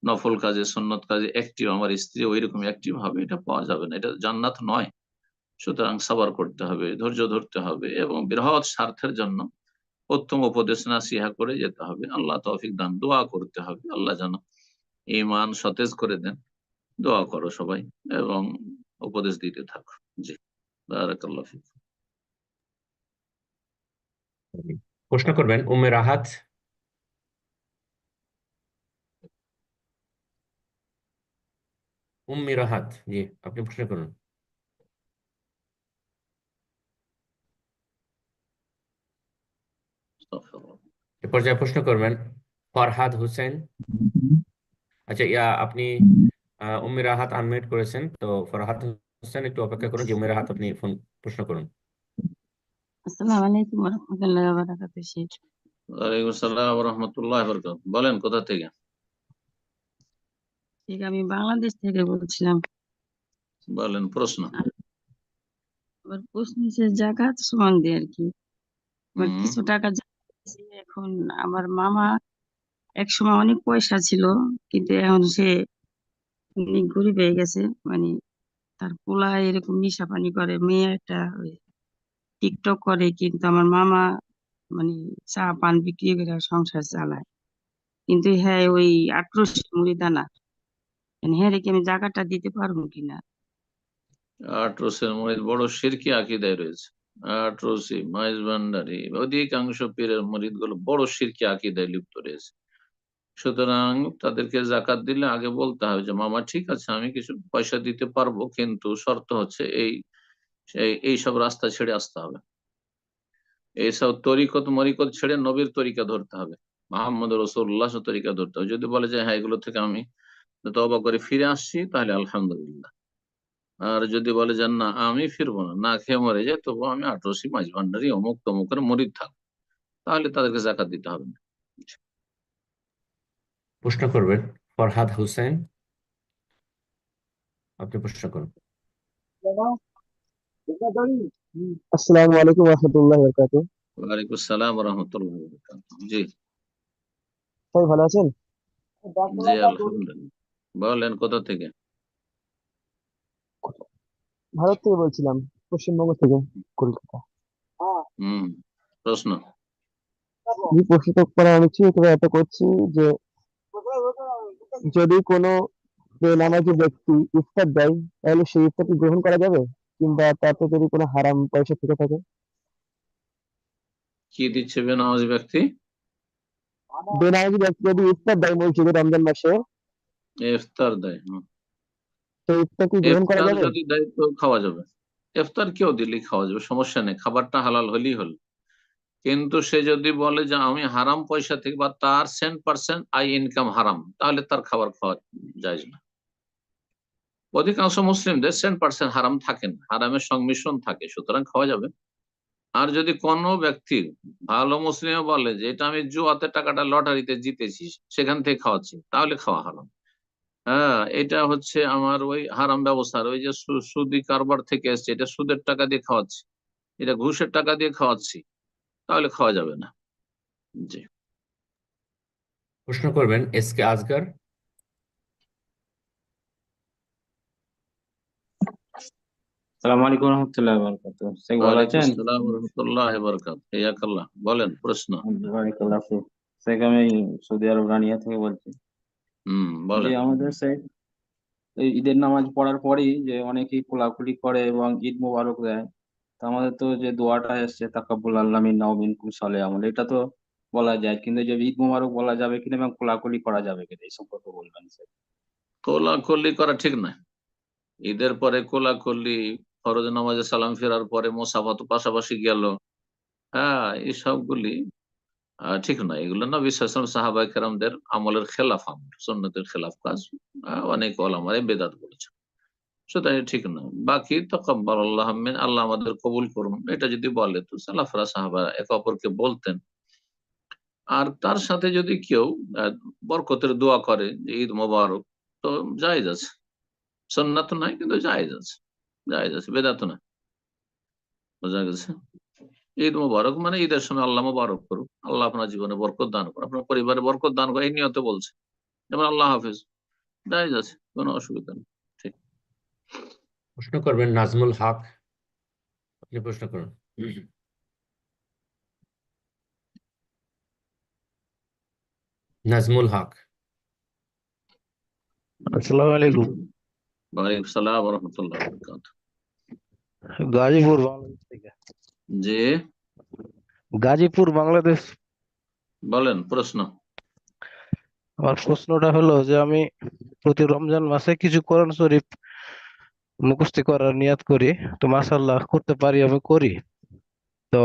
নফল কাজে সুন্নত কাজে অ্যাক্টিভ, আমার স্ত্রী ওই রকম অ্যাক্টিভ হবে, এটা পাওয়া যাবে না, এটা জান্নাত নয়। সুতরাং সাবার করতে হবে, ধৈর্য ধরতে হবে এবং বৃহৎ স্বার্থের জন্য উত্তম উপদেশ নাসিহা করে যেতে হবে। আল্লাহ তৌফিক দান, দোয়া করতে হবে আল্লাহ যেন ঈমান সতেজ করে দেন। দোয়া করো সবাই এবং উপদেশ দিতে থাকো। জি, বারাকাল্লাহ ফিক। প্রশ্ন করবেন উম্মে রাহাত। উম্মি রাহাত, জি আপনি প্রশ্ন করুন। এ পর্যায়ে প্রশ্ন করবেন ফরহাদ হোসেন। আচ্ছা, আপনি উম্মি রাহাত আনমিউট করেছেন, তো ফরহাদ হোসেন একটু অপেক্ষা করুন, যে উম্মি রাহাত আপনি প্রশ্ন করুন। আসসালামু আলাইকুম ওয়া রাহমাতুল্লাহি ওয়া বারাকাতুহু। শেখ, ওয়ালাইকুম আসসালাম ওয়া রাহমাতুল্লাহি ওয়া বারাকাতুহু। বলেন কোথা থেকে? শেখ, আমি বাংলাদেশ থেকে বলছিলাম। বলেন প্রশ্ন। আমার প্রশ্ন হচ্ছে জাকাত সম্বন্ধে আর কি। আমার হুম। কিছু টাকা আছে, এখন আমার মামা একসময় অনেক পয়সা ছিল, কিন্তু এখন সে অনেক গরিব হয়ে গেছে। মানে তার পোলা এরকম নেশা পানি করে, মেয়ে একটা ওই টিকটক করে, কিন্তু আমার মামা মানে চা পান বিক্রি করে সংসার চালায়। কিন্তু হ্যাঁ, ওই 1800 মুড়ি দানা, হ্যাঁ রেখে আমি জাকাতটা দিতে পারবো কিনা? আটরসের মুরিদ বড় শিরকি আকীদায় রয়েছে। আটরসি, মাইজ ভান্ডারী, অধিকাংশ পীরের মুরিদ গুলো বড় শিরকি আকীদায় লিপ্ত রয়েছে। সুতরাং তাদেরকে জাকাত দিলে আগে বলতে হবে যে মামা ঠিক আছে, আমি কিছু পয়সা দিতে পারবো, কিন্তু শর্ত হচ্ছে এই সব রাস্তা ছেড়ে আসতে হবে, এইসব তরিকত মরিকত ছেড়ে নবীর তরিকা ধরতে হবে, মোহাম্মদ রাসূলুল্লাহ তরিকা ধরতে হবে। যদি বলে যে হ্যাঁ এগুলো থেকে আমি তওবা করে ফিরে আসছি, তাহলে আলহামদুলিল্লাহ। আর যদি বলে যে না আমি ফিরবো না, না খেয়ে মরে যায়, তবু আমি আটরসি, মাইজ ভান্ডারী, অমুক তমুকের মুরিদ থাকবো, তাহলে তাদেরকে জাকাত দিতে হবে না। প্রশ্ন করবেন ফরহাদ হোসেন, আপনি প্রশ্ন করুন। আসসালামু আলাইকুম ওয়া রাহমাতুল্লাহি ওয়া বারাকাতুহু। ওয়ালাইকুম আসসালাম ওয়া রাহমাতুল্লাহি ওয়া বারাকাতুহু। জি। সবাই ভালো আছেন? জি আলহামদুলিল্লাহ। বলেন কোথা থেকে? ভারত থেকে বলছিলাম, পশ্চিমবঙ্গ থেকে, কলকাতা। হুম, প্রশ্ন। প্রশ্ন তো করা অনেক ছিল, তবে এটা করছি যে যদি কোনো বেনামাজি ব্যক্তি ইফতার দেয়, তাহলে সেই ইফতার কি গ্রহণ করা যাবে, কিংবা তাতে যদি কোনো হারাম পয়সা থেকে থাকে? কি দিচ্ছে বেনামাজি ব্যক্তি? বেনামাজি ব্যক্তি যদি ইফতার দেয় মসজিদে রমজান মাসে, ইফতার দেয়, সেই ইফতার কি গ্রহণ করা ইফতার যাবে? যদি দেয় তো খাওয়া যাবে। ইফতার কেউ দিলেই খাওয়া যাবে, সমস্যা নেই, খাবারটা হালাল হলেই হলো। কিন্তু সে যদি বলে যে আমি হারাম পয়সা থেকে বা তার 10% আই ইনকাম হারাম, তাহলে তার খাবার খাওয়া যায় না। অধিকাংশ মুসলিমদের 10% হারাম থাকে না, হারামের সংমিশ্রণ থাকে, সুতরাং খাওয়া যাবে। আর যদি কোনো ব্যক্তি ভালো মুসলিম বলে যে এটা আমি জুয়াতে টাকাটা লটারিতে জিতেছি, সেখান থেকে খাওয়াচ্ছি, তাহলে খাওয়া হারাম। হ্যাঁ, এটা হচ্ছে আমার ওই হারাম ব্যবস্থার ওই যে সুদি কারবার থেকে এসছে, এটা সুদের টাকা দিয়ে খাওয়াচ্ছি, এটা ঘুষের টাকা দিয়ে খাওয়াচ্ছি, তাহলে খাওয়া যাবে না। জি। প্রশ্ন করবেন এস কে আজগার। আসসালামু আলাইকুম ওয়া রাহমাতুল্লাহি ওয়া বারাকাতুহু। শেখ ভালো ওয়ালাইকুম আছেন? আসসালাম ওয়া রাহমাতুল্লাহি ওয়া বারাকাতুহু। হায়াকাল্লাহ। বলেন প্রশ্ন। বারাকাল্লাহু ফিক। শেখ, আমি সৌদি আরব রানিয়া থেকে বলছি। যে বলেন। আমাদের শেখ, এই ঈদের নামাজ পড়ার পরেই যে অনেকেই কোলাকুলি করে এবং ঈদ মোবারক দেয়, তো আমাদের তো যে দোয়াটা এসছে তাকাব্বাল আল্লাহ মিন্না ওয়া মিনকুম সালেহ আমল, এটা তো বলা যায়, কিন্তু যে ঈদ মোবারক বলা যাবে কিনা এবং কোলাকুলি করা যাবে কিনা এই সম্পর্কে বলবেন স্যার। কোলাকুলি করা ঠিক না। ঈদের পরে কোলাকুলি, ফরজ নামাজে সালাম ফেরার পরে মোসাফা তো পাশাপাশি গেল, হ্যাঁ এই সবগুলি ঠিক নয়। এগুলো নবী সাল্লাল্লাহু আলাইহি ওয়াসাল্লাম সাহাবায়ে কেরামদের আমলের খেলাফ, আমল সুন্নতের খেলাফ কাজ। অনেক ওলামায়ে বেদাত বলেছে, সুতরাং এটা ঠিক নয়। বাকি তাকাব্বাল আল্লাহ মিন, আল্লাহ আমাদের কবুল করুন, এটা যদি বলে তো সালাফরা সাহাবারা একে অপরকে বলতেন। আর তার সাথে যদি কেউ বরকতের দোয়া করে যে ঈদ মোবারক, তো জায়েজ আছে, সুন্নাত নয় কিন্তু জায়েজ আছে। জায়েজ আছে, বেদাত না। বোঝা গেছে? ঈদ মোবারক মানে ঈদের সময় আল্লাহ মোবারক করুক, আল্লাহ আপনার জীবনে বরকত দান করুন, আপনার পরিবারে বরকত দান করুন, এই নিয়তে বলছে। যেমন আল্লাহ হাফিজ, জায়েজ আছে, কোনো অসুবিধা নেই। ঠিক। প্রশ্ন করবেন নাজমুল হক, আপনি প্রশ্ন করুন। নাজমুল হক। আসসালামু আলাইকুম। ওয়ালাইকুম সালাম ওয়া রাহমাতুল্লাহি ওয়া বারাকাতুহু। গাজীপুর বাংলাদেশ থেকে। জি, গাজীপুর বাংলাদেশ। বলেন প্রশ্ন। আমার প্রশ্নটা হলো যে আমি প্রতি রমজান মাসে কিছু কোরআন শরীফ মুখস্থ করার নিয়াত করি, তো মাশাআল্লাহ করতে পারি, আমি করি। তো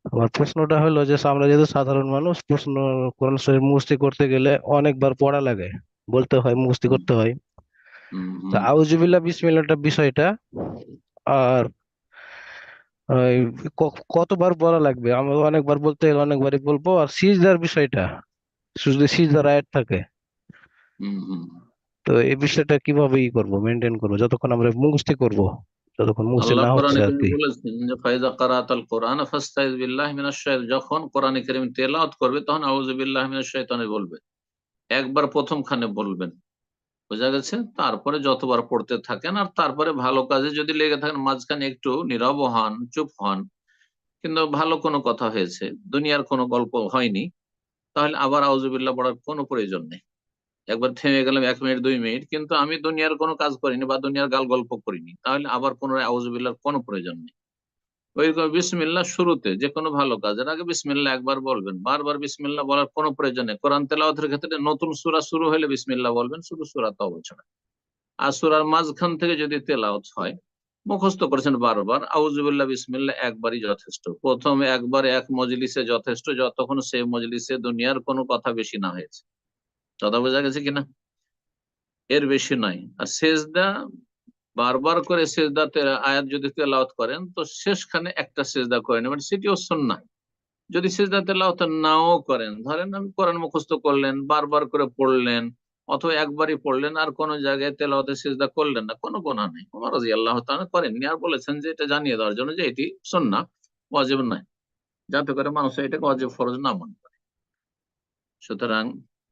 আমার প্রশ্নটা হলো যে আমরা যেহেতু সাধারণ মানুষ, কোরআন শরীফ মুখস্থ করতে গেলে অনেকবার পড়া লাগে, বলতে হয়, মুখস্থ করতে হয়। তো আউযুবিল্লাহ বিসমিল্লাহটা বিষয়টা আর ওই কতবার বলা লাগবে? আমরা অনেকবার বলতে গেলে অনেকবারই বলবো। আর সিজদার বিষয়টা, যদি সিজদার আয়াত থাকে, তো এই বিষয়টা কিভাবে করবো, মেনটেন করবো যতক্ষণ আমরা মুখস্থ করবো, যতক্ষণ মুখস্থ আল্লাহ না হচ্ছে কোরআনে আর কারীমে কি। বলেছেন যে ফাইজা কারাতাল কোরআন ফাস্তাইজ বিল্লাহি মিনাশ শাইতানির, যখন কোরআনে কারীম তেলাওয়াত করবে তখন আউযু বিল্লাহি মিনাশ শাইতানির বলবে, একবার প্রথমখানে বলবেন। বোঝা গেছে? তারপরে যতবার পড়তে থাকেন, আর তারপরে ভালো কাজে যদি লেগে থাকেন, মাঝখানে একটু নীরব হন, চুপ হন, কিন্তু ভালো কোনো কথা হয়েছে, দুনিয়ার কোনো গল্প হয়নি, তাহলে আবার আউযুবিল্লাহ পড়ার কোনো প্রয়োজন নেই। একবার থেমে গেলাম 1 মিনিট 2 মিনিট, কিন্তু আমি দুনিয়ার কোনো কাজ করিনি বা দুনিয়ার গাল গল্প করিনি, তাহলে আবার পুনরায় আউযুবিল্লাহর কোনো প্রয়োজন নেই। ওই বিসমিল্লাহ শুরুতে যে কোনো ভালো কাজের আগে বিসমিল্লাহ একবার বলবেন, বারবার বিসমিল্লাহ বলার কোনো প্রয়োজন নেই। কোরআন তেলাওয়াতের ক্ষেত্রে নতুন সূরা শুরু হলে বিসমিল্লাহ বলবেন, শুধু সূরা তওবা ছাড়া। আর সূরার মাঝখান থেকে যদি তেলাওয়াত হয়, মুখস্থ করেছেন বারবার, আউযুবিল্লাহ বিসমিল্লাহ একবারই যথেষ্ট। প্রথম একবার এক মজলিসে যথেষ্ট, যতক্ষণ সেই মজলিসে দুনিয়ার কোনো কথা বেশি না হয়েছে। কথা বোঝা গেছে কিনা? এর বেশি নয়। আর সেজদা বারবার করে সেজদাতে আয়াত যদি তেলাওয়াত করেন, তো শেষখানে একটা সেজদা করে নেবেন, সেটিও সুন্নাহ। যদি সেজদা তেলাওয়াত নাও করেন, ধরেন আমি কোরআন মুখস্থ করলেন, বারবার করে পড়লেন, অথবা একবারই পড়লেন, আর কোন জায়গায় তেলাওয়াতে সেজদা করলেন না, কোনো গুনাহ নেই। ওমর রাদিয়াল্লাহু তাআলা করেননি, আর বলেছেন যে এটা জানিয়ে দেওয়ার জন্য যে এটি সুন্নাহ, ওয়াজিব নয়, যাতে করে মানুষ এটাকে ওয়াজিব ফরজ না মনে করে। সুতরাং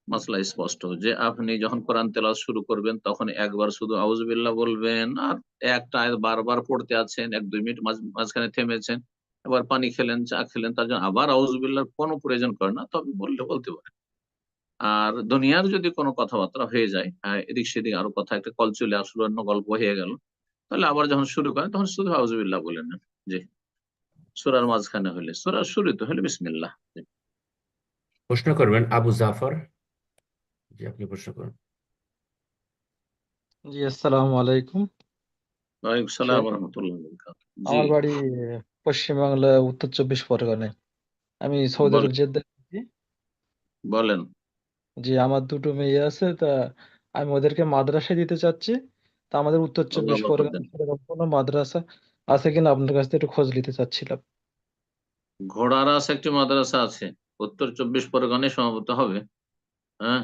মাসলা স্পষ্ট যে আপনি যখন কোরআন তেলাওয়াত শুরু করবেন, তখন একবার শুধু আউযুবিল্লাহ বলবেন, আর একটা আয়াত বারবার পড়তে আছেন, 1-2 মিনিট মাঝখানে থেমেছেন, এবার পানি খেলেন, চা খেলেন, তার জন্য আবার আউযুবিল্লাহর কোনো প্রয়োজন করে না, তবে বললে বলতে পারেন। আর দুনিয়ার যদি কোনো কথাবার্তা হয়ে যায়, এদিক সেদিক আরো কথা, একটা কল চলে আসলো, অন্য গল্প হয়ে গেল, তাহলে আবার যখন শুরু করেন তখন শুধু আউযুবিল্লাহ বলে নেন। জি, সূরার মাঝখানে হলে, সূরার শুরুতে হলে বিসমিল্লাহ। প্রশ্ন করবেন আবু জাফর, জি আপনি প্রশ্ন করুন। জি, আসসালামু আলাইকুম। ওয়ালাইকুম সালাম শেখ, ওয়া রাহমাতুল্লাহি ওয়া বারাকাতুহু। জি, আমার বাড়ি পশ্চিমবাংলা, উত্তর 24 পরগনায়। আমি সৌদি আরব বলেন জেদ্দায় থাকি। বলেন। জি, আমার দুটো মেয়ে আছে, তা আমি ওদেরকে মাদ্রাসায় দিতে চাচ্ছি। তা আমাদের উত্তর আল্লাহ 24 বরকত দেন। পরগনায় সেরকম কোনো মাদ্রাসা আছে কিনা আপনার কাছ থেকে একটু খোঁজ নিতে চাচ্ছিলাম। ঘোড়ারাস একটি মাদ্রাসা আছে, উত্তর 24 পরগনায় সম্ভবত হবে। হ্যাঁ,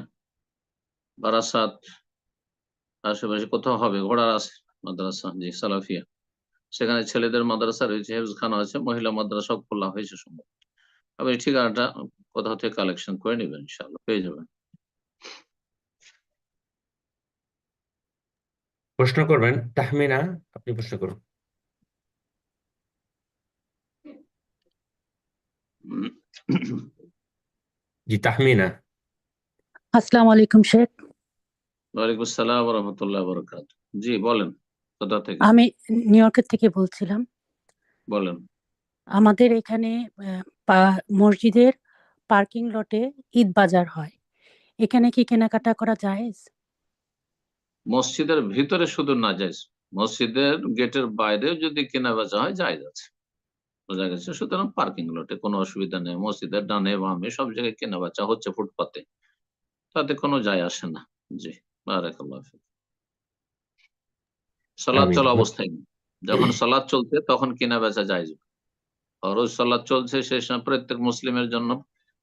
বারাসাত আশেপাশে কোথাও হবে ঘোড়ারাস মাদ্রাসা, জি, সালাফিয়া। সেখানে ছেলেদের মাদ্রাসা রয়েছে, হেফজখানা আছে, মহিলা মাদ্রাসাও খোলা হয়েছে সম্ভব। আপনি ঠিকানাটা কোথাও থেকে কালেকশন করে নেবেন, ইনশাআল্লাহ পেয়ে যাবেন। প্রশ্ন করবেন তাহমিনা, আপনি প্রশ্ন করুন। জি তাহমিনা। আসসালামু আলাইকুম শেখ। ওয়ালাইকুম আসসালাম ওয়া রাহমাতুল্লাহি ওয়া বারাকাতুহু। জি বলেন, কোথা থেকে আমি নিউ ইয়র্কের থেকে বলছিলাম। বলেন? আমাদের এখানে মসজিদের পার্কিং লটে ঈদ বাজার হয়, এখানে কি কেনাকাটা করা জায়েজ? মসজিদের ভিতরে শুধু না জায়েজ, মসজিদের গেটের বাইরেও যদি কেনা বেচা হয় জায়েজ আছে। বোঝা গেছে? সুতরাং পার্কিং লটে কোনো অসুবিধা নেই, মসজিদের ডানে বামে সব জায়গায় কেনা বেচা হচ্ছে, ফুটপাতে, তাতে কোনো যায় আসে না। জি, বারাকাল্লাহু ফিক। সালাত আমিন। চলা অবস্থায় না। যখন সালাত চলছে তখন কেনা বেচা জায়েজ। ফরজ সালাত চলছে, সেই সময় প্রত্যেক মুসলিমের জন্য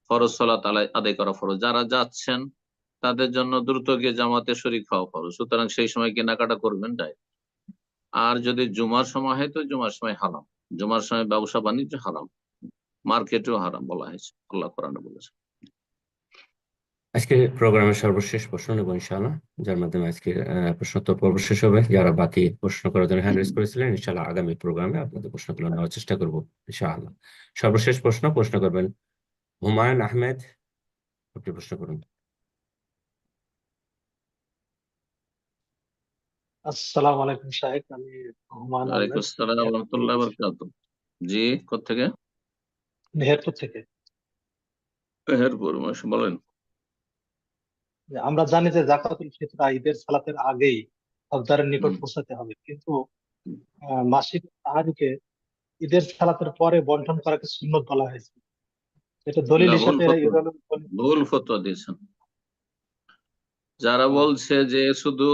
ফরজ সালাত আদায় করা ফরজ। যারা যাচ্ছেন তাদের জন্য দ্রুত গিয়ে জামাতে শরীক হওয়া ফরজ। সুতরাং সেই সময় কেনাকাটা করবেন জায়েজ। আর যদি জুমার সময় হয় তো জুমার সময় হারাম, জুমার সময় ব্যবসা বাণিজ্য হারাম, মার্কেটেও হারাম বলা হয়েছে, আল্লাহ কোরআনে বলেছে। আজকে প্রোগ্রামের সর্বশেষ প্রশ্ন নেব ইনশাআল্লাহ, যার মাধ্যমে আজকের প্রশ্নোত্তর পর্ব শেষ হবে। যারা বাকি প্রশ্ন করার জন্য হ্যান্ড রেজ করেছিলেন, ইনশাআল্লাহ আগামী প্রোগ্রামে আপনাদের প্রশ্নগুলো নেওয়ার চেষ্টা করব ইনশাআল্লাহ। সর্বশেষ প্রশ্ন করবেন হুমায়ুন আহমেদ, আপনি প্রশ্ন করুন। আসসালামু আলাইকুম শাহেখ, আমি হুমায়ুন ওয়ালাইকুম আহমেদ আসসালাম ওয়া রাহমাতুল্লাহি ওয়া বারাকাতুহু। জি, কোত্থেকে? মেহেরপুর থেকে। মেহেরপুর, বলেন। আমরা জানি যে জাকাতুল ফিতর ঈদের সালাতের আগেই হকদারের নিকট পৌঁছাতে হবে, কিন্তু মাসিক তাহারিকে ঈদের সালাতের পরে বন্টন করাকে সুন্নত বলা হয়েছে। এটা দলিল না, হিসাবে ভুল ফতোয়া দিয়েছেন। যারা বলছে যে শুধু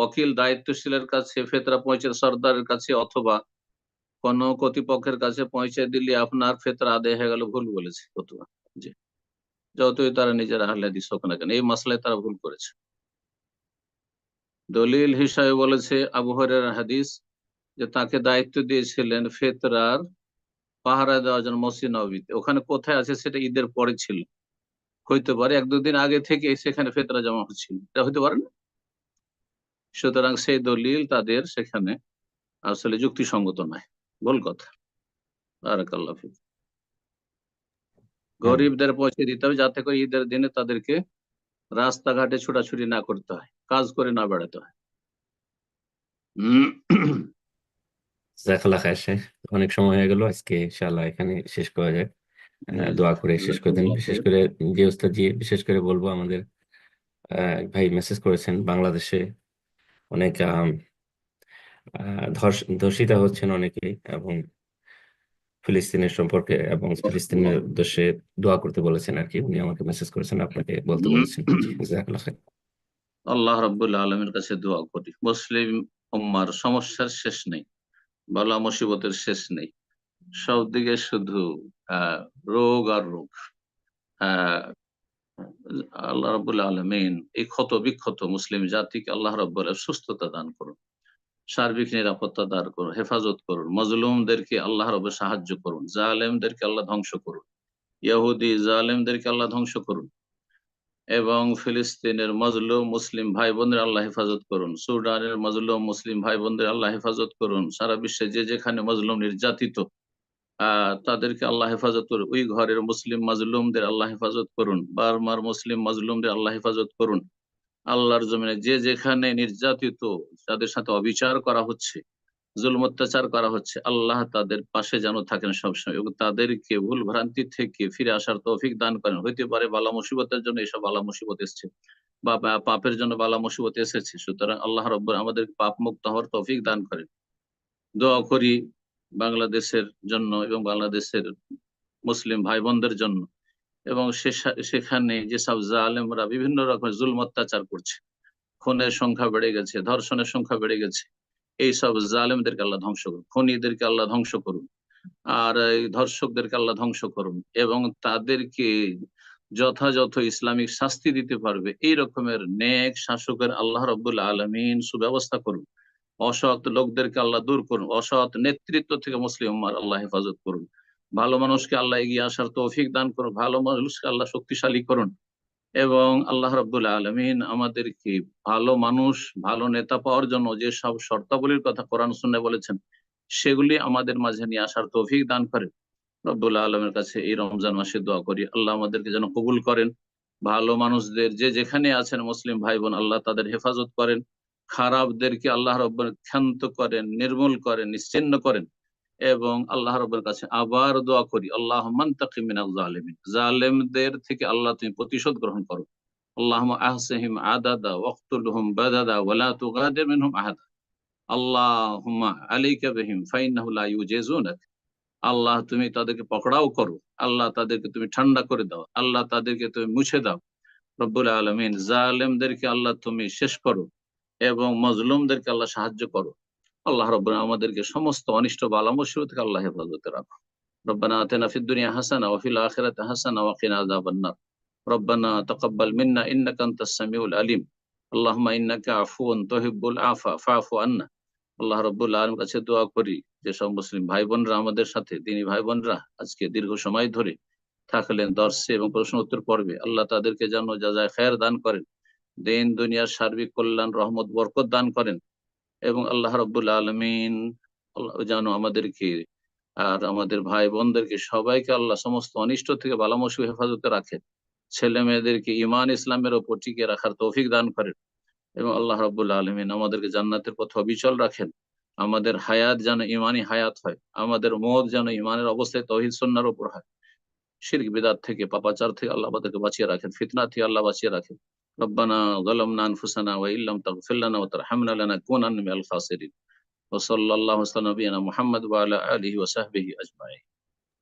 ওকিল দায়িত্বশীলের কাছে ফেতরা পৌঁছে, সর্দারের কাছে অথবা কোন কর্তৃপক্ষের কাছে পৌঁছে দিলে আপনার ফেতরা আদায় হয়ে গেল, ভুল বলেছে ফতোয়া। জি, যতই তারা নিজের আহলে হাদিস হোক না কেন, এই মাসলায় তারা ভুল করেছে। দলিল হিসাবে বলেছে আবু হুরায়রার হাদিস, যে তাকে দায়িত্ব দিয়েছিলেন ফেতরার পাহারা দেওয়ার জন্য মসজিদ নববীতে। ওখানে কোথায় আছে সেটা ঈদের পরে ছিল, হইতে পারে এক দুদিন আগে থেকে সেখানে ফেতরা জমা হচ্ছিল, এটা হইতে পারে না। সুতরাং সেই দলিল তাদের সেখানে আসলে যুক্তিসঙ্গত নয়, ভুল কথা। বারাকাল্লাহ ফিক। গরিবদের পৌঁছে দিতে হবে, যাতে করে ঈদের দিনে তাদেরকে রাস্তাঘাটে ছোটাছুটি না করতে হয়, কাজ করে না বেড়াতে হয়। জাযাকাল্লাহ খায়ের শেখ, অনেক সময় হয়ে গেল, আজকে ইনশাআল্লাহ এখানে শেষ করা যায়। দোয়া করে শেষ করে দেন। বিশেষ করে যে উস্তাদ জি, বিশেষ করে বলবো, আমাদের ভাই মেসেজ করেছেন বাংলাদেশে অনেক ধর্ষিতা হচ্ছেন অনেকেই, এবং ফিলিস্তিনের সম্পর্কে এবং ফিলিস্তিনের উদ্দেশ্যে দোয়া করতে বলেছেন আর কি। উনি আমাকে মেসেজ করেছেন, আপনাকে বলতে বলেছেন। জি, জাযাকাল্লাহ খায়ের। আল্লাহ রাব্বুল আলামিনের কাছে দোয়া করি, মুসলিম উম্মার সমস্যার শেষ নেই, বালা মুসিবতের শেষ নেই, সব দিকে শুধু রোগ আর রোগ। আল্লাহ রাব্বুল আলামিন এই ক্ষত বিক্ষত মুসলিম জাতিকে আল্লাহ রাব্বুল আলামিন সুস্থতা দান করুন, সার্বিক নিরাপত্তা দান করুন, হেফাজত করুন, মজলুমদেরকে আল্লাহ রাব্বুল সাহায্য করুন, জালেমদেরকে আল্লাহ ধ্বংস করুন, ইহুদি জালেমদেরকে আল্লাহ ধ্বংস করুন, এবং ফিলিস্তিনের মজলুম মুসলিম ভাই বোনদের আল্লাহ হেফাজত করুন, সুদানের মজলুম মুসলিম ভাই বোনদের আল্লাহ হেফাজত করুন, সারা বিশ্বে যে যেখানে মজলুম নির্যাতিত তাদেরকে আল্লাহ হেফাজত করুন, ওই ঘরের মুসলিম মাজলুমদের আল্লাহ হেফাজত করুন, বার্মার মুসলিম মাজলুমদের আল্লাহ হেফাজত করুন। আল্লাহর জমিনে যে যেখানে নির্যাতিত, তাদের সাথে অবিচার করা হচ্ছে, জুলম অত্যাচার করা হচ্ছে, আল্লাহ তাদের পাশে যেন থাকেন সবসময়, এবং তাদেরকে ভুল ভ্রান্তি থেকে ফিরে আসার তৌফিক দান করেন। হইতে পারে বালা মুসিবতের জন্য এসব বালা মুসিবত এসছে, বা পাপের জন্য বালা মুসিবত এসেছে, সুতরাং আল্লাহ রাব্বুল আমাদের পাপ মুক্ত হওয়ার তৌফিক দান করেন। দোয়া করি বাংলাদেশের জন্য এবং বাংলাদেশের মুসলিম ভাই বোনদের জন্য, এবং সেখানে যেসব জালেমরা বিভিন্ন রকমের জুলম অত্যাচার করছে, খুনের সংখ্যা বেড়ে গেছে, ধর্ষণের সংখ্যা বেড়ে গেছে, এইসব জালেমদেরকে আল্লাহ ধ্বংস করুন, খুনিদেরকে আল্লাহ ধ্বংস করুন, আর এই ধর্ষকদেরকে আল্লাহ ধ্বংস করুন, এবং তাদেরকে যথাযথ ইসলামিক শাস্তি দিতে পারবে এই রকমের নেক শাসকের আল্লাহ রাব্বুল আলামিন সুব্যবস্থা করুন। অসৎ লোকদেরকে আল্লাহ দূর করুন, অসৎ নেতৃত্ব থেকে মুসলিম উম্মার আল্লাহ হেফাজত করুন, ভালো মানুষকে আল্লাহ এগিয়ে আসার তৌফিক দান করুন, ভালো মানুষকে আল্লাহ শক্তিশালী করুন, এবং আল্লাহ রাব্বুল আলামিন আমাদেরকে ভালো মানুষ, ভালো নেতা পাওয়ার জন্য যে সব শর্তাবলীর কথা কোরআন সুন্নাহয় বলেছেন, সেগুলি আমাদের মাঝে নিয়ে আসার তৌফিক দান করেন। রব্বুল আলমের কাছে এই রমজান মাসে দোয়া করি, আল্লাহ আমাদেরকে যেন কবুল করেন, ভালো মানুষদের যে যেখানে আছেন মুসলিম ভাই বোন, আল্লাহ তাদের হেফাজত করেন, খারাপদেরকে আল্লাহ রব্বুল ক্ষান্ত করেন, নির্মূল করেন, নিশ্চিহ্ন করেন, এবং আল্লাহ রব্বুল কাছে আবার দোয়া করি, আল্লাহ মান্তাকিম মিনাল জালিমিন, জালেমদের থেকে আল্লাহ তুমি প্রতিশোধ গ্রহণ করো। আল্লাহুম্মা আহসিহিম আদাদা ওয়াকতুলহুম বাদাদা ওয়ালা তুগাদির মিনহুম আহাদা। আল্লাহুম্মা আলাইকা বিহিম ফাইন্নাহু লা ইউজিজুনাক। আল্লাহ তুমি তাদেরকে পকড়াও করো, আল্লাহ তাদেরকে তুমি ঠান্ডা করে দাও, আল্লাহ তাদেরকে তুমি মুছে দাও। রব্বুল আলামিন জালেমদেরকে আল্লাহ তুমি শেষ করো, এবং মজলুমদেরকে আল্লাহ সাহায্য করো। আল্লাহ রব্বুল আমাদেরকে সমস্ত অনিষ্ট বালা মুসিবত থেকে আল্লাহ হেফাজতে রাখো। রব্বানা আতিনা ফিদ দুনিয়া হাসানা ওয়া ফিল আখিরাতি হাসানা ওয়া কিনা আযাবান নার। রব্বানা তাকাব্বাল মিন্না ইন্নাকা আনতাস সামিউল আলিম। আল্লাহুম্মা ইন্নাকা আফুউন তুহিব্বুল আফা ফা'ফু আন্না। আল্লাহ রাব্বুল আলামিনের কাছে দোয়া করি যেসব মুসলিম ভাই বোনরা আমাদের সাথে দিনী ভাই বোনরা আজকে দীর্ঘ সময় ধরে থাকলেন দর্শে এবং প্রশ্ন উত্তর পর্বে, আল্লাহ তাদেরকে যেন জাযায়ে খায়ের দান করেন, দিন দুনিয়ার সার্বিক কল্যাণ রহমত বরকত দান করেন, এবং আল্লাহ রাব্বুল আলামিন যেন আমাদেরকে আর আমাদের ভাই বোনদেরকে সবাইকে আল্লাহ সমস্ত অনিষ্ট থেকে বালা মুসিবত হেফাজতে রাখেন, ছেলে মেয়েদেরকে ঈমান ইসলামের ওপর টিকিয়ে রাখার তৌফিক দান করেন, এবং আল্লাহ রাব্বুল আলামিন আমাদেরকে জান্নাতের পথে অবিচল রাখেন, আমাদের হায়াত যেন ঈমানি হায়াত হয়, আমাদের মওত যেন ঈমানের অবস্থায় তাওহীদ সুন্নাহর উপর হয়, শিরক বিদআত থেকে পাপাচার থেকে আল্লাহ আমাদেরকে বাঁচিয়ে রাখেন, ফিতনা থেকে আল্লাহ বাঁচিয়ে রাখেন। রব্বানা যালামনা আনফুসানা ওয়া ইল্লাম তাগফির লানা ওয়া তারহামনা লানাকুনান্না মিনাল খাসিরিন। ওয়া সাল্লাল্লাহু আলা নবিয়িনা মুহাম্মদ ওয়া আলা আলিহি ওয়া সাহবিহি আজমাইন।